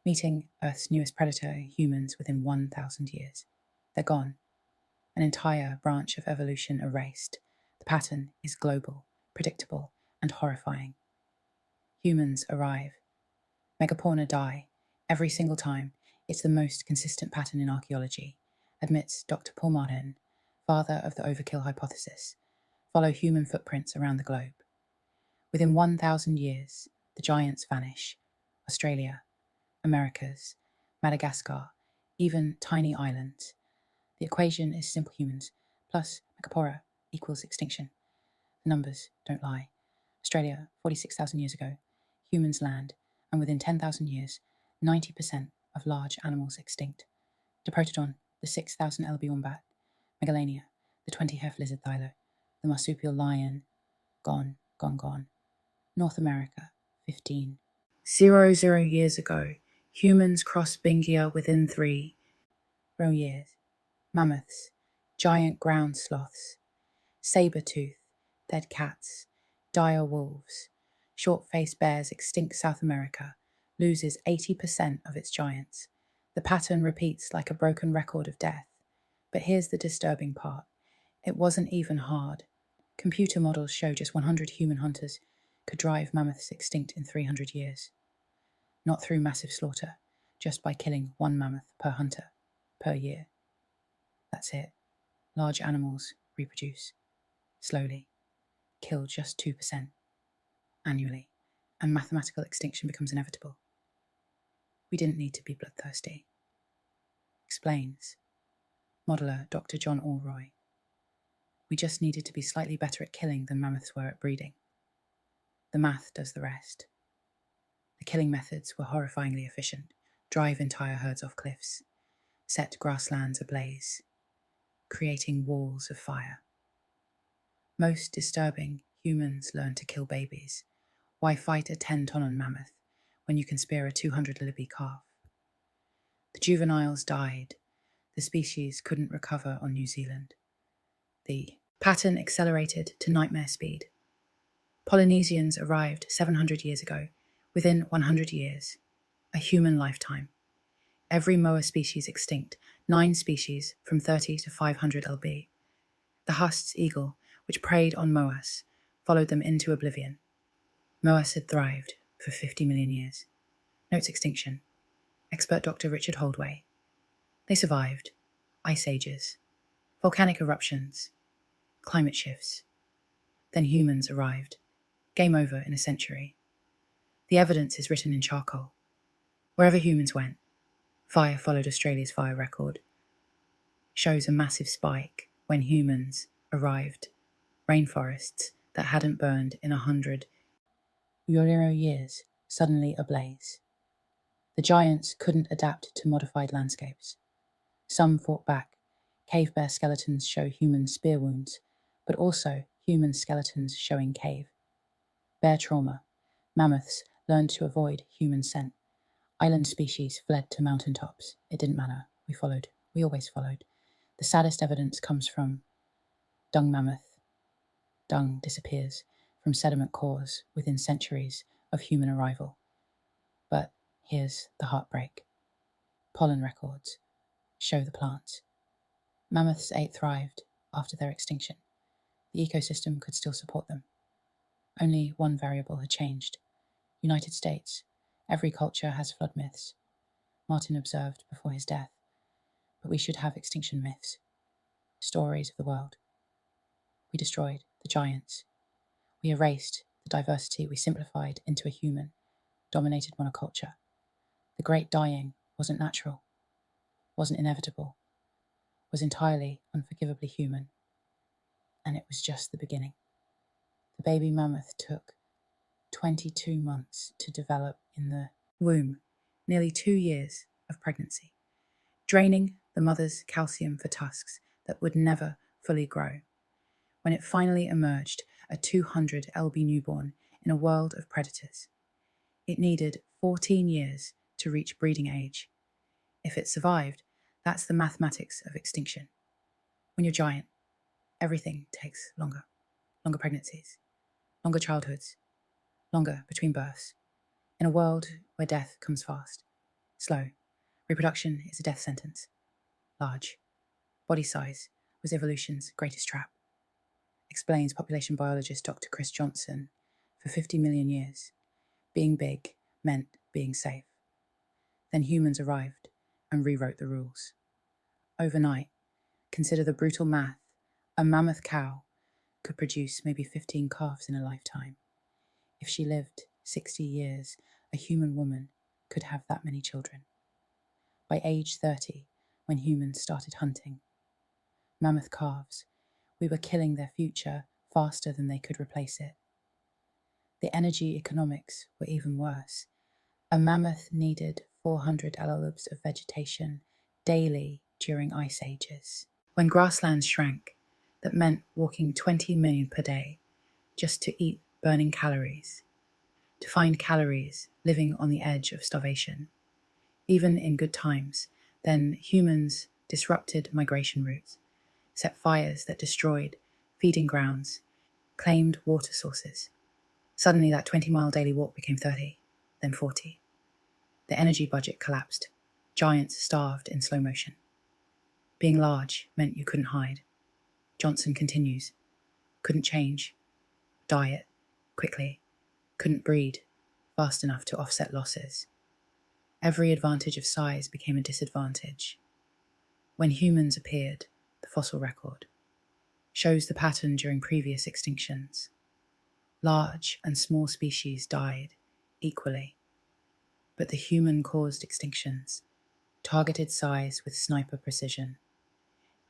S1: meeting Earth's newest predator, humans, within 1,000 years. They're gone. An entire branch of evolution erased. The pattern is global, predictable, and horrifying. Humans arrive. Megafauna die. Every single time. It's the most consistent pattern in archaeology, admits Dr. Paul Martin, father of the overkill hypothesis. Follow human footprints around the globe. Within 1,000 years, the giants vanish. Australia, Americas, Madagascar, even tiny islands. The equation is simple: humans plus Megafauna equals extinction. The numbers don't lie. Australia, 46,000 years ago, humans land, and within 10,000 years, 90% of large animals extinct. Diprotodon, the 6,000 lb wombat, Megalania, the 20 hef lizard thylo, the marsupial lion, gone, gone, gone. North America, 15,000 years ago, humans crossed Bingia within 3 years. Mammoths, giant ground sloths, saber-tooth, dead cats, dire wolves, short-faced bears extinct. South America loses 80% of its giants. The pattern repeats like a broken record of death. But here's the disturbing part. It wasn't even hard. Computer models show just 100 human hunters could drive mammoths extinct in 300 years. Not through massive slaughter, just by killing 1 mammoth per hunter per year. That's it. Large animals reproduce slowly, kill just 2% annually, and mathematical extinction becomes inevitable. We didn't need to be bloodthirsty. Explains modeler Dr. John Allroy. We just needed to be slightly better at killing than mammoths were at breeding. The math does the rest. The killing methods were horrifyingly efficient. Drive entire herds off cliffs, set grasslands ablaze, creating walls of fire. Most disturbing, humans learn to kill babies. Why fight a 10-ton mammoth when you can spear a 200 libby calf? The juveniles died. The species couldn't recover on New Zealand. The pattern accelerated to nightmare speed. Polynesians arrived 700 years ago, within 100 years, a human lifetime. Every moa species extinct, 9 species from 30 to 500 lb. The Hust's eagle, which preyed on moas, followed them into oblivion. Moas had thrived for 50 million years. Notes extinction. Expert Dr. Richard Holdway. They survived. Ice ages, volcanic eruptions, climate shifts. Then humans arrived. Game over in a century. The evidence is written in charcoal. Wherever humans went, fire followed. Australia's fire record shows a massive spike when humans arrived. Rainforests that hadn't burned in 100 years suddenly ablaze. The giants couldn't adapt to modified landscapes. Some fought back. Cave bear skeletons show human spear wounds, but also human skeletons showing cave. Bear trauma. Mammoths learned to avoid human scent. Island species fled to mountaintops. It didn't matter. We followed. We always followed. The saddest evidence comes from dung mammoth. Dung disappears from sediment cores within centuries of human arrival. But here's the heartbreak. Pollen records show the plants. Mammoths thrived after their extinction. The ecosystem could still support them. Only one variable had changed. United States. Every culture has flood myths, Martin observed before his death. But we should have extinction myths, stories of the world. We destroyed the giants. We erased the diversity we simplified into a human, dominated monoculture. The great dying wasn't natural, wasn't inevitable, was entirely unforgivably human. And it was just the beginning. The baby mammoth took 22 months to develop in the womb, nearly 2 years of pregnancy, draining the mother's calcium for tusks that would never fully grow. When it finally emerged, a 200 lb newborn in a world of predators. It needed 14 years to reach breeding age. If it survived, that's the mathematics of extinction. When you're giant, everything takes longer. Longer pregnancies, longer childhoods, longer between births. In a world where death comes fast, slow, reproduction is a death sentence. Large. Body size was evolution's greatest trap, explains population biologist Dr. Chris Johnson. For 50 million years, being big meant being safe. Then humans arrived and rewrote the rules. Overnight, consider the brutal math, a mammoth cow could produce maybe 15 calves in a lifetime. If she lived 60 years, a human woman could have that many children. By age 30, when humans started hunting, mammoth calves, we were killing their future faster than they could replace it. The energy economics were even worse. A mammoth needed 400 allelubs of vegetation daily during ice ages. When grasslands shrank, that meant walking 20 million per day just to eat burning calories, to find calories living on the edge of starvation. Even in good times, then humans disrupted migration routes, set fires that destroyed feeding grounds, claimed water sources. Suddenly that 20-mile daily walk became 30, then 40. The energy budget collapsed. Giants starved in slow motion. Being large meant you couldn't hide. Johnson continues. Couldn't change. Diet. Quickly. Couldn't breed. Fast enough to offset losses. Every advantage of size became a disadvantage. When humans appeared, the fossil record shows the pattern during previous extinctions. Large and small species died equally. But the human-caused extinctions targeted size with sniper precision.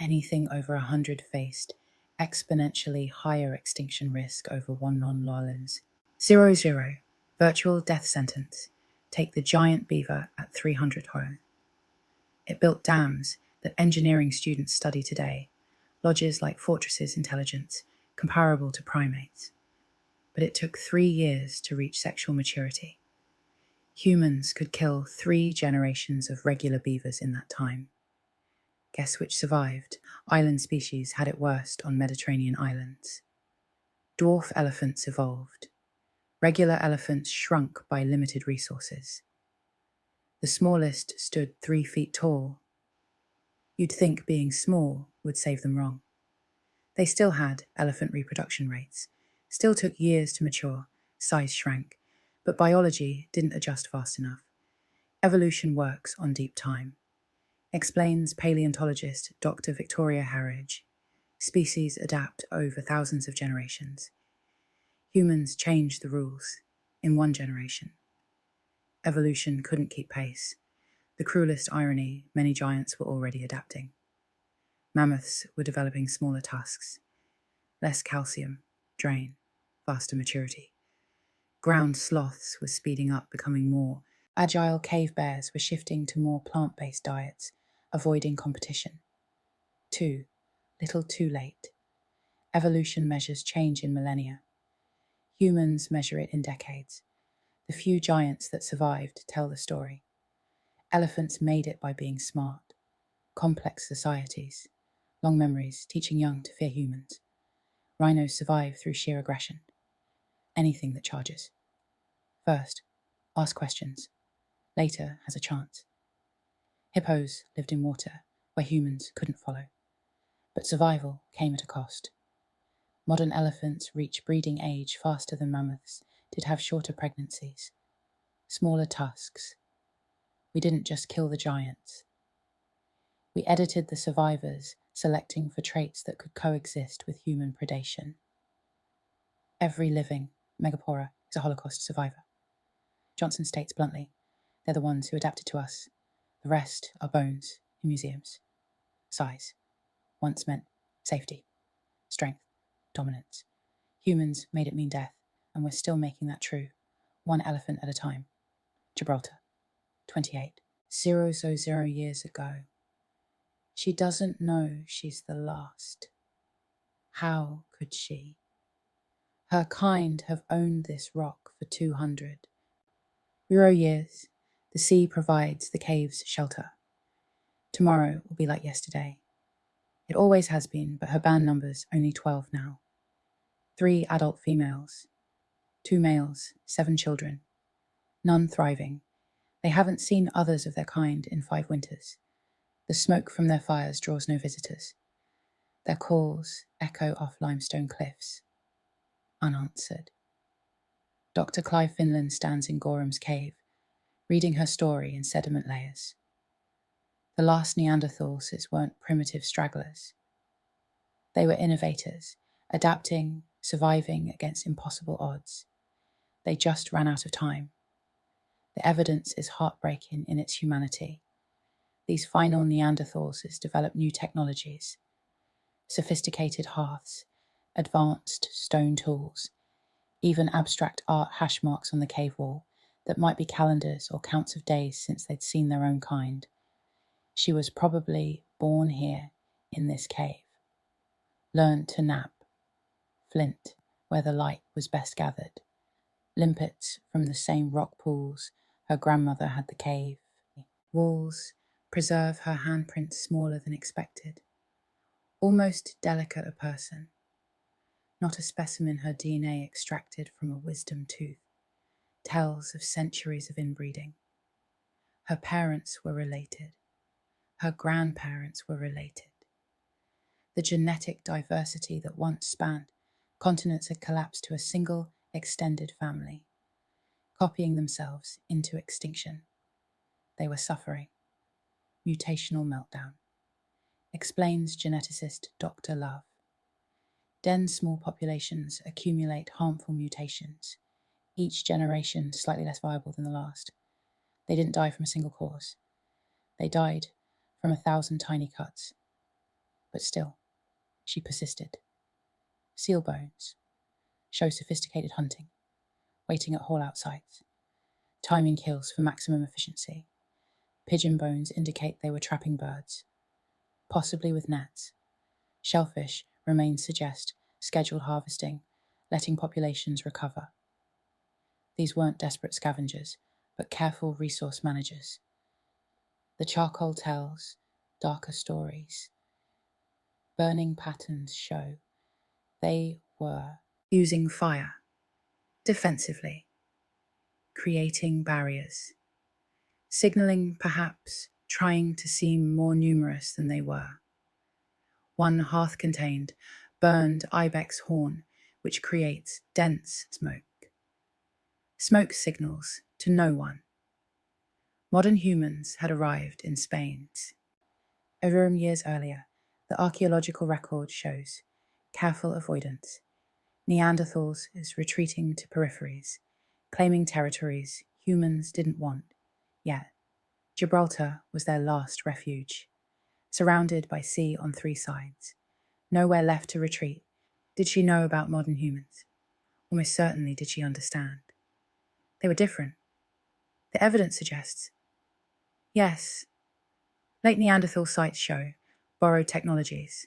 S1: Anything over 100 faced exponentially higher extinction risk over 1 non-Lollands. 00, virtual death sentence. Take the giant beaver at 300 home. It built dams that engineering students study today, lodges like Fortress's intelligence, comparable to primates. But it took 3 years to reach sexual maturity. Humans could kill 3 generations of regular beavers in that time. Guess which survived? Island species had it worst on Mediterranean islands. Dwarf elephants evolved. Regular elephants shrunk by limited resources. The smallest stood 3 feet tall. You'd think being small would save them wrong. They still had elephant reproduction rates, still took years to mature, size shrank, but biology didn't adjust fast enough. Evolution works on deep time, explains paleontologist Dr. Victoria Harridge. Species adapt over thousands of generations. Humans change the rules in 1 generation. Evolution couldn't keep pace. The cruelest irony, many giants were already adapting. Mammoths were developing smaller tusks, less calcium, drain, faster maturity. Ground sloths were speeding up, becoming more. Agile cave bears were shifting to more plant-based diets, avoiding competition. 2. Little too late. Evolution measures change in millennia. Humans measure it in decades. The few giants that survived tell the story. Elephants made it by being smart. Complex societies. Long memories, teaching young to fear humans. Rhinos survive through sheer aggression. Anything that charges. First, ask questions. Later has a chance. Hippos lived in water where humans couldn't follow. But survival came at a cost. Modern elephants reach breeding age faster than mammoths did have shorter pregnancies, smaller tusks. We didn't just kill the giants. We edited the survivors, selecting for traits that could coexist with human predation. Every living Megapora is a Holocaust survivor. Johnson states bluntly, they're the ones who adapted to us. The rest are bones in museums. Size once meant safety, strength, dominance. Humans made it mean death, and we're still making that true, one elephant at a time. Gibraltar, 28. 000 years ago. She doesn't know she's the last. How could she? Her kind have owned this rock for 200. 0 years, the sea provides the cave's shelter. Tomorrow will be like yesterday. It always has been, but her band number's only 12 now. 3 adult females, 2 males, 7 children. None thriving. They haven't seen others of their kind in 5 winters. The smoke from their fires draws no visitors. Their calls echo off limestone cliffs, unanswered. Dr. Clive Finland stands in Gorham's cave, reading her story in sediment layers. The last Neanderthals weren't primitive stragglers. They were innovators, adapting, surviving against impossible odds. They just ran out of time. The evidence is heartbreaking in its humanity. These final Neanderthals developed new technologies, sophisticated hearths, advanced stone tools, even abstract art hash marks on the cave wall that might be calendars or counts of days since they'd seen their own kind. She was probably born here in this cave, learned to nap, flint where the light was best gathered, limpets from the same rock pools her grandmother had the cave. Walls preserve her handprints smaller than expected, almost delicate a person, not a specimen her DNA extracted from a wisdom tooth, tells of centuries of inbreeding. Her parents were related. Her grandparents were related. The genetic diversity that once spanned continents had collapsed to a single extended family, copying themselves into extinction. They were suffering. Mutational meltdown, explains geneticist Dr. Love. Dense small populations accumulate harmful mutations, each generation slightly less viable than the last. They didn't die from a single cause. They died from 1,000 tiny cuts. But still, she persisted. Seal bones show sophisticated hunting, waiting at haul-out sites, timing kills for maximum efficiency. Pigeon bones indicate they were trapping birds, possibly with nets. Shellfish remains suggest scheduled harvesting, letting populations recover. These weren't desperate scavengers, but careful resource managers. The charcoal tells darker stories. Burning patterns show they were using fire defensively, creating barriers, signaling perhaps trying to seem more numerous than they were. One hearth-contained, burned ibex horn, which creates dense smoke. Smoke signals to no one. Modern humans had arrived in Spain. Over years earlier, the archaeological record shows careful avoidance. Neanderthals is retreating to peripheries, claiming territories humans didn't want. Yet, Gibraltar was their last refuge, surrounded by sea on 3 sides. Nowhere left to retreat. Did she know about modern humans? Almost certainly did she understand. They were different. The evidence suggests. Yes, late Neanderthal sites show borrowed technologies,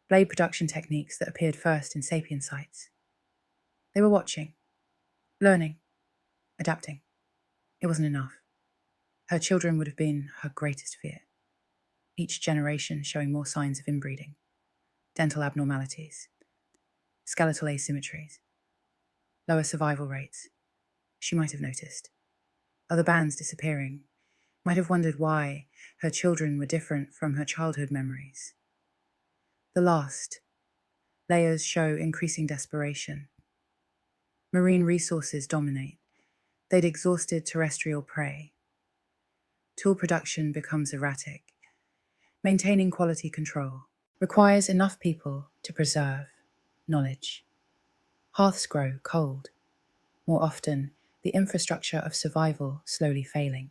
S1: blade production techniques that appeared first in sapien sites. They were watching, learning, adapting. It wasn't enough. Her children would have been her greatest fear, each generation showing more signs of inbreeding, dental abnormalities, skeletal asymmetries, lower survival rates. She might have noticed. Other bands disappearing, might have wondered why her children were different from her childhood memories. The last, Layers show increasing desperation. Marine resources dominate. They'd exhausted terrestrial prey. Tool production becomes erratic. Maintaining quality control requires enough people to preserve knowledge. Hearths grow cold. More often, the infrastructure of survival slowly failing.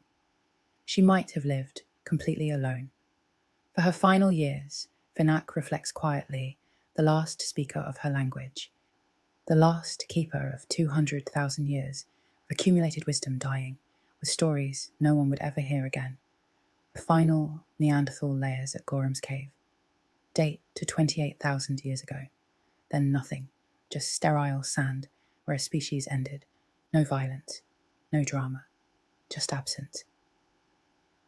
S1: She might have lived completely alone. For her final years, Finak reflects quietly, the last speaker of her language, the last keeper of 200,000 years of accumulated wisdom dying, with stories no one would ever hear again. The final Neanderthal layers at Gorham's Cave date to 28,000 years ago. Then nothing, just sterile sand where a species ended. No violence, no drama, just absence.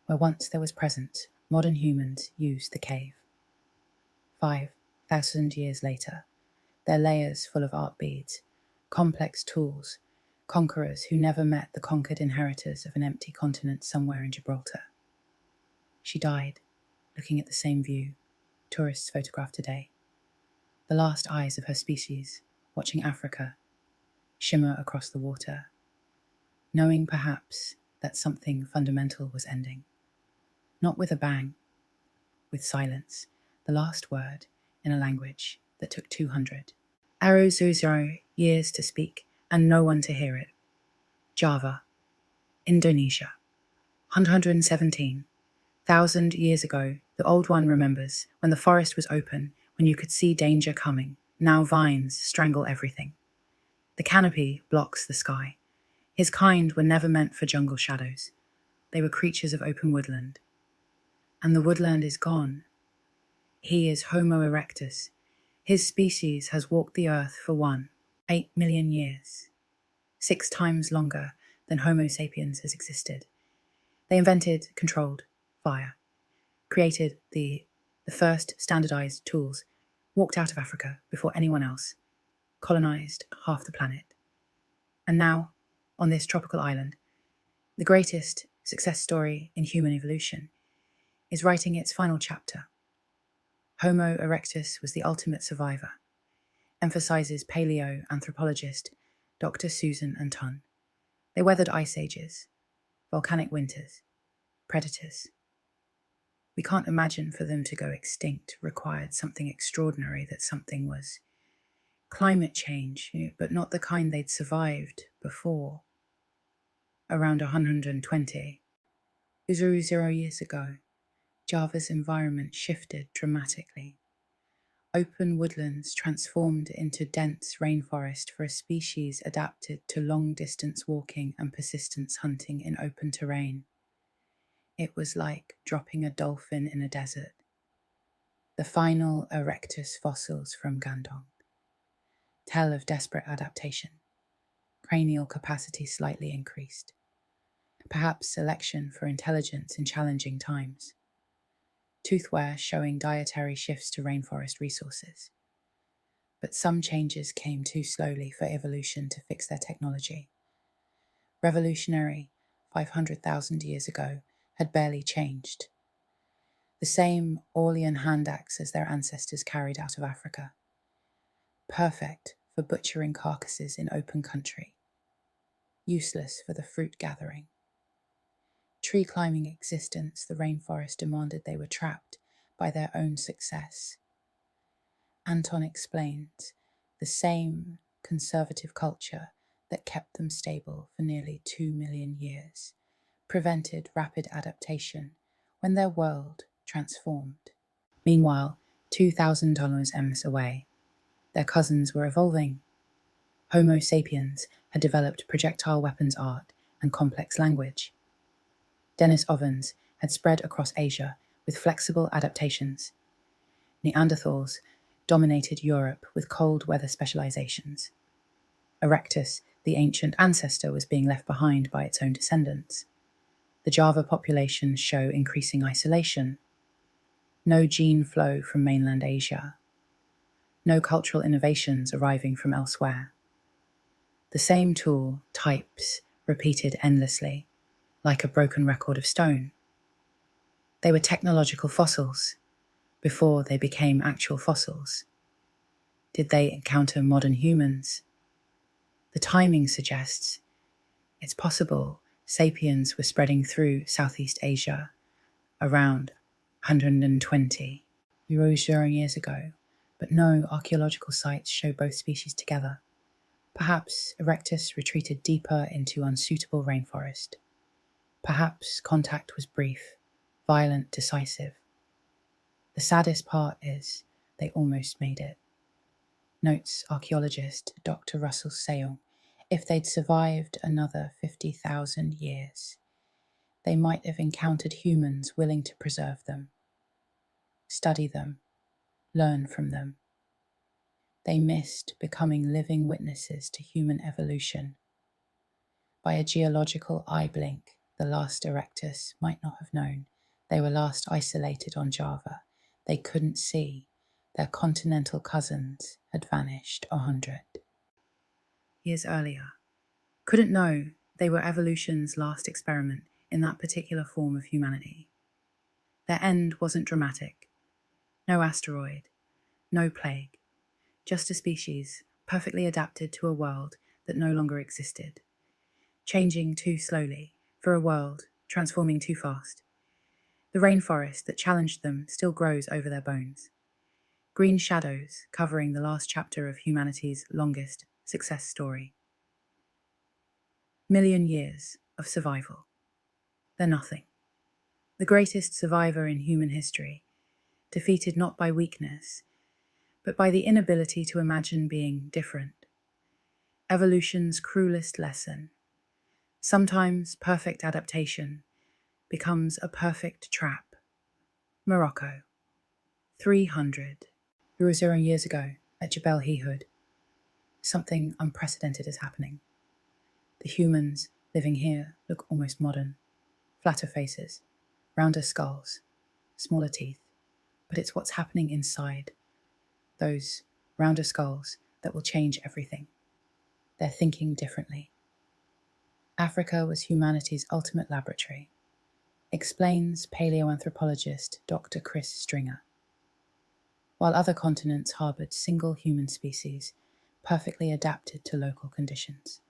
S1: Where once there was presence, modern humans used the cave. 5,000 years later, their layers full of art beads, complex tools, conquerors who never met the conquered inheritors of an empty continent somewhere in Gibraltar. She died, looking at the same view tourists photograph today. The last eyes of her species, watching Africa shimmer across the water, knowing perhaps that something fundamental was ending. Not with a bang, with silence, the last word in a language that took 200. 000 years to speak and no one to hear it. Java, Indonesia, 117,000 years ago, the Old One remembers when the forest was open, when you could see danger coming. Now vines strangle everything. The canopy blocks the sky. His kind were never meant for jungle shadows. They were creatures of open woodland. And the woodland is gone. He is Homo erectus. His species has walked the earth for 8 million years, 6 times longer than Homo sapiens has existed. They invented controlled fire, created the first standardized tools, walked out of Africa before anyone else, colonized half the planet. And now, on this tropical island, the greatest success story in human evolution is writing its final chapter. Homo erectus was the ultimate survivor, emphasizes paleoanthropologist Dr. Susan Anton. They weathered ice ages, volcanic winters, predators. We can't imagine for them to go extinct required something extraordinary, that something was climate change, but not the kind they'd survived before. Around 120, 0 years ago, Java's environment shifted dramatically. Open woodlands transformed into dense rainforest for a species adapted to long-distance walking and persistence hunting in open terrain. It was like dropping a dolphin in a desert. The final Erectus fossils from Gandong tell of desperate adaptation, cranial capacity slightly increased, perhaps selection for intelligence in challenging times, toothwear showing dietary shifts to rainforest resources. But some changes came too slowly for evolution to fix their technology. Revolutionary 500,000 years ago had barely changed. The same Orlean hand axe as their ancestors carried out of Africa. Perfect for butchering carcasses in open country. Useless for the fruit gathering. Tree climbing existence, the rainforest demanded they were trapped by their own success. Anton explains the same conservative culture that kept them stable for nearly 2 million years prevented rapid adaptation when their world transformed. Meanwhile, 2,000 km away, their cousins were evolving. Homo sapiens had developed projectile weapons art and complex language. Denis ovens had spread across Asia with flexible adaptations. Neanderthals dominated Europe with cold weather specializations. Erectus, the ancient ancestor, was being left behind by its own descendants. The Java populations show increasing isolation. No gene flow from mainland Asia. No cultural innovations arriving from elsewhere. The same tool, types, repeated endlessly, like a broken record of stone. They were technological fossils, before they became actual fossils. did they encounter modern humans? The timing suggests it's possible sapiens were spreading through Southeast Asia around 120 Eurasian years ago, but no archaeological sites show both species together. Perhaps Erectus retreated deeper into unsuitable rainforest. Perhaps contact was brief, violent, decisive. The saddest part is they almost made it. Notes archaeologist Dr. Russell Seong, if they'd survived another 50,000 years, they might have encountered humans willing to preserve them, study them, learn from them. They missed becoming living witnesses to human evolution. By a geological eye blink, the last Erectus might not have known they were last isolated on Java. They couldn't see their continental cousins had vanished 100 years earlier. Couldn't know they were evolution's last experiment in that particular form of humanity. Their end wasn't dramatic. No asteroid, no plague, just a species perfectly adapted to a world that no longer existed, changing too slowly for a world transforming too fast. The rainforest that challenged them still grows over their bones. Green shadows covering the last chapter of humanity's longest success story. Million years of survival. They're nothing. The greatest survivor in human history, defeated not by weakness, but by the inability to imagine being different. Evolution's cruelest lesson. Sometimes perfect adaptation becomes a perfect trap. Morocco. 300 years ago at Jebel Hihud, something unprecedented is happening. The humans living here look almost modern. Flatter faces, rounder skulls, smaller teeth. But it's what's happening inside those rounder skulls that will change everything. They're thinking differently. Africa was humanity's ultimate laboratory, explains paleoanthropologist Dr. Chris Stringer. While other continents harbored single human species, perfectly adapted to local conditions,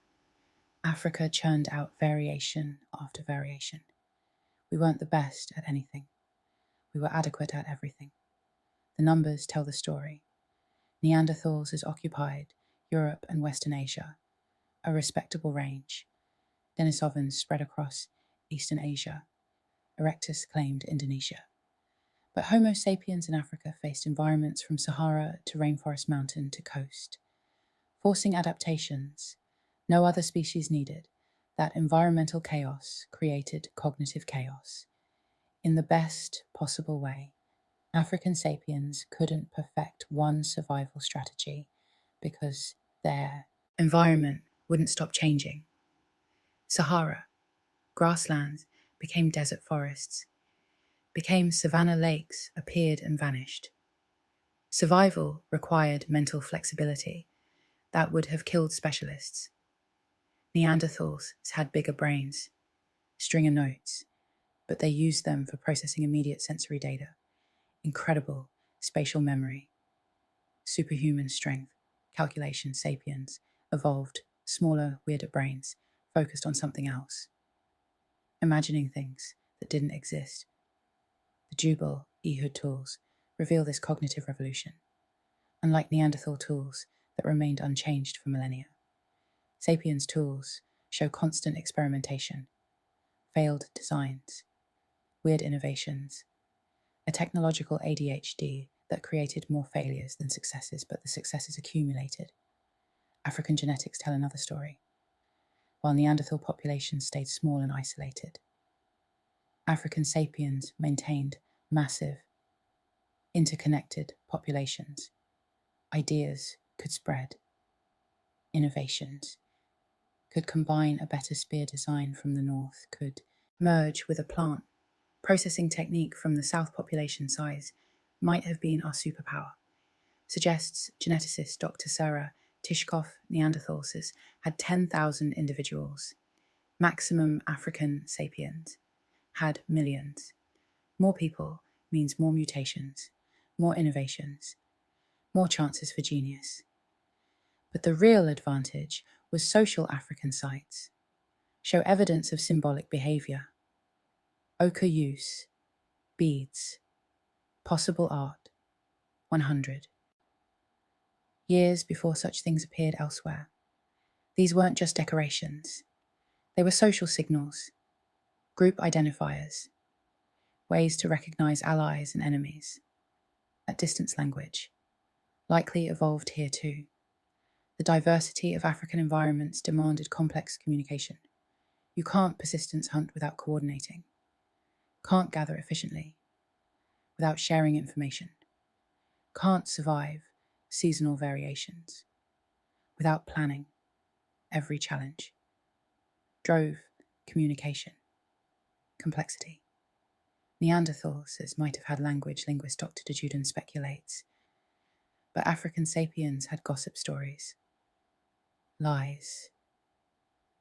S1: Africa churned out variation after variation. We weren't the best at anything. We were adequate at everything. The numbers tell the story. Neanderthals has occupied Europe and Western Asia, a respectable range. Denisovans spread across Eastern Asia. Erectus claimed Indonesia. But Homo sapiens in Africa faced environments from Sahara to rainforest mountain to coast, forcing adaptations no other species needed. That environmental chaos created cognitive chaos. In the best possible way, African sapiens couldn't perfect one survival strategy because their environment wouldn't stop changing. Sahara, grasslands became desert forests, became savanna lakes, appeared and vanished. Survival required mental flexibility that would have killed specialists. Neanderthals had bigger brains, Stringer notes, but they used them for processing immediate sensory data, incredible spatial memory, superhuman strength, calculation. Sapiens evolved smaller, weirder brains focused on something else, imagining things that didn't exist. The Jebel Ehud tools reveal this cognitive revolution. Unlike Neanderthal tools that remained unchanged for millennia, Sapiens tools show constant experimentation, failed designs, weird innovations, a technological ADHD that created more failures than successes, but the successes accumulated. African genetics tell another story. While Neanderthal populations stayed small and isolated, African sapiens maintained massive, interconnected populations. Ideas could spread. Innovations could combine. A better spear design from the north could merge with a plant processing technique from the south. Population size might have been our superpower, suggests geneticist Dr. Sarah Tishkoff. Neanderthals had 10,000 individuals. Maximum African sapiens had millions. More people means more mutations, more innovations, more chances for genius. But the real advantage was social African sites. Show evidence of symbolic behaviour. Ochre use, beads, possible art, 100. Years before such things appeared elsewhere. These weren't just decorations. They were social signals, group identifiers, ways to recognise allies and enemies. At distance language, likely evolved here too. The diversity of African environments demanded complex communication. You can't persistence hunt without coordinating. Can't gather efficiently without sharing information. Can't survive seasonal variations without planning every challenge. Drove communication, complexity. Neanderthals might have had language, linguist Dr. De Juden speculates, but African sapiens had gossip stories, lies,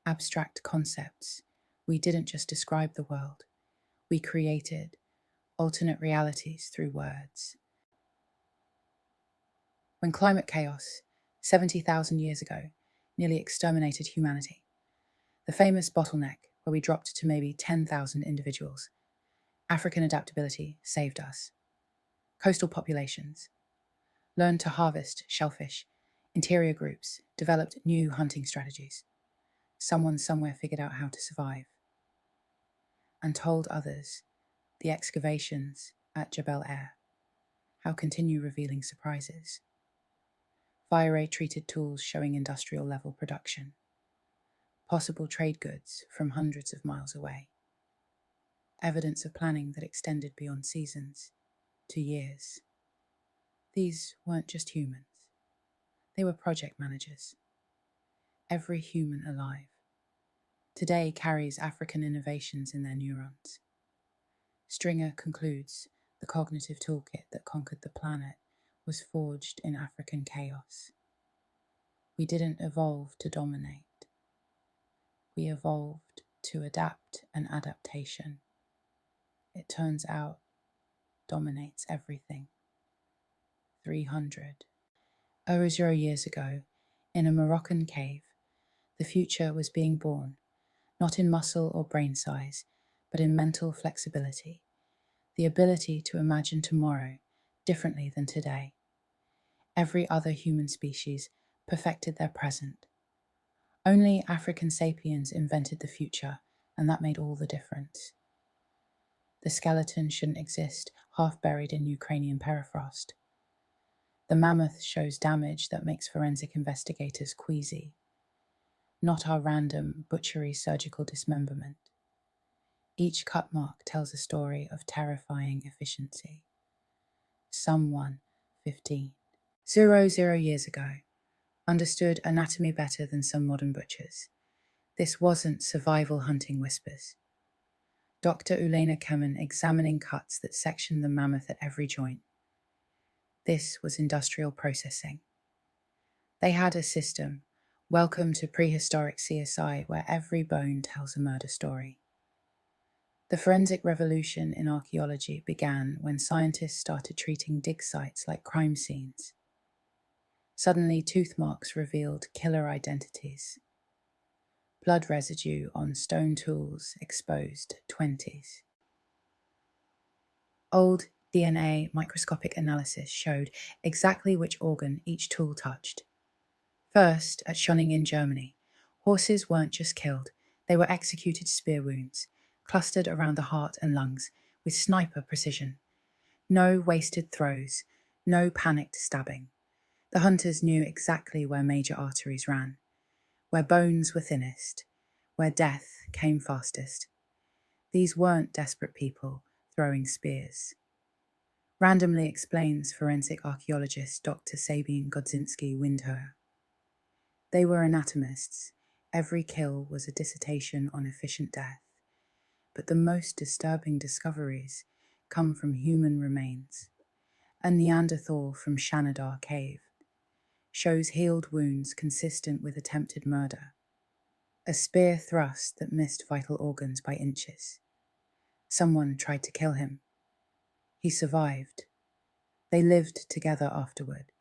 S1: abstract concepts. We didn't just describe the world, we created alternate realities through words. When climate chaos, 70,000 years ago, nearly exterminated humanity, the famous bottleneck where we dropped to maybe 10,000 individuals, African adaptability saved us. Coastal populations learned to harvest shellfish. Interior groups developed new hunting strategies. Someone somewhere figured out how to survive and told others the excavations at Jebel Air how continue revealing surprises. Fire rate treated tools showing industrial level production. Possible trade goods from hundreds of miles away. Evidence of planning that extended beyond seasons to years. These weren't just humans. They were project managers. Every human alive today carries African innovations in their neurons. Stringer concludes the cognitive toolkit that conquered the planet was forged in African chaos. We didn't evolve to dominate. We evolved to adapt, and adaptation, it turns out, dominates everything. 300. Over 0 years ago, in a Moroccan cave, the future was being born, not in muscle or brain size, but in mental flexibility, the ability to imagine tomorrow differently than today. Every other human species perfected their present. Only African sapiens invented the future, and that made all the difference. The skeleton shouldn't exist, half buried in Ukrainian permafrost. The mammoth shows damage that makes forensic investigators queasy, not our random butchery surgical dismemberment. Each cut mark tells a story of terrifying efficiency. Someone, 15, 0 years ago, understood anatomy better than some modern butchers. This wasn't survival hunting whispers. Dr. Ulena Kemen examining cuts that sectioned the mammoth at every joint. This was industrial processing. They had a system. Welcome to prehistoric CSI, where every bone tells a murder story. The forensic revolution in archaeology began when scientists started treating dig sites like crime scenes. Suddenly, tooth marks revealed killer identities. Blood residue on stone tools exposed 20s. Old DNA microscopic analysis showed exactly which organ each tool touched. First, at Schöning in Germany, horses weren't just killed, they were executed spear wounds, clustered around the heart and lungs with sniper precision. No wasted throws, no panicked stabbing. The hunters knew exactly where major arteries ran, where bones were thinnest, where death came fastest. These weren't desperate people throwing spears. Randomly explains forensic archaeologist Dr. Sabine Godzinski-Windheuer. They were anatomists. Every kill was a dissertation on efficient death. But the most disturbing discoveries come from human remains. A Neanderthal from Shanidar Cave shows healed wounds consistent with attempted murder. A spear thrust that missed vital organs by inches. Someone tried to kill him. He survived. They lived together afterward.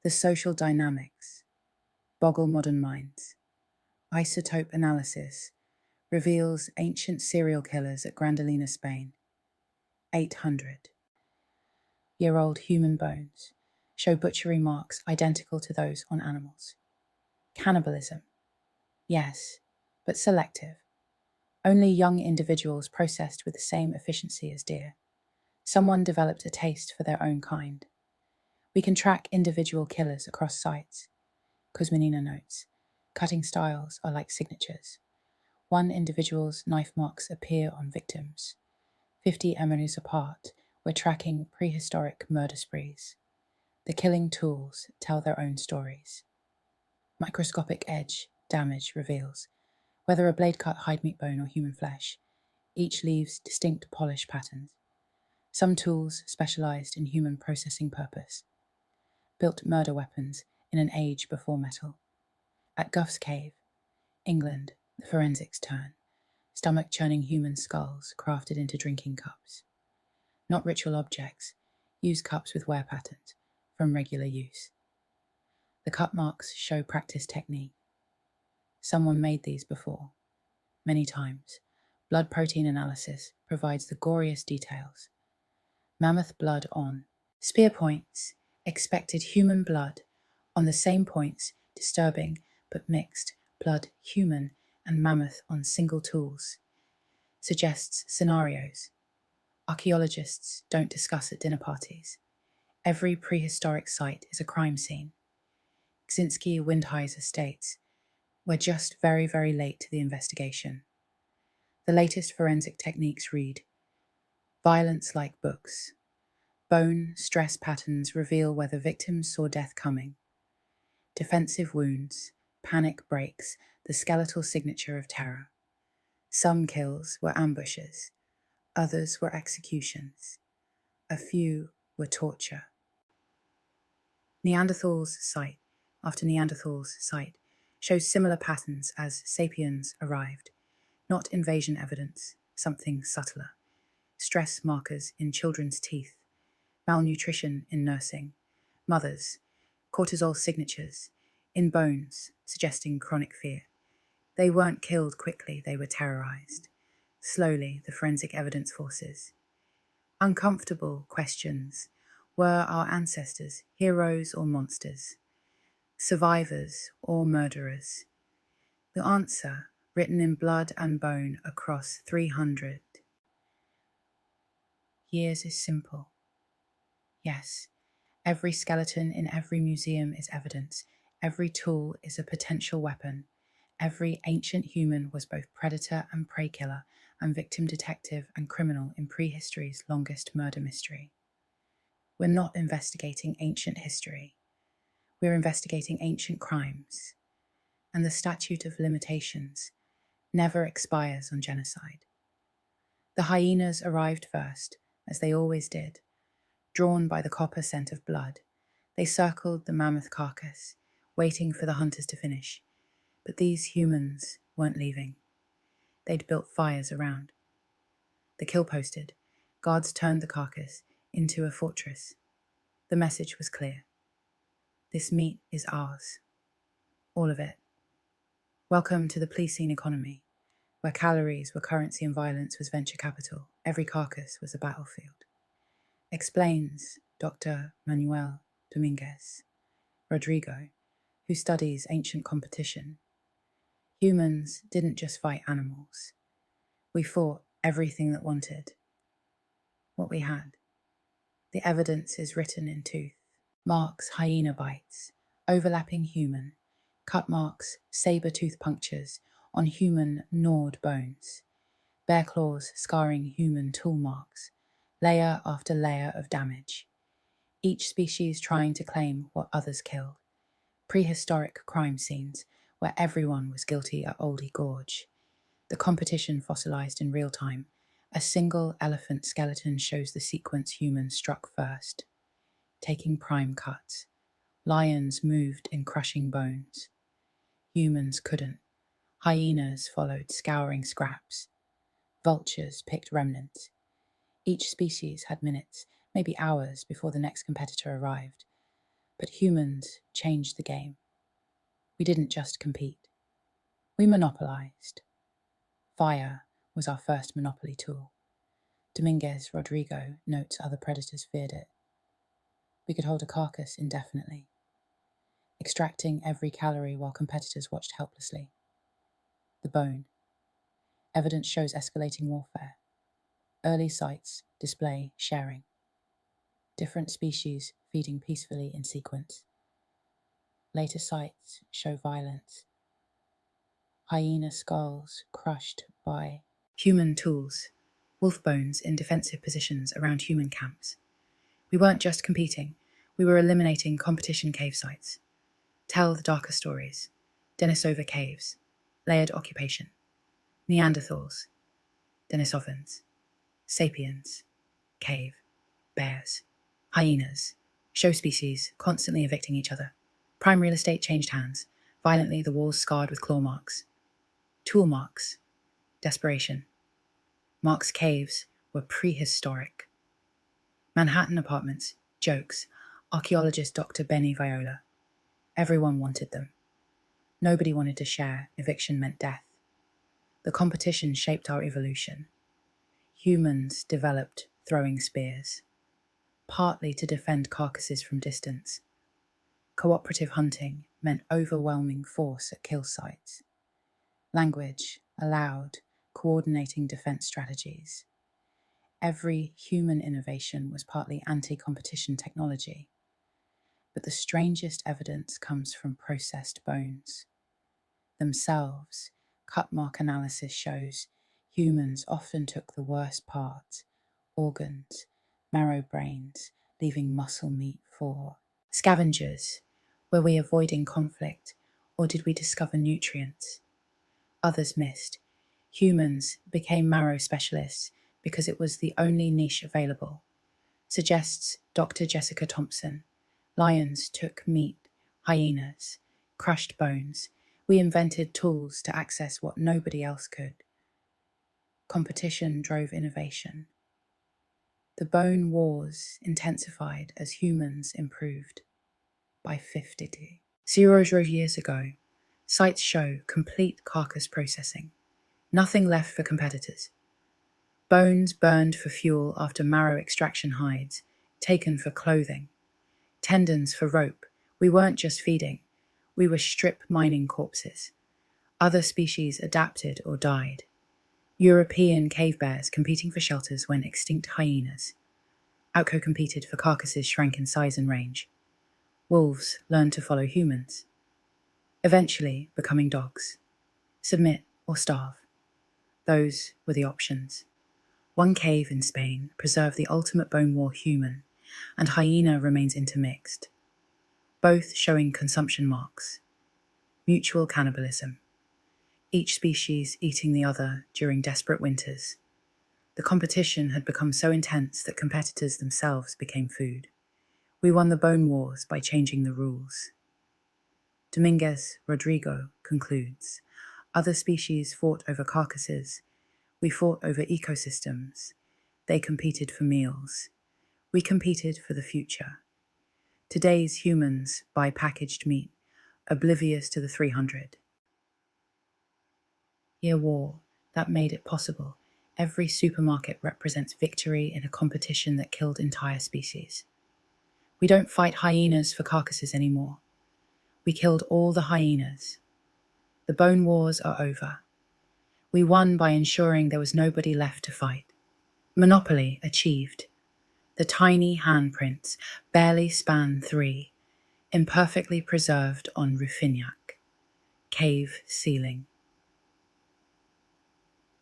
S1: The social dynamics boggle modern minds. Isotope analysis reveals ancient serial killers at Grandolina, Spain. 800-year-old human bones show butchery marks identical to those on animals. Cannibalism. Yes, but selective. Only young individuals processed with the same efficiency as deer. Someone developed a taste for their own kind. We can track individual killers across sites. Kuzminina notes, cutting styles are like signatures. One individual's knife marks appear on victims. 50 emeries apart, we're tracking prehistoric murder sprees. The killing tools tell their own stories. Microscopic edge damage reveals whether a blade cut hide meat bone or human flesh. Each leaves distinct polish patterns. Some tools specialized in human processing purpose. Built murder weapons in an age before metal. At Guff's Cave, England, the forensics turn. Stomach-churning human skulls crafted into drinking cups. Not ritual objects, used cups with wear patterns from regular use. The cut marks show practice technique. Someone made these before, many times. Blood protein analysis provides the goriest details. Mammoth blood on spear points, expected human blood on the same points, disturbing but mixed blood human and mammoth on single tools. Suggests scenarios. Archaeologists don't discuss at dinner parties. Every prehistoric site is a crime scene. Gzinski Windheiser states, we're just very, very late to the investigation. The latest forensic techniques read, violence like books. Bone stress patterns reveal whether victims saw death coming. Defensive wounds, panic breaks, the skeletal signature of terror. Some kills were ambushes, others were executions. A few were torture. Neanderthals' site after Neanderthals' site shows similar patterns as sapiens arrived. Not invasion evidence, something subtler. Stress markers in children's teeth, malnutrition in nursing, mothers, cortisol signatures, in bones, suggesting chronic fear. They weren't killed quickly, they were terrorized. Slowly, the forensic evidence forces. Uncomfortable questions. Were our ancestors heroes or monsters? Survivors or murderers? The answer, written in blood and bone across 300 years, is simple. Yes, every skeleton in every museum is evidence. Every tool is a potential weapon. Every ancient human was both predator and prey killer, and victim detective and criminal in prehistory's longest murder mystery. We're not investigating ancient history. We're investigating ancient crimes. And the statute of limitations never expires on genocide. The hyenas arrived first, as they always did. Drawn by the copper scent of blood, they circled the mammoth carcass, waiting for the hunters to finish. But these humans weren't leaving. They'd built fires around. The kill posted, guards turned the carcass into a fortress. The message was clear. This meat is ours. All of it. Welcome to the Pleistocene economy, where calories were currency and violence was venture capital. Every carcass was a battlefield. Explains Dr. Manuel Dominguez Rodrigo, who studies ancient competition. Humans didn't just fight animals. We fought everything that wanted what we had. The evidence is written in tooth. Marks hyena bites, overlapping human. Cut marks, saber-tooth punctures on human gnawed bones. Bear claws scarring human tool marks. Layer after layer of damage. Each species trying to claim what others killed. Prehistoric crime scenes where everyone was guilty at Oldie Gorge. The competition fossilized in real time. A single elephant skeleton shows the sequence humans struck first, taking prime cuts. Lions moved in crushing bones. Humans couldn't. Hyenas followed, scouring scraps. Vultures picked remnants. Each species had minutes, maybe hours, before the next competitor arrived. But humans changed the game. We didn't just compete. We monopolized. Fire was our first monopoly tool. Dominguez Rodrigo notes other predators feared it. We could hold a carcass indefinitely, extracting every calorie while competitors watched helplessly. The bone. Evidence shows escalating warfare. Early sites display sharing. Different species feeding peacefully in sequence. Later sites show violence. Hyena skulls crushed by human tools. Wolf bones in defensive positions around human camps. We weren't just competing, we were eliminating competition cave sites. Tell the darker stories. Denisova caves. Layered occupation. Neanderthals. Denisovans. Sapiens. Cave. Bears. Hyenas. Show species constantly evicting each other. Prime real estate changed hands. Violently, the walls scarred with claw marks. Tool marks. Desperation. Mark's caves were prehistoric. Manhattan apartments. Jokes. Archaeologist Dr. Benny Viola. Everyone wanted them. Nobody wanted to share. Eviction meant death. The competition shaped our evolution. Humans developed throwing spears, partly to defend carcasses from distance. Cooperative hunting meant overwhelming force at kill sites. Language allowed coordinating defense strategies. Every human innovation was partly anti-competition technology. But the strangest evidence comes from processed bones. Themselves, cut mark analysis shows humans often took the worst parts, organs, marrow brains, leaving muscle meat for scavengers. Were we avoiding conflict, or did we discover nutrients? Others missed. Humans became marrow specialists because it was the only niche available, suggests Dr. Jessica Thompson. Lions took meat, hyenas, crushed bones. We invented tools to access what nobody else could. Competition drove innovation. The bone wars intensified as humans improved. By 50. Zeros wrote years ago, sites show complete carcass processing. Nothing left for competitors. Bones burned for fuel after marrow extraction hides, taken for clothing. Tendons for rope. We weren't just feeding, we were strip mining corpses. Other species adapted or died. European cave bears competing for shelters when extinct hyenas. Outco competed for carcasses shrank in size and range. Wolves learned to follow humans, eventually becoming dogs. Submit or starve. Those were the options. One cave in Spain preserved the ultimate bone war human, and hyena remains intermixed, both showing consumption marks. Mutual cannibalism. Each species eating the other during desperate winters. The competition had become so intense that competitors themselves became food. We won the bone wars by changing the rules. Dominguez Rodrigo concludes, other species fought over carcasses. We fought over ecosystems. They competed for meals. We competed for the future. Today's humans buy packaged meat, oblivious to the 300-year war that made it possible. Every supermarket represents victory in a competition that killed entire species. We don't fight hyenas for carcasses anymore. We killed all the hyenas. The bone wars are over. We won by ensuring there was nobody left to fight. Monopoly achieved. The tiny handprints barely span 3, imperfectly preserved on Ruffiniac. Cave ceiling.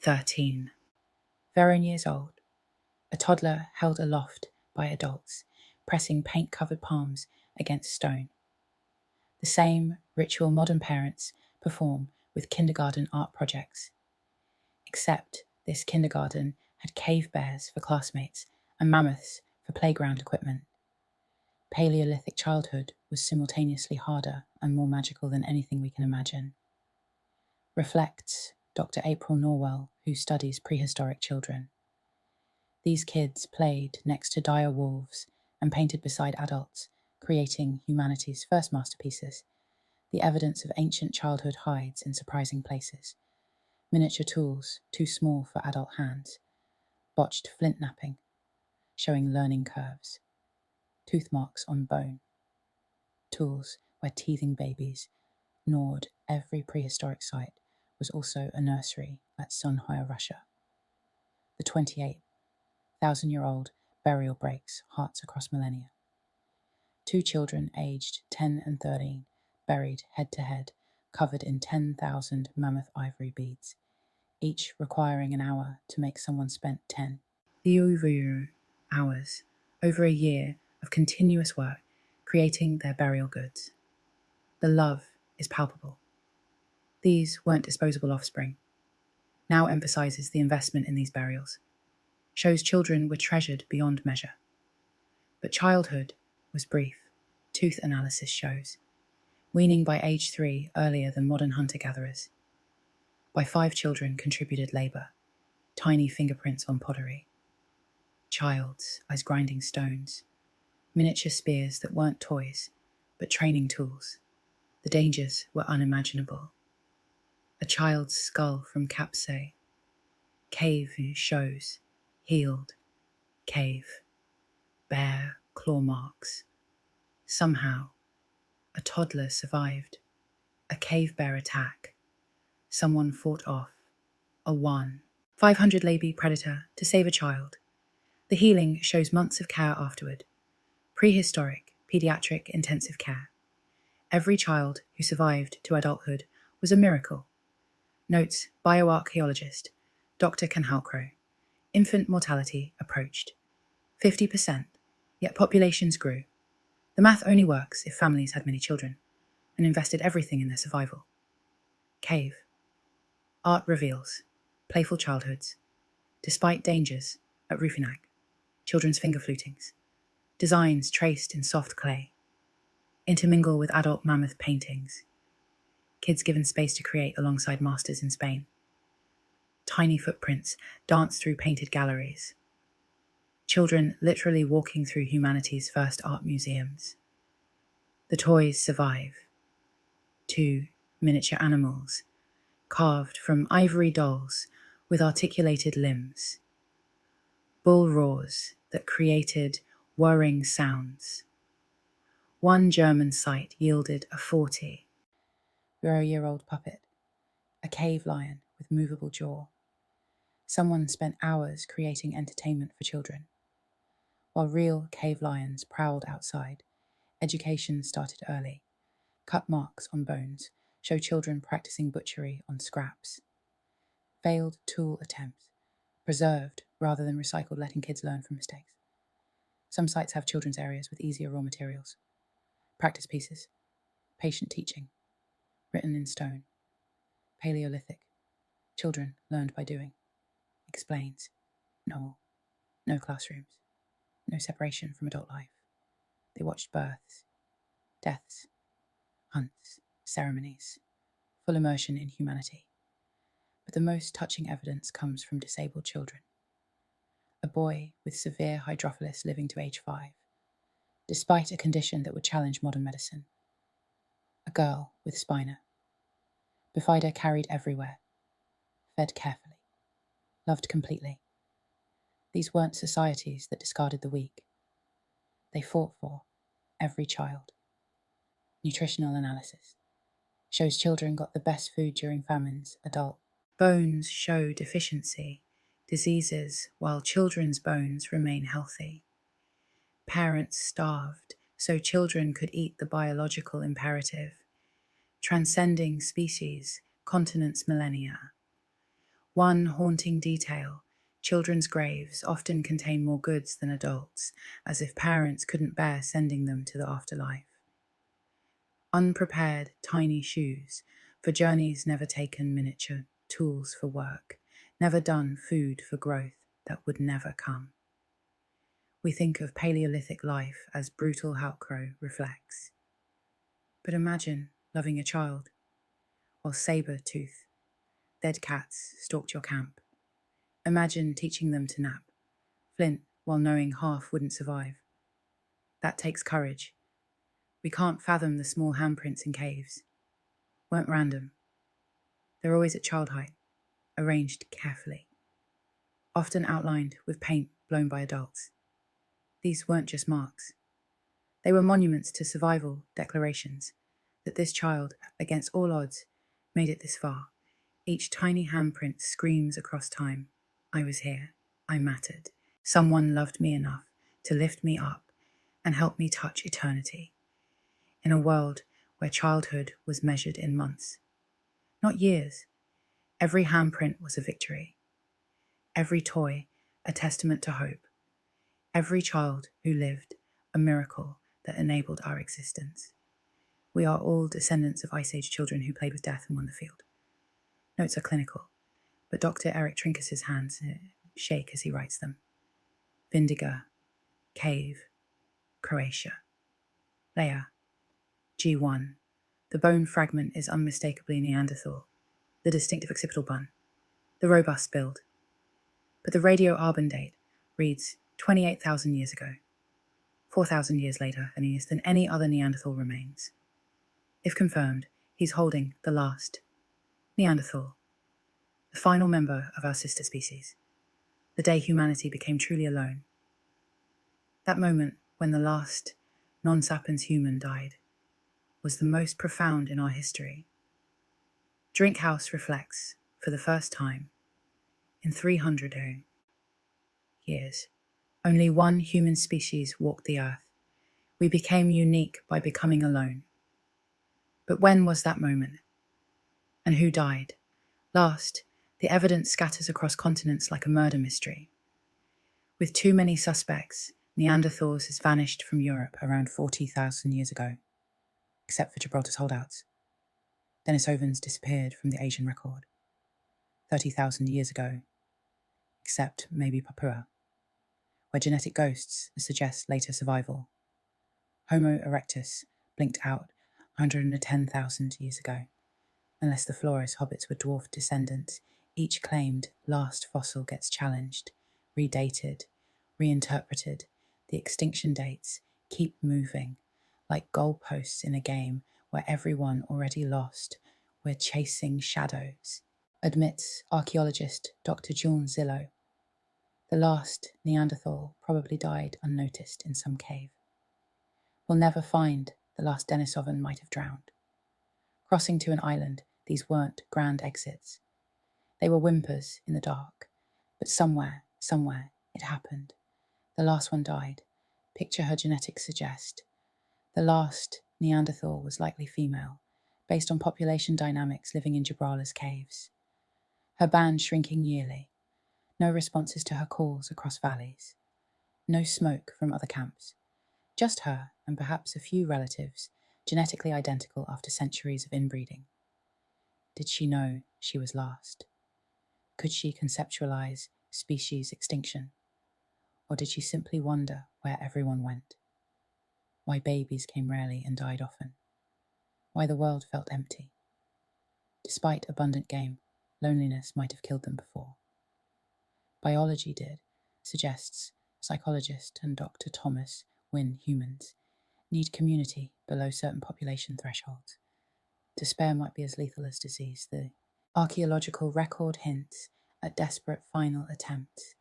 S1: 13. Very years old. A toddler held aloft by adults, pressing paint-covered palms against stone. The same ritual modern parents perform with kindergarten art projects. Except this kindergarten had cave bears for classmates and mammoths for playground equipment. Paleolithic childhood was simultaneously harder and more magical than anything we can imagine. Reflects Dr. April Norwell, who studies prehistoric children. These kids played next to dire wolves and painted beside adults creating humanity's first masterpieces, the evidence of ancient childhood hides in surprising places, miniature tools too small for adult hands, botched flint knapping, showing learning curves, tooth marks on bone, tools where teething babies gnawed every prehistoric site was also a nursery at Songhua, Russia. The 28,000-year-old burial breaks hearts across millennia. 2 children aged 10 and 13 buried head to head, covered in 10,000 mammoth ivory beads, each requiring an hour to make someone spent 10. The Uvuyuru hours, over a year of continuous work, creating their burial goods. The love is palpable. These weren't disposable offspring. Now emphasizes the investment in these burials. Shows children were treasured beyond measure. But childhood was brief, tooth analysis shows. Weaning by age 3 earlier than modern hunter-gatherers. By 5 children contributed labour, tiny fingerprints on pottery. Child's as grinding stones, miniature spears that weren't toys, but training tools. The dangers were unimaginable. A child's skull from Kapse, cave who shows, healed, cave, bare claw marks. Somehow, a toddler survived, a cave bear attack. Someone fought off, a 500 labi predator to save a child. The healing shows months of care afterward. Prehistoric, pediatric intensive care. Every child who survived to adulthood was a miracle. Notes bioarchaeologist Dr. Kanhalkro. Infant mortality approached 50%, yet populations grew. The math only works if families had many children and invested everything in their survival. Cave. Art reveals playful childhoods, despite dangers at Rufinak, children's finger flutings, designs traced in soft clay, intermingle with adult mammoth paintings, kids given space to create alongside masters in Spain. Tiny footprints dance through painted galleries. Children literally walking through humanity's first art museums. The toys survive. 2 miniature animals, carved from ivory dolls with articulated limbs. Bull roars that created whirring sounds. 1 German site yielded a 40-year-old puppet, a cave lion with movable jaw. Someone spent hours creating entertainment for children. While real cave lions prowled outside, education started early. Cut marks on bones show children practicing butchery on scraps. Failed tool attempts, preserved rather than recycled, letting kids learn from mistakes. Some sites have children's areas with easier raw materials. Practice pieces, patient teaching, written in stone. Paleolithic, children learned by doing. Explains. No classrooms, no separation from adult life. They watched births, deaths, hunts, ceremonies, full immersion in humanity. But the most touching evidence comes from disabled children. A boy with severe hydrophilis living to age 5, despite a condition that would challenge modern medicine. A girl with spina. Bifida carried everywhere, fed carefully, loved completely. These weren't societies that discarded the weak. They fought for every child. Nutritional analysis shows children got the best food during famines. Adult bones show deficiency, diseases, while children's bones remain healthy. Parents starved so children could eat. The biological imperative, transcending species, continents, millennia. 1 haunting detail, children's graves often contain more goods than adults, as if parents couldn't bear sending them to the afterlife. Unprepared, tiny shoes for journeys never taken, miniature tools for work, never done, food for growth that would never come. We think of Paleolithic life as brutal, Halkro reflects. But imagine loving a child while saber-tooth, dead cats stalked your camp. Imagine teaching them to nap, flint while knowing half wouldn't survive. That takes courage, we can't fathom the small handprints in caves, weren't random. They're always at child height, arranged carefully, often outlined with paint blown by adults. These weren't just marks. They were monuments to survival declarations that this child, against all odds, made it this far. Each tiny handprint screams across time, I was here, I mattered. Someone loved me enough to lift me up and help me touch eternity. In a world where childhood was measured in months, not years, every handprint was a victory. Every toy a testament to hope. Every child who lived a miracle that enabled our existence. We are all descendants of Ice Age children who played with death and won the field. Notes are clinical, but Dr. Eric Trinkus's hands shake as he writes them. Vindiga, Cave, Croatia. Leia, G1. The bone fragment is unmistakably Neanderthal, the distinctive occipital bun, the robust build. But the radio-Arbon date reads 28,000 years ago, 4,000 years later than any other Neanderthal remains. If confirmed, he's holding the last Neanderthal, the final member of our sister species, the day humanity became truly alone. That moment when the last non-sapiens human died was the most profound in our history. Drinkhouse reflects, for the first time, in 300 years, only one human species walked the earth. We became unique by becoming alone. But when was that moment? And who died? Last, the evidence scatters across continents like a murder mystery. With too many suspects, Neanderthals has vanished from Europe around 40,000 years ago, except for Gibraltar's holdouts. Denisovans disappeared from the Asian record 30,000 years ago, except maybe Papua, where genetic ghosts suggest later survival. Homo erectus blinked out 110,000 years ago. Unless the Flores hobbits were dwarf descendants, each claimed last fossil gets challenged, redated, reinterpreted. The extinction dates keep moving, like goalposts in a game where everyone already lost. We're chasing shadows, admits archaeologist Dr. June Zillow. The last Neanderthal probably died unnoticed in some cave. We'll never find the last Denisovan might have drowned. Crossing to an island, these weren't grand exits. They were whimpers in the dark, but somewhere, it happened. The last one died. Picture her genetics suggest. The last Neanderthal was likely female, based on population dynamics living in Gibraltar's caves. Her band shrinking yearly. No responses to her calls across valleys. No smoke from other camps. Just her and perhaps a few relatives, genetically identical after centuries of inbreeding. Did she know she was last? Could she conceptualize species extinction? Or did she simply wonder where everyone went? Why babies came rarely and died often? Why the world felt empty? Despite abundant game, loneliness might have killed them before. Biology suggests psychologist and Dr. Thomas Wynne humans need community below certain population thresholds. Despair might be as lethal as disease. The archaeological record hints at desperate final attempts.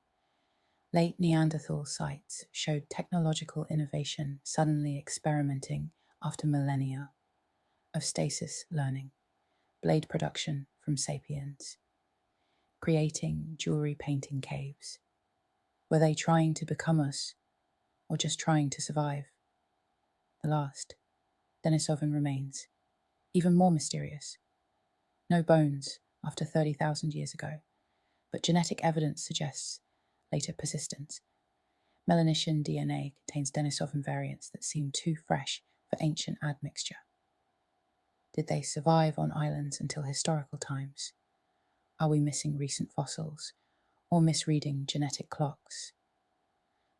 S1: Late Neanderthal sites showed technological innovation suddenly experimenting after millennia of stasis learning, blade production from sapiens, creating jewelry painting caves. Were they trying to become us, or just trying to survive? The last, Denisovan remains, even more mysterious. No bones after 30,000 years ago, but genetic evidence suggests later persistence. Melanesian DNA contains Denisovan variants that seem too fresh for ancient admixture. Did they survive on islands until historical times? Are we missing recent fossils, or misreading genetic clocks?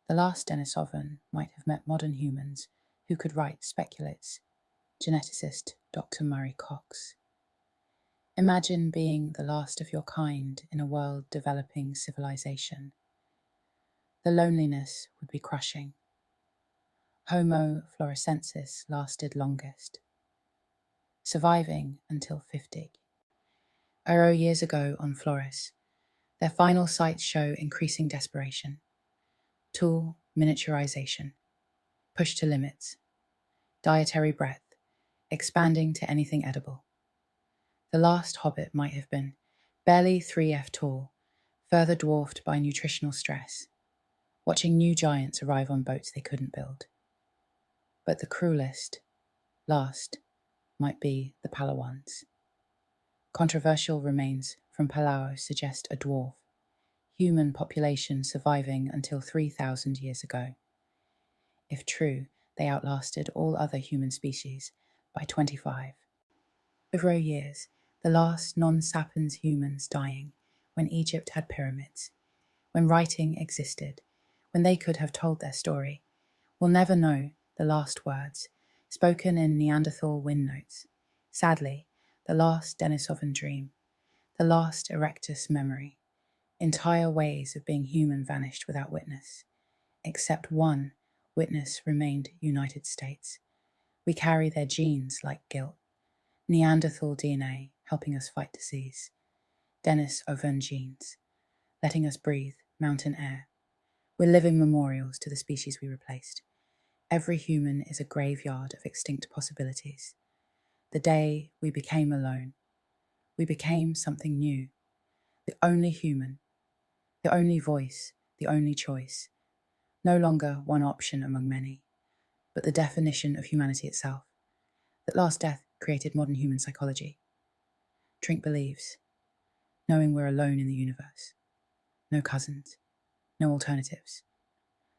S1: The last Denisovan might have met modern humans who could write, speculates geneticist Dr. Murray Cox. Imagine being the last of your kind in a world developing civilization. The loneliness would be crushing. Homo floresiensis lasted longest, surviving until 50. Years ago on Flores, their final sights show increasing desperation, tool miniaturization, push to limits, dietary breadth, expanding to anything edible. The last hobbit might have been barely 3F tall, further dwarfed by nutritional stress, watching new giants arrive on boats they couldn't build. But the cruelest, last, might be the Palawans. Controversial remains from Palau suggest a dwarf, human population surviving until 3,000 years ago. If true, they outlasted all other human species by 25. Over years, the last non-sapiens humans dying when Egypt had pyramids, when writing existed, when they could have told their story, will never know the last words spoken in Neanderthal wind notes. Sadly, the last Denisovan dream, the last Erectus memory. Entire ways of being human vanished without witness. Except one witness remained United States. We carry their genes like guilt. Neanderthal DNA helping us fight disease. Denisovan genes, letting us breathe mountain air. We're living memorials to the species we replaced. Every human is a graveyard of extinct possibilities. The day we became alone, we became something new. The only human, the only voice, the only choice. No longer one option among many, but the definition of humanity itself. That last death created modern human psychology. Trink believes, knowing we're alone in the universe. No cousins, no alternatives,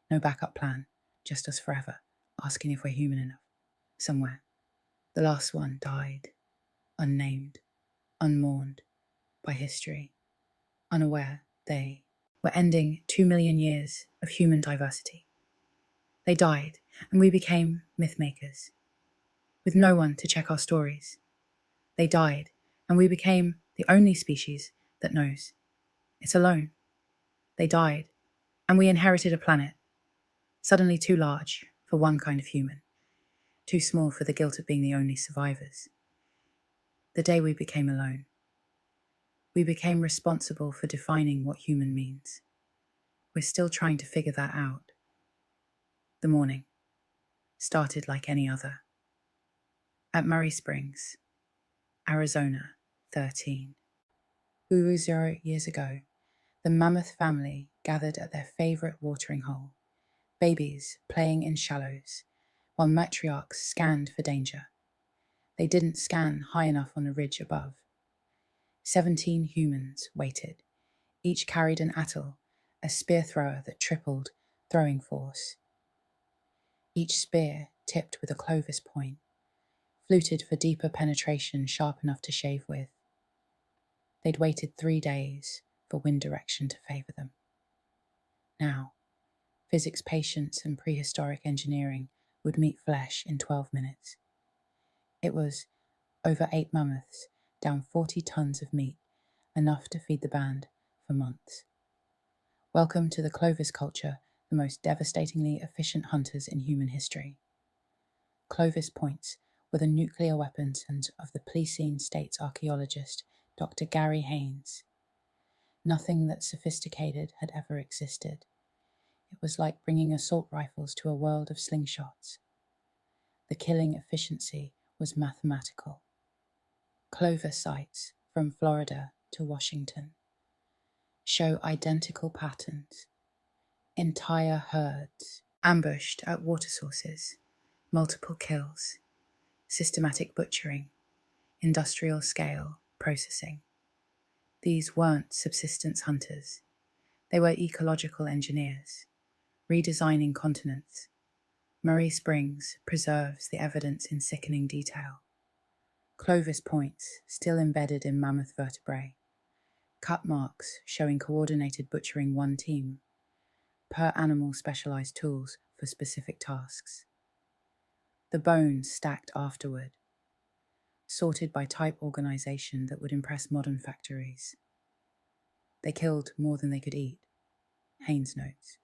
S1: no backup plan, just us forever, asking if we're human enough. Somewhere, the last one died, unnamed, unmourned by history, unaware they were ending 2 million years of human diversity. They died, and we became myth makers, with no one to check our stories. They died, and we became the only species that knows. It's alone. They died, and we inherited a planet, suddenly too large for one kind of human, too small for the guilt of being the only survivors. The day we became alone, we became responsible for defining what human means. We're still trying to figure that out. The morning started like any other. At Murray Springs, Arizona, 13. 0 years ago, the Mammoth family gathered at their favorite watering hole, babies playing in shallows, while matriarchs scanned for danger. They didn't scan high enough on the ridge above. 17 humans waited. Each carried an atl, a spear thrower that tripled throwing force. Each spear tipped with a Clovis point, fluted for deeper penetration sharp enough to shave with. They'd waited 3 days for wind direction to favour them. Now, physics patience and prehistoric engineering would meet flesh in 12 minutes. It was over 8 mammoths, down 40 tons of meat, enough to feed the band for months. Welcome to the Clovis culture, the most devastatingly efficient hunters in human history. Clovis points were the nuclear weapons of the Pleistocene States archaeologist Dr. Gary Haynes. Nothing that sophisticated had ever existed. It was like bringing assault rifles to a world of slingshots. The killing efficiency was mathematical. Clovis sites from Florida to Washington show identical patterns. Entire herds ambushed at water sources, multiple kills, systematic butchering, industrial scale processing. These weren't subsistence hunters. They were ecological engineers, redesigning continents. Murray Springs preserves the evidence in sickening detail. Clovis points still embedded in mammoth vertebrae. Cut marks showing coordinated butchering one team. Per animal specialized tools for specific tasks. The bones stacked afterward, sorted by type organization that would impress modern factories. They killed more than they could eat, Haynes notes,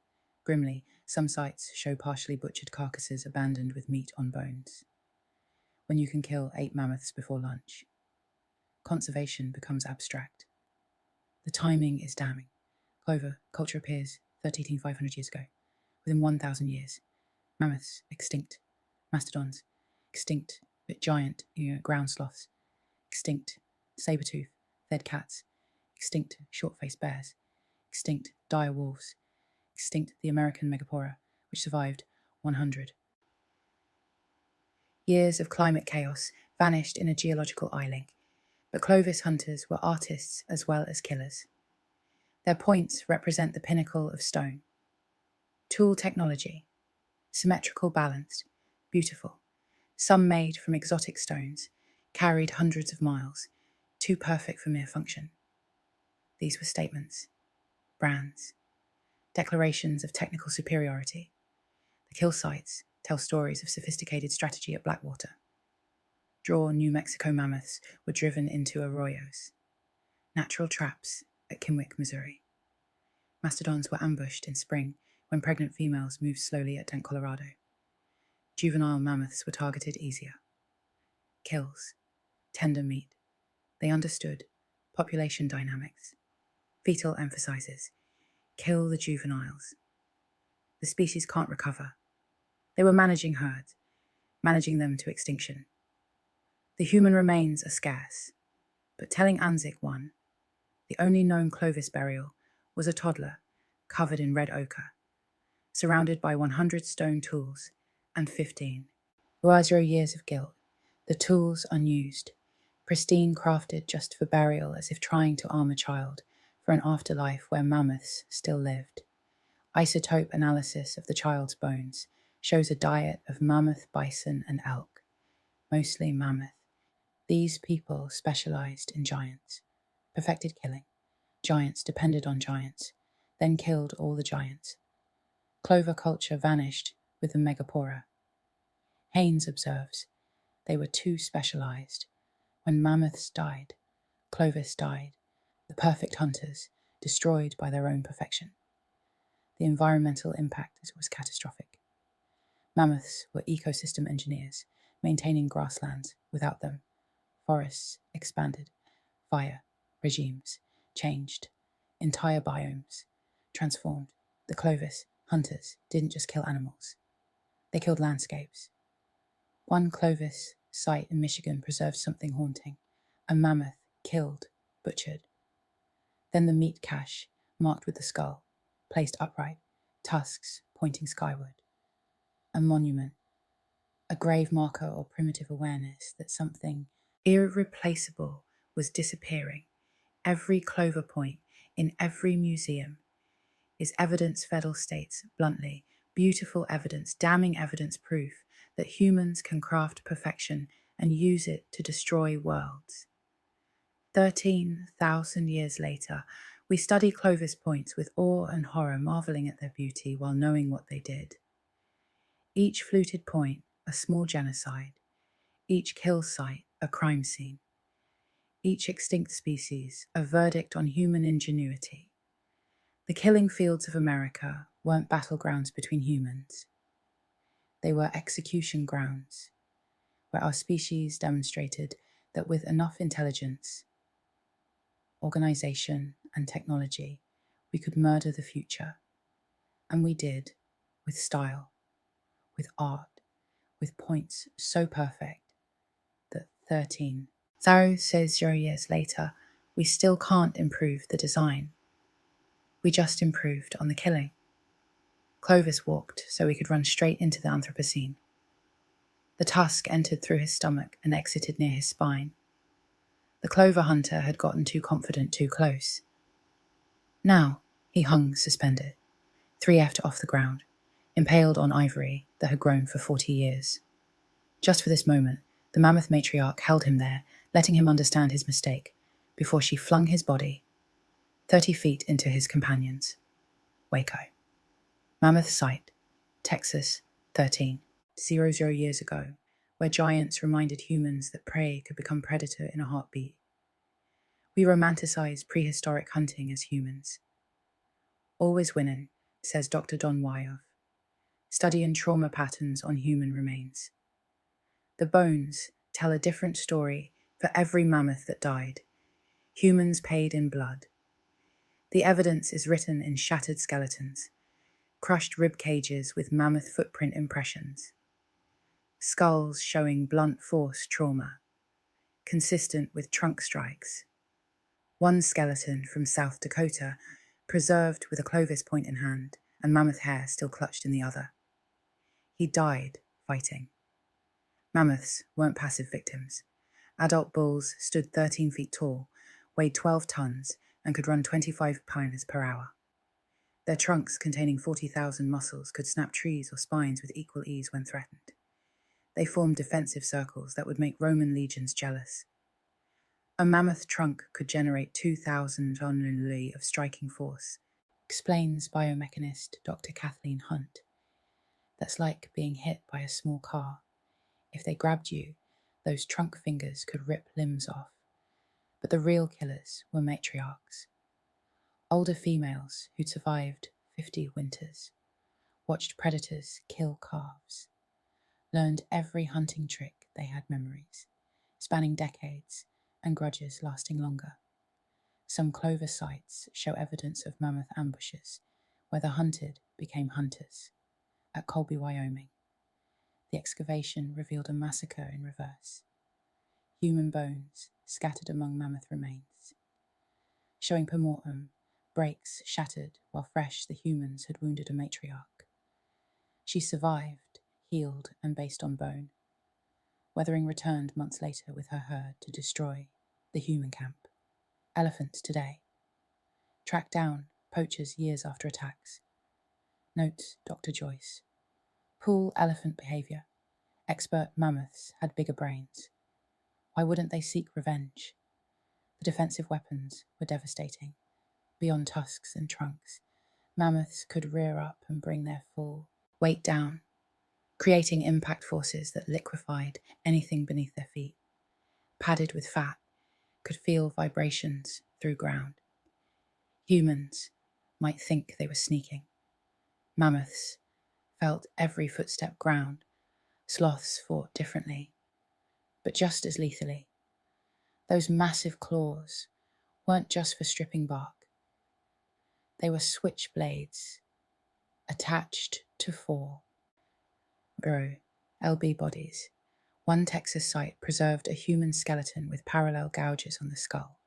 S1: Grimly, some sites show partially butchered carcasses abandoned with meat on bones. When you can kill 8 mammoths before lunch, conservation becomes abstract. The timing is damning. Clover culture appears 13,500 years ago. Within 1,000 years, mammoths extinct, mastodons extinct, but giant ground sloths extinct, saber-tooth, fed cats extinct, short-faced bears extinct, dire wolves extinct, the American megapora, which survived 100. Years of climate chaos vanished in a geological eye-link, but Clovis hunters were artists as well as killers. Their points represent the pinnacle of stone. Tool technology, symmetrical, balanced, beautiful, some made from exotic stones, carried hundreds of miles, too perfect for mere function. These were statements, brands, declarations of technical superiority. The kill sites tell stories of sophisticated strategy at Blackwater. Draw New Mexico mammoths were driven into arroyos. Natural traps at Kennewick, Missouri. Mastodons were ambushed in spring when pregnant females moved slowly at Dent, Colorado. Juvenile mammoths were targeted easier. Kills, tender meat. They understood population dynamics. Fetal emphasizes, kill the juveniles. The species can't recover. They were managing herds, managing them to extinction. The human remains are scarce, but telling Anzick one, the only known Clovis burial, was a toddler covered in red ochre, surrounded by 100 stone tools and 15. Oazero years of guilt, the tools unused, pristine crafted just for burial as if trying to arm a child for an afterlife where mammoths still lived. Isotope analysis of the child's bones shows a diet of mammoth, bison, and elk, mostly mammoth. These people specialized in giants, perfected killing. Giants depended on giants, then killed all the giants. Clover culture vanished with the megapora. Haynes observes, they were too specialized. When mammoths died, Clovis died, the perfect hunters, destroyed by their own perfection. The environmental impact was catastrophic. Mammoths were ecosystem engineers, maintaining grasslands. Without them, forests expanded, fire regimes changed, entire biomes transformed. The Clovis hunters didn't just kill animals, they killed landscapes. One Clovis site in Michigan preserved something haunting, a mammoth killed, butchered. Then the meat cache, marked with the skull, placed upright, tusks pointing skyward. A monument, a grave marker or primitive awareness that something irreplaceable was disappearing. Every Clover point in every museum is evidence, Fedel states bluntly, beautiful evidence, damning evidence, proof that humans can craft perfection and use it to destroy worlds. 13,000 years later, we study Clovis points with awe and horror, marveling at their beauty while knowing what they did. Each fluted point, a small genocide. Each kill site, a crime scene. Each extinct species, a verdict on human ingenuity. The killing fields of America weren't battlegrounds between humans. They were execution grounds, where our species demonstrated that with enough intelligence, organization, and technology, we could murder the future. And we did, with style, with art, with points so perfect that 13. Thoreau says 0 years later, we still can't improve the design. We just improved on the killing. Clovis walked so we could run straight into the Anthropocene. The tusk entered through his stomach and exited near his spine. The Clover hunter had gotten too confident too close. Now he hung suspended, 3F'd off the ground, impaled on ivory that had grown for 40 years. Just for this moment, the mammoth matriarch held him there, letting him understand his mistake, before she flung his body 30 feet into his companions. Waco. Mammoth Site, Texas, 13. 00 years ago, where giants reminded humans that prey could become predator in a heartbeat. We romanticize prehistoric hunting as humans. Always winning, says Dr. Don Wyov, studying trauma patterns on human remains. The bones tell a different story for every mammoth that died. Humans paid in blood. The evidence is written in shattered skeletons, crushed rib cages with mammoth footprint impressions, skulls showing blunt force trauma, consistent with trunk strikes. One skeleton from South Dakota, preserved with a Clovis point in hand and mammoth hair still clutched in the other. He died fighting. Mammoths weren't passive victims. Adult bulls stood 13 feet tall, weighed 12 tons, and could run 25 miles per hour. Their trunks, containing 40,000 muscles, could snap trees or spines with equal ease when threatened. They formed defensive circles that would make Roman legions jealous. A mammoth trunk could generate 2,000 only of striking force, explains biomechanist Dr. Kathleen Hunt. That's like being hit by a small car. If they grabbed you, those trunk fingers could rip limbs off. But the real killers were matriarchs. Older females who'd survived 50 winters, watched predators kill calves, learned every hunting trick. They had memories, spanning decades, and grudges lasting longer. Some Clovis sites show evidence of mammoth ambushes, where the hunted became hunters. At Colby, Wyoming, the excavation revealed a massacre in reverse. Human bones scattered among mammoth remains. Showing postmortem, breaks shattered while fresh the humans had wounded a matriarch. She survived, healed, and based on bone. Weathering returned months later with her herd to destroy the human camp. Elephants today. Tracked down poachers years after attacks. Notes Dr. Joyce. Pool elephant behavior. Expert mammoths had bigger brains. Why wouldn't they seek revenge? The defensive weapons were devastating. Beyond tusks and trunks, mammoths could rear up and bring their full weight down, creating impact forces that liquefied anything beneath their feet. Padded with fat, could feel vibrations through ground. Humans might think they were sneaking. Mammoths felt every footstep ground. Sloths fought differently, but just as lethally. Those massive claws weren't just for stripping bark. They were switchblades attached to four LB bodies. One Texas site preserved a human skeleton with parallel gouges on the skull,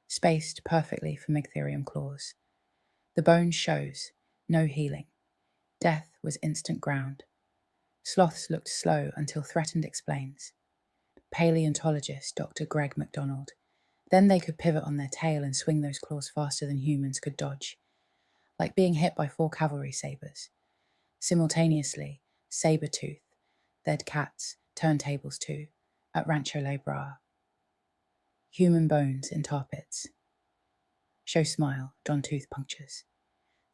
S1: spaced perfectly for Megatherium claws. The bone shows no healing. Death was instant ground. Sloths looked slow until threatened, explains paleontologist Dr. Greg McDonald. Then they could pivot on their tail and swing those claws faster than humans could dodge, like being hit by 4 cavalry sabers. Simultaneously, Sabertooth, dead cats, turntables too, at Rancho La Brea. Human bones in tar pits. Show smile, John Tooth punctures.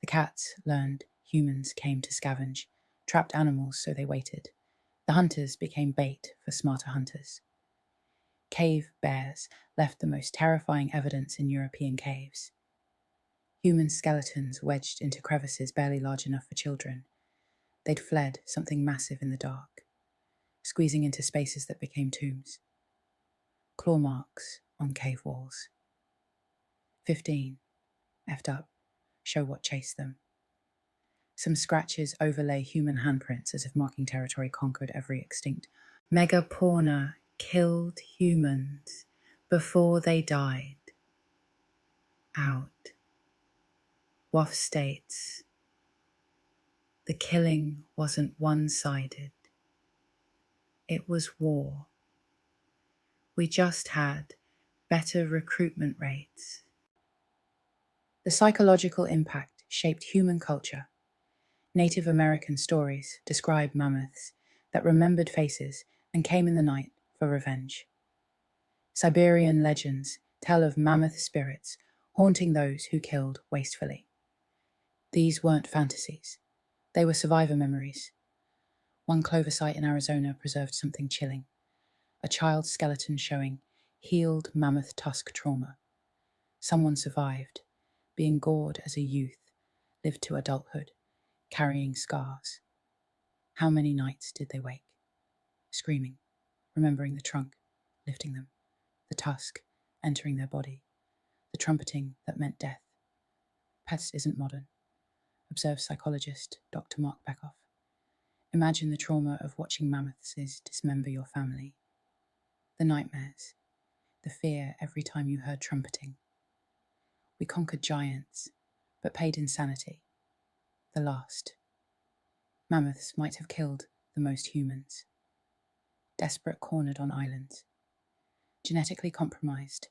S1: The cats learned humans came to scavenge, trapped animals so they waited. The hunters became bait for smarter hunters. Cave bears left the most terrifying evidence in European caves. Human skeletons wedged into crevices barely large enough for children. They'd fled something massive in the dark, squeezing into spaces that became tombs. Claw marks on cave walls. 15, effed up, show what chased them. Some scratches overlay human handprints as if marking territory conquered every extinct. Megaporna killed humans before they died. Out. Waff states, the killing wasn't one-sided. It was war. We just had better recruitment rates. The psychological impact shaped human culture. Native American stories describe mammoths that remembered faces and came in the night for revenge. Siberian legends tell of mammoth spirits haunting those who killed wastefully. These weren't fantasies. They were survivor memories. One Clovis site in Arizona preserved something chilling. A child's skeleton showing healed mammoth tusk trauma. Someone survived, being gored as a youth, lived to adulthood. carrying scars. How many nights did they wake, screaming, remembering the trunk, lifting them, the tusk entering their body, the trumpeting that meant death? Pets isn't modern, observes psychologist Dr. Mark Bekoff. Imagine the trauma of watching mammoths dismember your family. The nightmares, the fear every time you heard trumpeting. We conquered giants, but paid insanity. The last. Mammoths might have killed the most humans. Desperate, cornered on islands. Genetically compromised,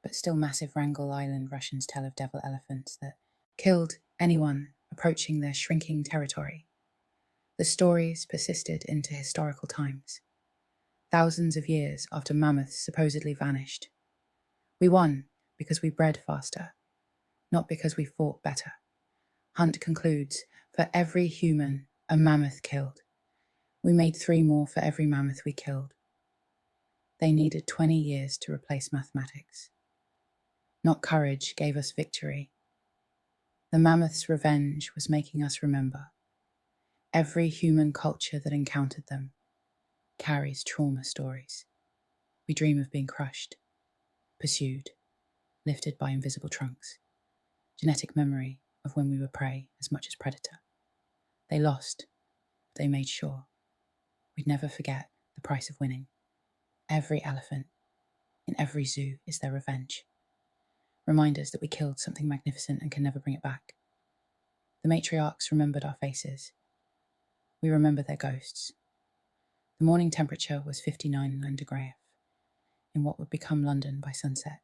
S1: but still massive Wrangel Island Russians tell of devil elephants that killed anyone approaching their shrinking territory. The stories persisted into historical times, thousands of years after mammoths supposedly vanished. We won because we bred faster, not because we fought better. Hunt concludes, for every human a mammoth killed, we made 3 more for every mammoth we killed. They needed 20 years to replace mathematics. Not courage gave us victory. The mammoth's revenge was making us remember. Every human culture that encountered them carries trauma stories. We dream of being crushed, pursued, lifted by invisible trunks. Genetic memory of when we were prey as much as predator. They lost, but they made sure. We'd never forget the price of winning. Every elephant in every zoo is their revenge. Reminders that we killed something magnificent and can never bring it back. The matriarchs remembered our faces. We remember their ghosts. The morning temperature was 59 degrees in what would become London by sunset.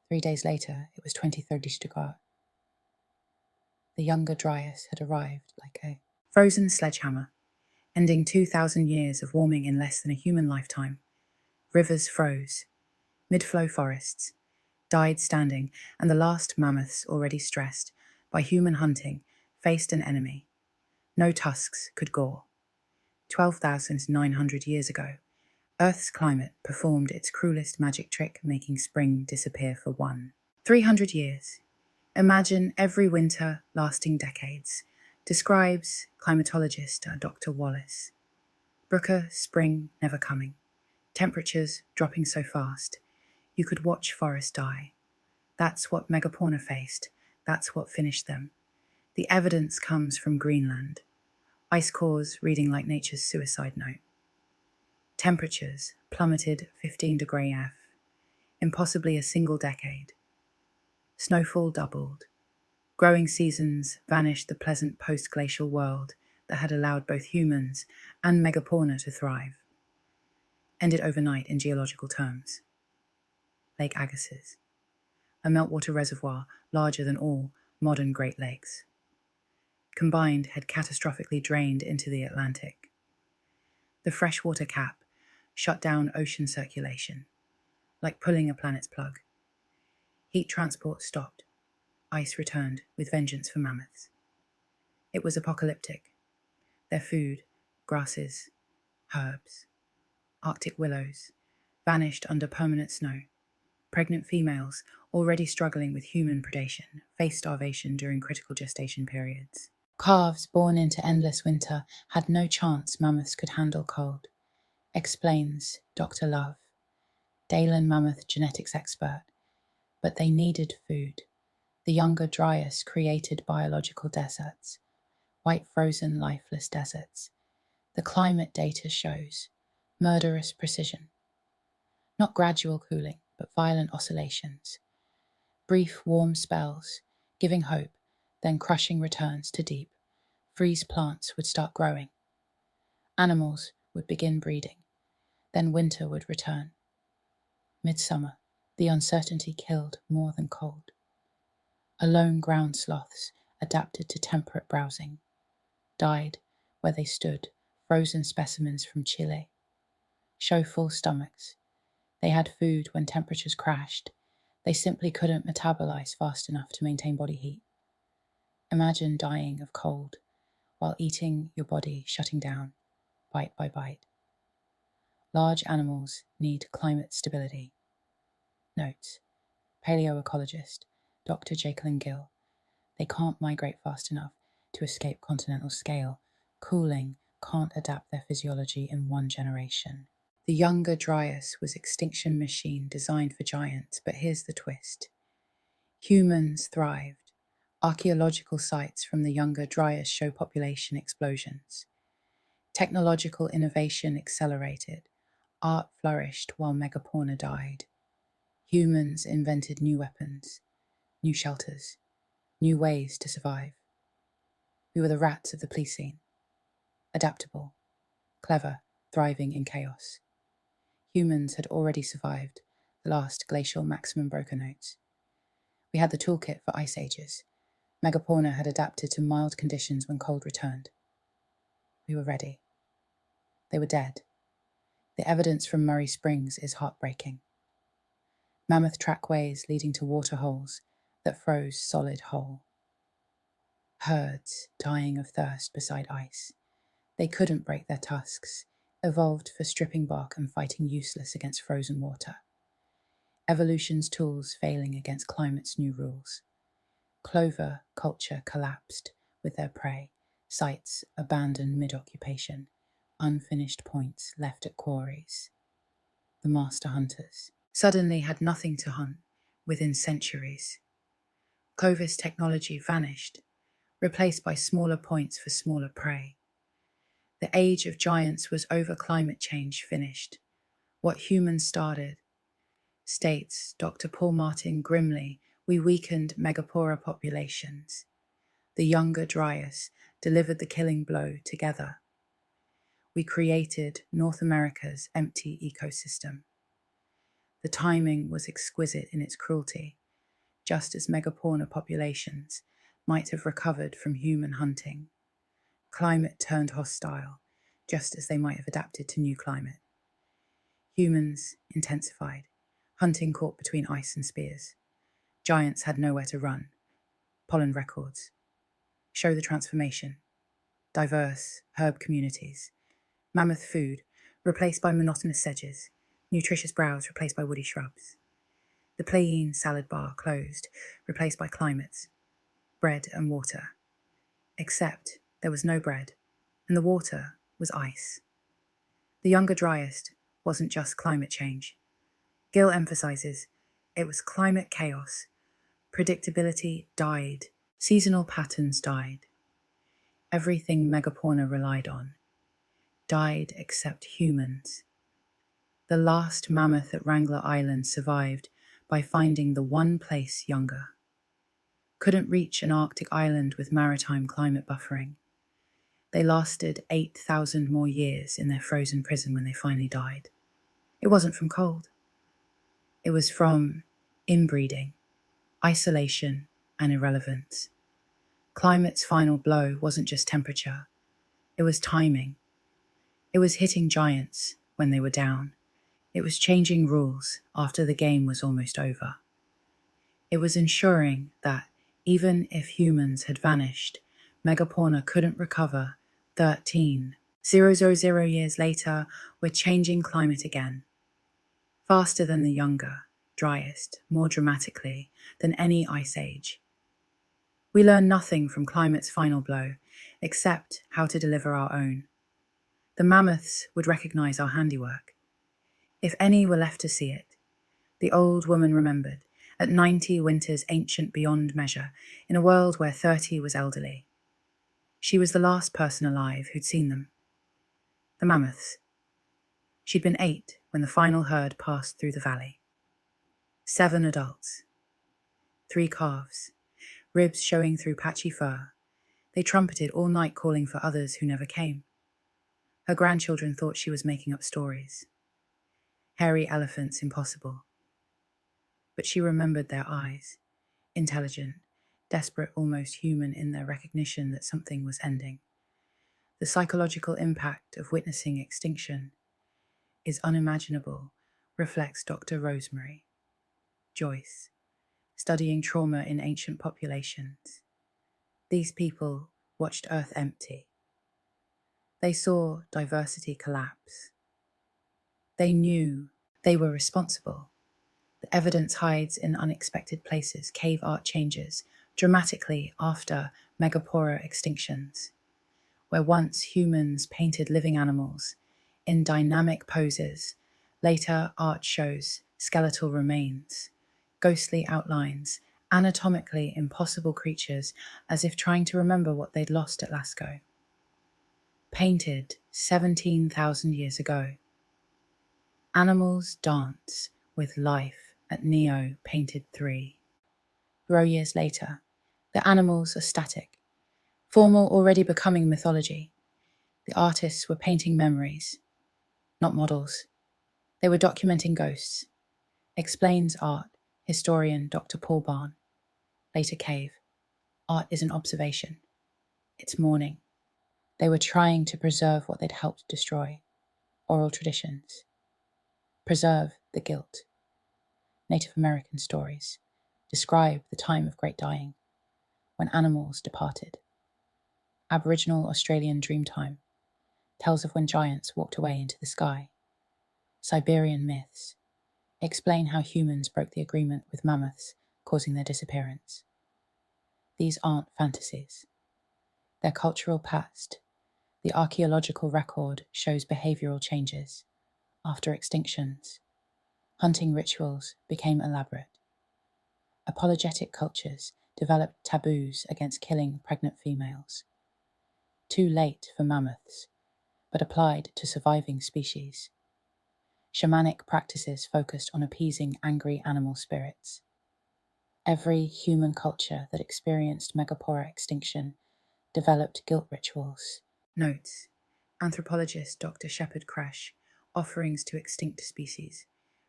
S1: 3 days later, it was 20-30 degrees. The younger Dryas had arrived like a frozen sledgehammer, ending 2,000 years of warming in less than a human lifetime. Rivers froze, mid-flow forests died standing, and the last mammoths, already stressed by human hunting, faced an enemy no tusks could gore. 12,900 years ago, Earth's climate performed its cruelest magic trick, making spring disappear for 300 years. Imagine every winter lasting decades, describes climatologist Dr. Wallace. Brooker, spring never coming. Temperatures dropping so fast, you could watch forests die. That's what Megafauna faced. That's what finished them. The evidence comes from Greenland. Ice cores reading like nature's suicide note. Temperatures plummeted 15 degrees F in possibly a single decade. Snowfall doubled. Growing seasons vanished the pleasant post-glacial world that had allowed both humans and Megafauna to thrive. Ended overnight in geological terms. Lake Agassiz, a meltwater reservoir larger than all modern Great Lakes. Combined had catastrophically drained into the Atlantic. The freshwater cap shut down ocean circulation, like pulling a planet's plug. Heat transport stopped. Ice returned with vengeance for mammoths. It was apocalyptic. Their food, grasses, herbs, Arctic willows, vanished under permanent snow. Pregnant females, already struggling with human predation, faced starvation during critical gestation periods. Calves born into endless winter had no chance mammoths could handle cold, explains Dr. Love, Dalen mammoth genetics expert. But they needed food. The younger Dryas created biological deserts, white frozen lifeless deserts. The climate data shows murderous precision. Not gradual cooling, but violent oscillations. Brief warm spells, giving hope, then crushing returns to deep. Freeze plants would start growing. Animals would begin breeding. Then winter would return. Midsummer, the uncertainty killed more than cold. Alone ground sloths, adapted to temperate browsing, died where they stood, frozen specimens from Chile. Show full stomachs. They had food when temperatures crashed. They simply couldn't metabolize fast enough to maintain body heat. Imagine dying of cold while eating, your body shutting down, bite by bite. Large animals need climate stability. Notes: paleoecologist Dr. Jacqueline Gill. They can't migrate fast enough. to escape continental scale. Cooling can't adapt their physiology in one generation. The Younger Dryas was extinction machine designed for giants, but here's the twist. Humans thrived. Archaeological sites from the Younger Dryas show population explosions. Technological innovation accelerated. Art flourished while megafauna died. Humans invented new weapons, new shelters, new ways to survive. We were the rats of the Pleistocene, adaptable, clever, thriving in chaos. Humans had already survived the last glacial maximum broken notes. We had the toolkit for ice ages. Megafauna had adapted to mild conditions when cold returned. We were ready. They were dead. The evidence from Murray Springs is heartbreaking. Mammoth trackways leading to water holes that froze solid whole. Herds dying of thirst beside ice. They couldn't break their tusks, evolved for stripping bark and fighting useless against frozen water. Evolution's tools failing against climate's new rules. Clover culture collapsed with their prey, sites abandoned mid-occupation, unfinished points left at quarries. The master hunters suddenly had nothing to hunt within centuries. Clovis technology vanished, replaced by smaller points for smaller prey. The age of giants was over. Climate change finished. What humans started, states Dr. Paul Martin grimly, we weakened megafauna populations. The Younger Dryas delivered the killing blow together. We created North America's empty ecosystem. The timing was exquisite in its cruelty, just as megafauna populations might have recovered from human hunting. Climate turned hostile, just as they might have adapted to new climate. Humans intensified, hunting caught between ice and spears. Giants had nowhere to run. Pollen records show the transformation. Diverse herb communities. Mammoth food replaced by monotonous sedges. Nutritious browse replaced by woody shrubs. The Pleione salad bar closed, replaced by climates, bread and water. Except there was no bread, and the water was ice. The Younger Dryas wasn't just climate change. Gill emphasizes it was climate chaos. Predictability died. Seasonal patterns died. Everything megafauna relied on died except humans. The last mammoth at Wrangler Island survived by finding the one place younger. Couldn't reach an Arctic island with maritime climate buffering. They lasted 8,000 more years in their frozen prison when they finally died. It wasn't from cold. It was from inbreeding, isolation, and irrelevance. Climate's final blow wasn't just temperature. It was timing. It was hitting giants when they were down. It was changing rules after the game was almost over. It was ensuring that even if humans had vanished, megafauna couldn't recover 13,000 years later. We're changing climate again. Faster than the Younger, driest, more dramatically than any ice age. We learn nothing from climate's final blow, except how to deliver our own. The mammoths would recognize our handiwork. If any were left to see it, the old woman remembered, at 90 winters ancient beyond measure, in a world where 30 was elderly. She was the last person alive who'd seen them. The mammoths. She'd been 8 when the final herd passed through the valley. 7 adults. 3 calves, ribs showing through patchy fur. They trumpeted all night calling for others who never came. Her grandchildren thought she was making up stories. Hairy elephants impossible. But she remembered their eyes, intelligent, desperate, almost human in their recognition that something was ending. The psychological impact of witnessing extinction is unimaginable, reflects Dr. Rosemary Joyce, studying trauma in ancient populations. These people watched Earth empty. They saw diversity collapse. They knew they were responsible. The evidence hides in unexpected places, cave art changes, dramatically after Megapora extinctions, where once humans painted living animals in dynamic poses, later art shows skeletal remains, ghostly outlines, anatomically impossible creatures as if trying to remember what they'd lost at Lascaux. Painted 17,000 years ago. Animals dance with life at Neo painted 3. Row years later, the animals are static, formal already becoming mythology. The artists were painting memories, not models. They were documenting ghosts. Explains art historian Dr. Paul Barn. Later Cave. Art is an observation. It's mourning. They were trying to preserve what they'd helped destroy. Oral traditions. Preserve the guilt. Native American stories describe the time of great dying, when animals departed. Aboriginal Australian Dreamtime tells of when giants walked away into the sky. Siberian myths explain how humans broke the agreement with mammoths, causing their disappearance. These aren't fantasies. Their cultural past, the archaeological record shows behavioural changes. After extinctions, hunting rituals became elaborate. Apologetic cultures developed taboos against killing pregnant females. Too late for mammoths, but applied to surviving species. Shamanic practices focused on appeasing angry animal spirits. Every human culture that experienced Megapora extinction developed guilt rituals. Notes: anthropologist Dr. Shepard Crash, offerings to extinct species,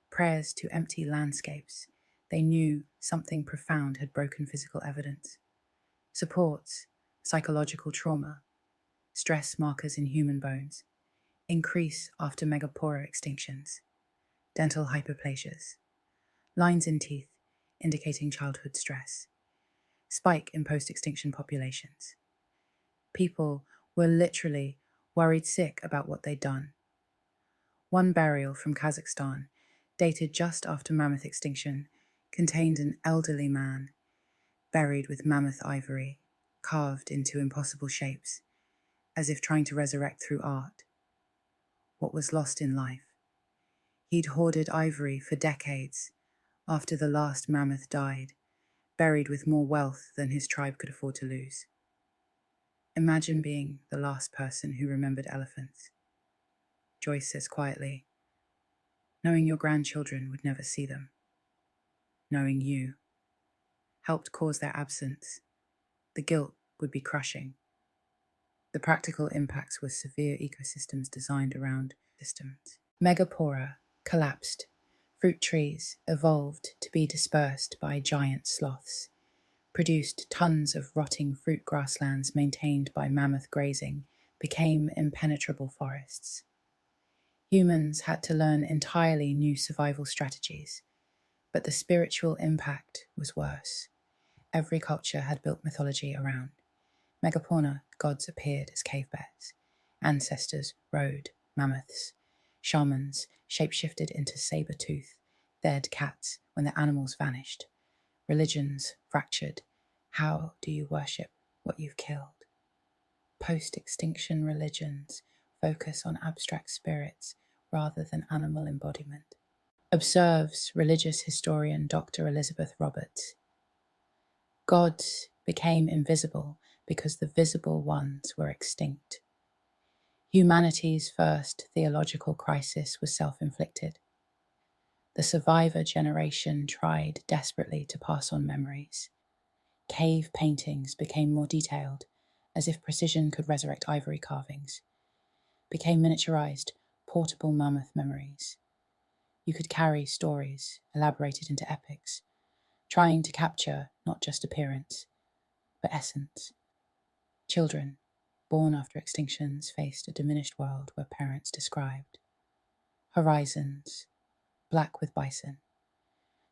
S1: prayers to empty landscapes. They knew something profound had broken physical evidence. Supports psychological trauma, stress markers in human bones, increase after Megapora extinctions, dental hyperplasias, lines in teeth indicating childhood stress, spike in post-extinction populations. People were literally worried sick about what they'd done. One burial from Kazakhstan, dated just after mammoth extinction, contained an elderly man buried with mammoth ivory, carved into impossible shapes, as if trying to resurrect through art what was lost in life. He'd hoarded ivory for decades after the last mammoth died, buried with more wealth than his tribe could afford to lose. Imagine being the last person who remembered elephants. Joyce says quietly, knowing your grandchildren would never see them. Knowing you helped cause their absence. The guilt would be crushing. The practical impacts were severe ecosystems designed around systems. Megapora collapsed. Fruit trees evolved to be dispersed by giant sloths, produced tons of rotting fruit grasslands maintained by mammoth grazing, became impenetrable forests. Humans had to learn entirely new survival strategies, but the spiritual impact was worse. Every culture had built mythology around. Megapora gods appeared as cave bears. Ancestors rode mammoths. Shamans shapeshifted into saber-tooth, dead cats when the animals vanished. Religions fractured. How do you worship what you've killed? Post-extinction religions focus on abstract spirits rather than animal embodiment. Observes religious historian Dr. Elizabeth Roberts. Gods became invisible because the visible ones were extinct. Humanity's first theological crisis was self-inflicted. The survivor generation tried desperately to pass on memories. Cave paintings became more detailed, as if precision could resurrect ivory carvings. Became miniaturized, portable mammoth memories. You could carry stories, elaborated into epics, trying to capture not just appearance, but essence. Children, born after extinctions, faced a diminished world where parents described. Horizons, black with bison.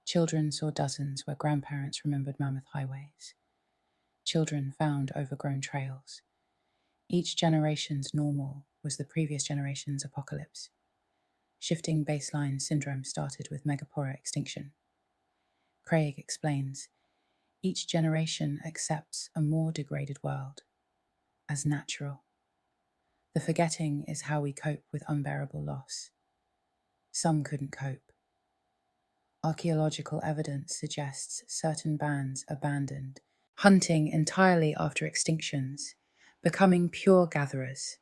S1: Children saw dozens where grandparents remembered mammoth highways. Children found overgrown trails. Each generation's normal was the previous generation's apocalypse. Shifting baseline syndrome started with Megapora extinction. Craig explains, Each generation accepts a more degraded world as natural. The forgetting is how we cope with unbearable loss. Some couldn't cope. Archaeological evidence suggests certain bands abandoned, hunting entirely after extinctions, becoming pure gatherers.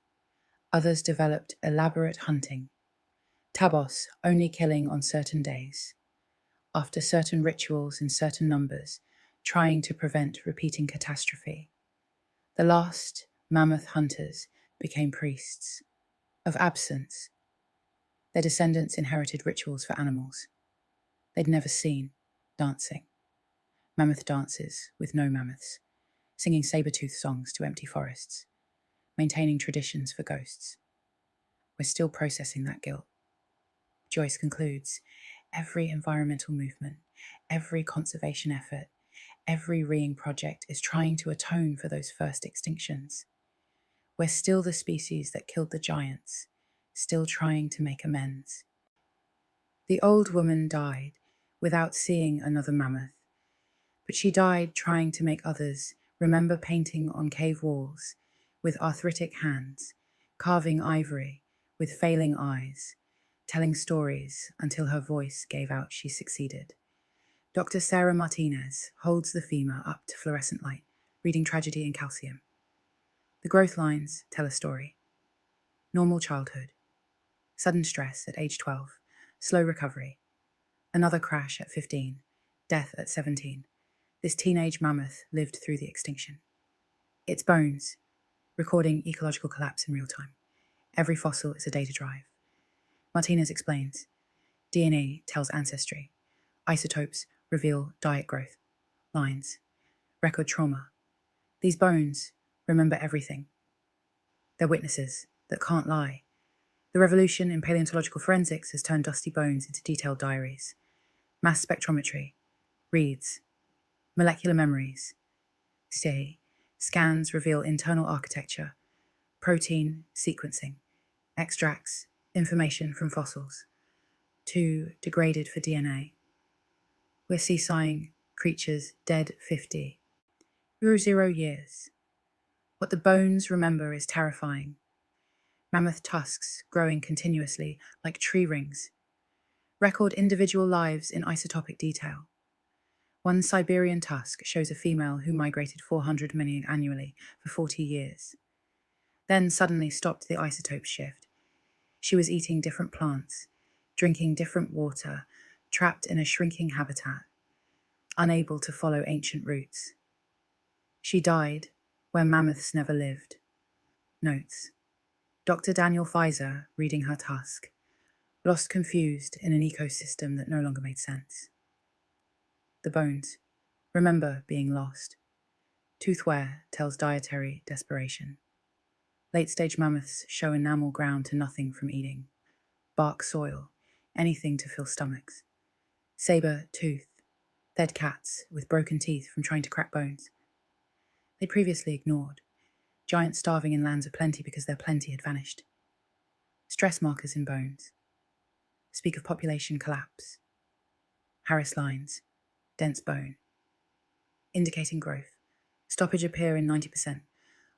S1: Others developed elaborate hunting, tabos only killing on certain days, after certain rituals in certain numbers, trying to prevent repeating catastrophe. The last mammoth hunters became priests of absence. Their descendants inherited rituals for animals they'd never seen, dancing. Mammoth dances with no mammoths, singing saber-tooth songs to empty forests, maintaining traditions for ghosts. We're still processing that guilt. Joyce concludes, every environmental movement, every conservation effort, every reeing project is trying to atone for those first extinctions. We're still the species that killed the giants, still trying to make amends. The old woman died without seeing another mammoth, but she died trying to make others remember painting on cave walls with arthritic hands, carving ivory with failing eyes, telling stories until her voice gave out she succeeded. Dr. Sarah Martinez holds the femur up to fluorescent light, reading Tragedy in Calcium. The growth lines tell a story. Normal childhood, sudden stress at age 12, slow recovery, another crash at 15, death at 17. This teenage mammoth lived through the extinction. Its bones, recording ecological collapse in real time. Every fossil is a data drive. Martinez explains, DNA tells ancestry. Isotopes reveal diet growth. Lines record trauma. These bones remember everything. They're witnesses that can't lie. The revolution in paleontological forensics has turned dusty bones into detailed diaries. Mass spectrometry reads, molecular memories. Scans reveal internal architecture, protein sequencing, extracts information from fossils, too degraded for DNA. We're seesawing creatures dead 50. 0 years. What the bones remember is terrifying. Mammoth tusks growing continuously like tree rings. Record individual lives in isotopic detail. One Siberian tusk shows a female who migrated 400 million annually for 40 years. Then suddenly stopped the isotope shift. She was eating different plants, drinking different water, trapped in a shrinking habitat, unable to follow ancient roots. She died where mammoths never lived. Notes. Dr. Daniel Pfizer, reading her tusk, lost confused in an ecosystem that no longer made sense. The bones remember being lost. Tooth wear tells dietary desperation. Late-stage mammoths show enamel ground to nothing from eating. Bark soil, anything to fill stomachs. Saber tooth, dead cats with broken teeth from trying to crack bones. They previously ignored. Giants starving in lands of plenty because their plenty had vanished. Stress markers in bones. Speak of population collapse. Harris lines, dense bone. Indicating growth. Stoppage appear in 90%.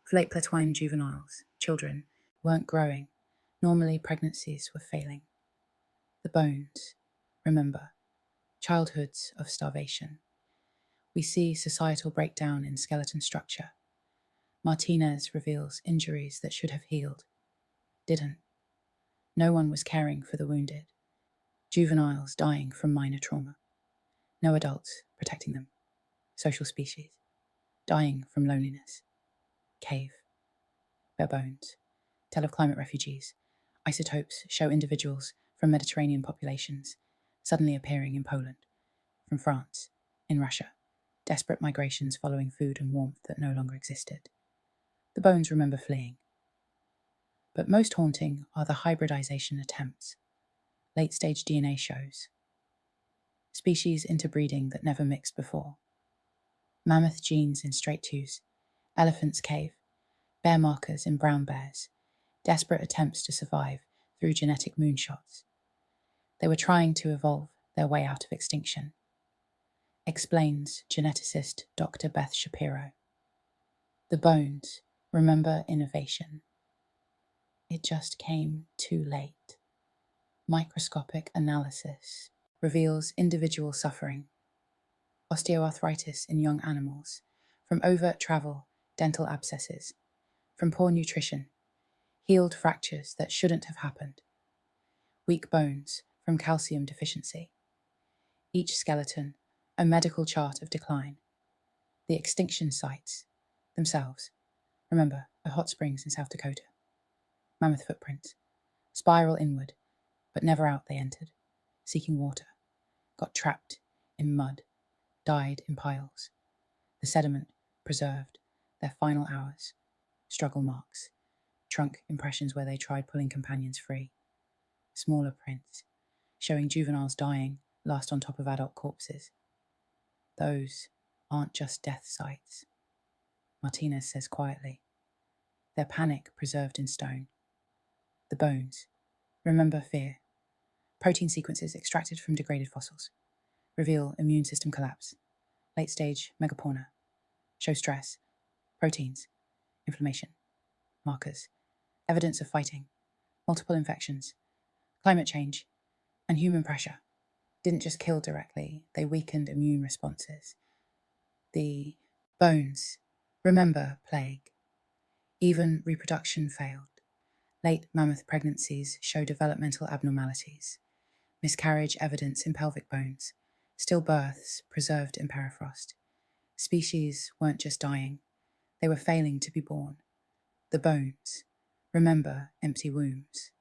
S1: Of late Platoine juveniles, children, weren't growing. Normally pregnancies were failing. The bones, remember, childhoods of starvation. We see societal breakdown in skeleton structure. Martinez reveals injuries that should have healed. Didn't. No one was caring for the wounded. Juveniles dying from minor trauma. No adults protecting them. Social species. Dying from loneliness. Cave. Bare bones. Tell of climate refugees. Isotopes show individuals from Mediterranean populations suddenly appearing in Poland. From France. In Russia. Desperate migrations following food and warmth that no longer existed. The bones remember fleeing. But most haunting are the hybridization attempts. Late-stage DNA shows. Species interbreeding that never mixed before. Mammoth genes in straight twos, elephant's cave, bear markers in brown bears, desperate attempts to survive through genetic moonshots. They were trying to evolve their way out of extinction. explains geneticist Dr. Beth Shapiro. The bones remember innovation. It just came too late. Microscopic analysis reveals individual suffering, osteoarthritis in young animals, from overt travel, dental abscesses, from poor nutrition, healed fractures that shouldn't have happened, weak bones from calcium deficiency. Each skeleton, a medical chart of decline. The extinction sites themselves. Remember, the hot springs in South Dakota. Mammoth footprints. Spiral inward, but never out they entered, seeking water. Got trapped in mud, died in piles. The sediment preserved their final hours. Struggle marks. Trunk impressions where they tried pulling companions free. Smaller prints, showing juveniles dying last on top of adult corpses. Those aren't just death sites. Martinez says quietly. Their panic preserved in stone. The bones. Remember fear. Protein sequences extracted from degraded fossils. Reveal immune system collapse. Late stage megaporno. Show stress. Proteins. Inflammation. Markers. Evidence of fighting. Multiple infections. Climate change. And human pressure. Didn't just kill directly, they weakened immune responses. The bones. Remember plague. Even reproduction failed. Late mammoth pregnancies show developmental abnormalities. Miscarriage evidence in pelvic bones. Stillbirths preserved in permafrost. Species weren't just dying, they were failing to be born. The bones. Remember empty wombs.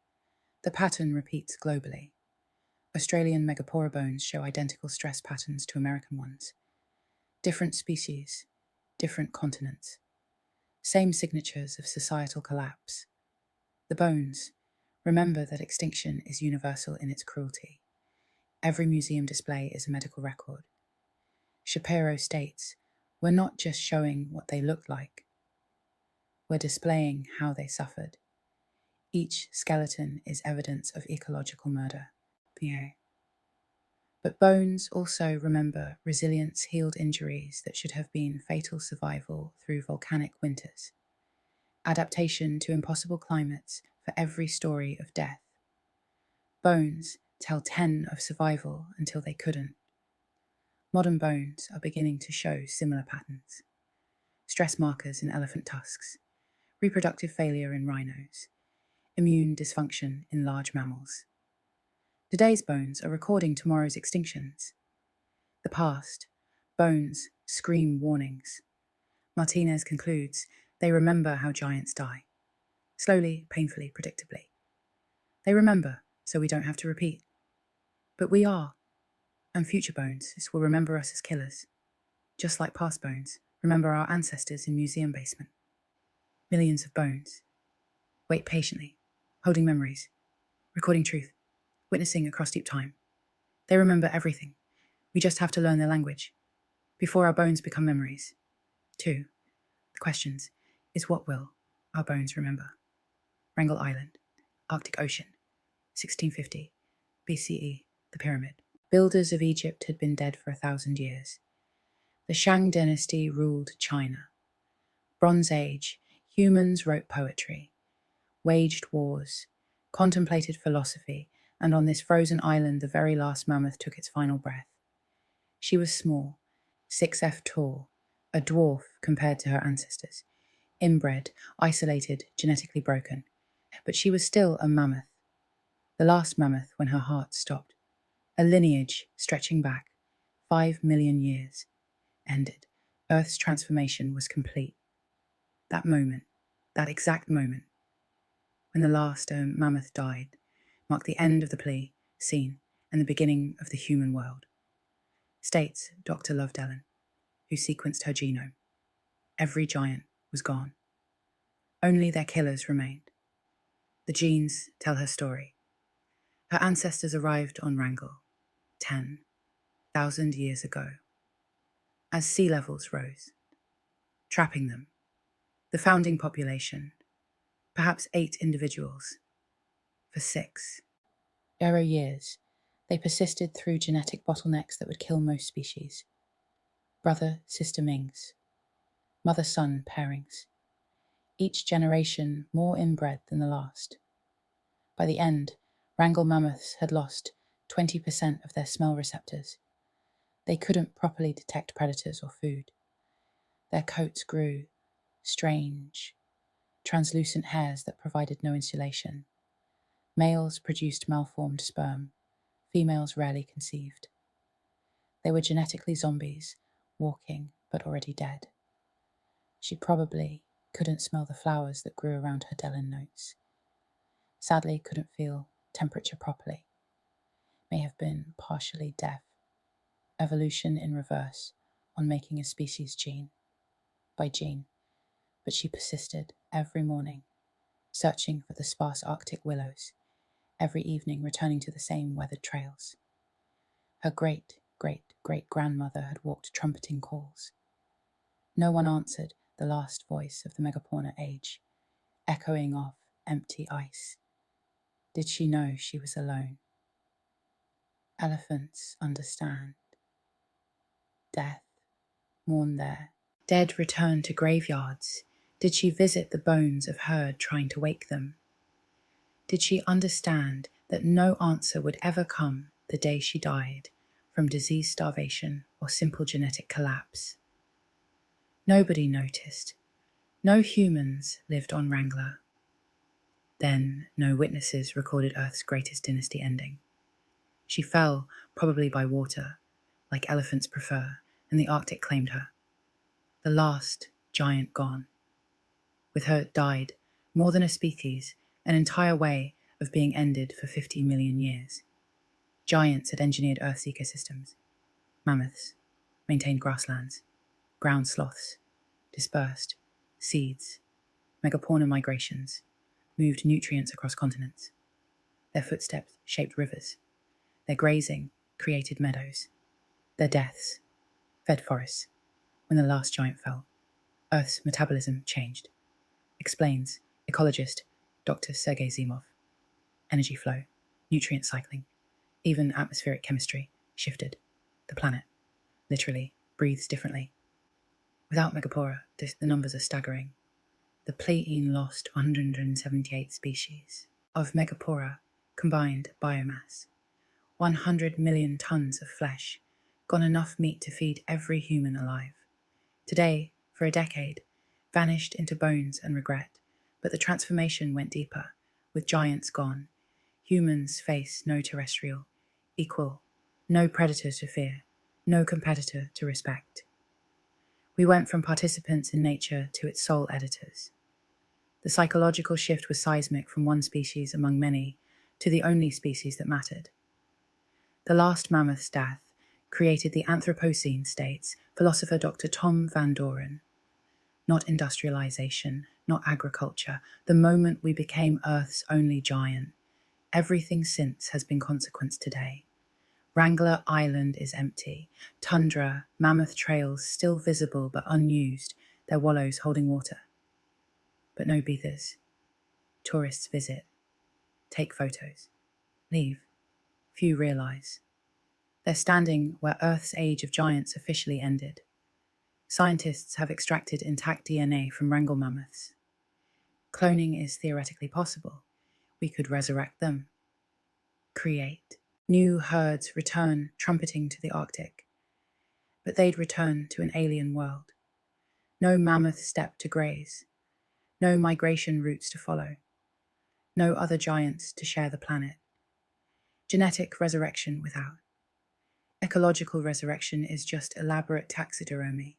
S1: The pattern repeats globally. Australian megapora bones show identical stress patterns to American ones. Different species, different continents. Same signatures of societal collapse. The bones. Remember that extinction is universal in its cruelty. Every museum display is a medical record. Shapiro states, we're not just showing what they looked like. We're displaying how they suffered. Each skeleton is evidence of ecological murder. Pierre. But bones also remember resilience healed injuries that should have been fatal survival through volcanic winters. Adaptation to impossible climates for every story of death. Bones tell 10 of survival until they couldn't. Modern bones are beginning to show similar patterns. Stress markers in elephant tusks, reproductive failure in rhinos, immune dysfunction in large mammals. Today's bones are recording tomorrow's extinctions. The past, bones scream warnings. Martinez concludes they remember how giants die. Slowly, painfully, predictably. They remember, so we don't have to repeat. But we are, and future bones will remember us as killers. Just like past bones, remember our ancestors in museum basement. Millions of bones. Wait patiently, holding memories, recording truth. Witnessing across deep time. They remember everything. We just have to learn their language. Before our bones become memories. 2. The questions is what will our bones remember? Wrangel Island, Arctic Ocean, 1650, BCE, the pyramid. Builders of Egypt had been dead for 1,000 years. The Shang dynasty ruled China. Bronze Age, humans wrote poetry, waged wars, contemplated philosophy, and on this frozen island the very last mammoth took its final breath. She was small, 6'F tall, a dwarf compared to her ancestors, inbred, isolated, genetically broken. But she was still a mammoth. The last mammoth when her heart stopped. A lineage stretching back 5 million years. Ended. Earth's transformation was complete. That moment, that exact moment, when the last mammoth died, marked the end of the plea, scene, and the beginning of the human world. States Dr. Love Dellen, who sequenced her genome. Every giant was gone. Only their killers remained. The genes tell her story. Her ancestors arrived on Wrangel 10,000 years ago, as sea levels rose, trapping them. The founding population, perhaps 8 individuals, for 6 years, they persisted through genetic bottlenecks that would kill most species. brother-sister Mings, mother-son pairings, each generation more inbred than the last. By the end, Wrangell mammoths had lost 20% of their smell receptors. They couldn't properly detect predators or food. Their coats grew strange, translucent hairs that provided no insulation. Males produced malformed sperm, females rarely conceived. They were genetically zombies, walking but already dead. She probably couldn't smell the flowers that grew around her Dellen notes. Sadly, couldn't feel temperature properly. May have been partially deaf. Evolution in reverse on making a species gene by gene, but she persisted every morning, searching for the sparse Arctic willows, every evening returning to the same weathered trails. Her great-great-great-grandmother had walked trumpeting calls. No one answered the last voice of the Megaporna age, echoing off empty ice. Did she know she was alone? Elephants understand. Death mourn there. Dead return to graveyards. Did she visit the bones of herd trying to wake them? Did she understand that no answer would ever come the day she died from disease, starvation, or simple genetic collapse? Nobody noticed. No humans lived on Wrangler. Then no witnesses recorded Earth's greatest dynasty ending. She fell, probably by water, like elephants prefer, and the Arctic claimed her. The last giant gone. With her died, more than a species, an entire way of being ended for 50 million years. Giants had engineered Earth's ecosystems. Mammoths maintained grasslands. Ground sloths dispersed seeds. Megaporna migrations moved nutrients across continents. Their footsteps shaped rivers. Their grazing created meadows. Their deaths fed forests. When the last giant fell, Earth's metabolism changed. Explains ecologist Dr. Sergei Zimov. Energy flow, nutrient cycling, even atmospheric chemistry shifted. The planet, literally, breathes differently. Without Megapora, the numbers are staggering. The Pleione lost 178 species. Of Megapora combined biomass, 100 million tons of flesh, gone enough meat to feed every human alive. Today, for a decade, vanished into bones and regret, but the transformation went deeper. With giants gone, humans face no terrestrial, equal, no predator to fear, no competitor to respect. We went from participants in nature to its sole editors. The psychological shift was seismic from one species among many to the only species that mattered. The last mammoth's death created the Anthropocene, states philosopher Dr. Tom Van Doren. Not industrialization, not agriculture, the moment we became Earth's only giant. Everything since has been consequence today. Wrangler Island is empty. Tundra, mammoth trails still visible but unused, their wallows holding water. But no beavers. Tourists visit, take photos, leave. Few realize. They're standing where Earth's age of giants officially ended. Scientists have extracted intact DNA from Wrangell mammoths. Cloning is theoretically possible. We could resurrect them. Create. New herds return trumpeting to the Arctic. But they'd return to an alien world. No mammoth steppe to graze. No migration routes to follow. No other giants to share the planet. Genetic resurrection without. Ecological resurrection is just elaborate taxidermy.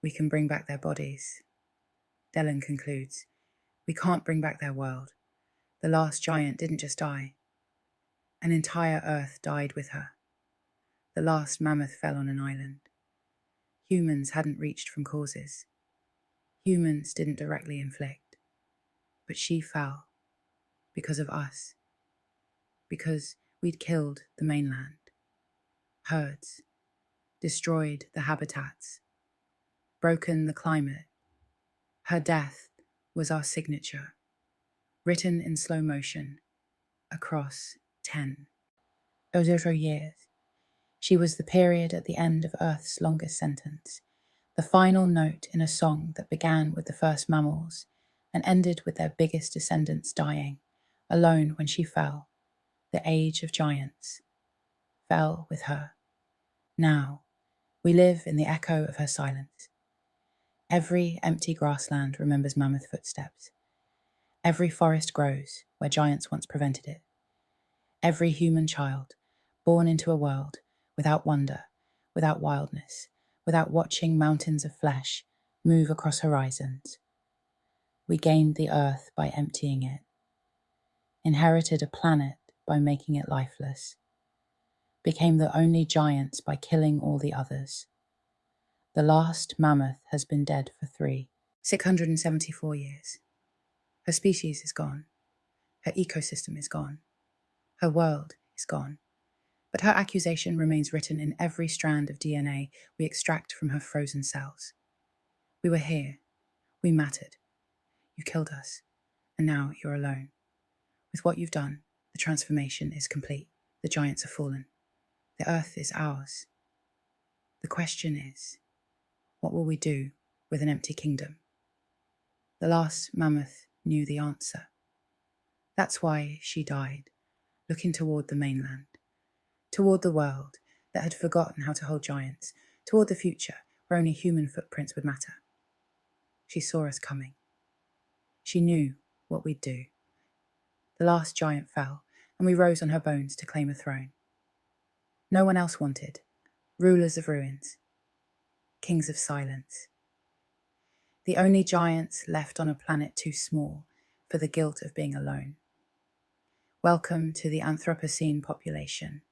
S1: We can bring back their bodies. Dellen concludes, we can't bring back their world. The last giant didn't just die. An entire Earth died with her. The last mammoth fell on an island. Humans hadn't reached from causes. Humans didn't directly inflict. But she fell because of us. Because we'd killed the mainland. Herds. Destroyed the habitats. Broken the climate. Her death was our signature, written in slow motion, across 10. Those are years. She was the period at the end of Earth's longest sentence, the final note in a song that began with the first mammals and ended with their biggest descendants dying, alone when she fell. The age of giants fell with her. Now, we live in the echo of her silence. Every empty grassland remembers mammoth footsteps. Every forest grows where giants once prevented it. Every human child born into a world without wonder, without wildness, without watching mountains of flesh move across horizons. We gained the earth by emptying it, inherited a planet by making it lifeless, became the only giants by killing all the others. The last mammoth has been dead for 674 years. Her species is gone. Her ecosystem is gone. Her world is gone. But her accusation remains written in every strand of DNA we extract from her frozen cells. We were here. We mattered. You killed us. And now you're alone. With what you've done, the transformation is complete. The giants have fallen. The earth is ours. The question is, what will we do with an empty kingdom? The last mammoth knew the answer. That's why she died, looking toward the mainland, toward the world that had forgotten how to hold giants, toward the future where only human footprints would matter. She saw us coming. She knew what we'd do. The last giant fell, and we rose on her bones to claim a throne. No one else wanted. Rulers of ruins. Kings of silence. The only giants left on a planet too small for the guilt of being alone. Welcome to the Anthropocene population.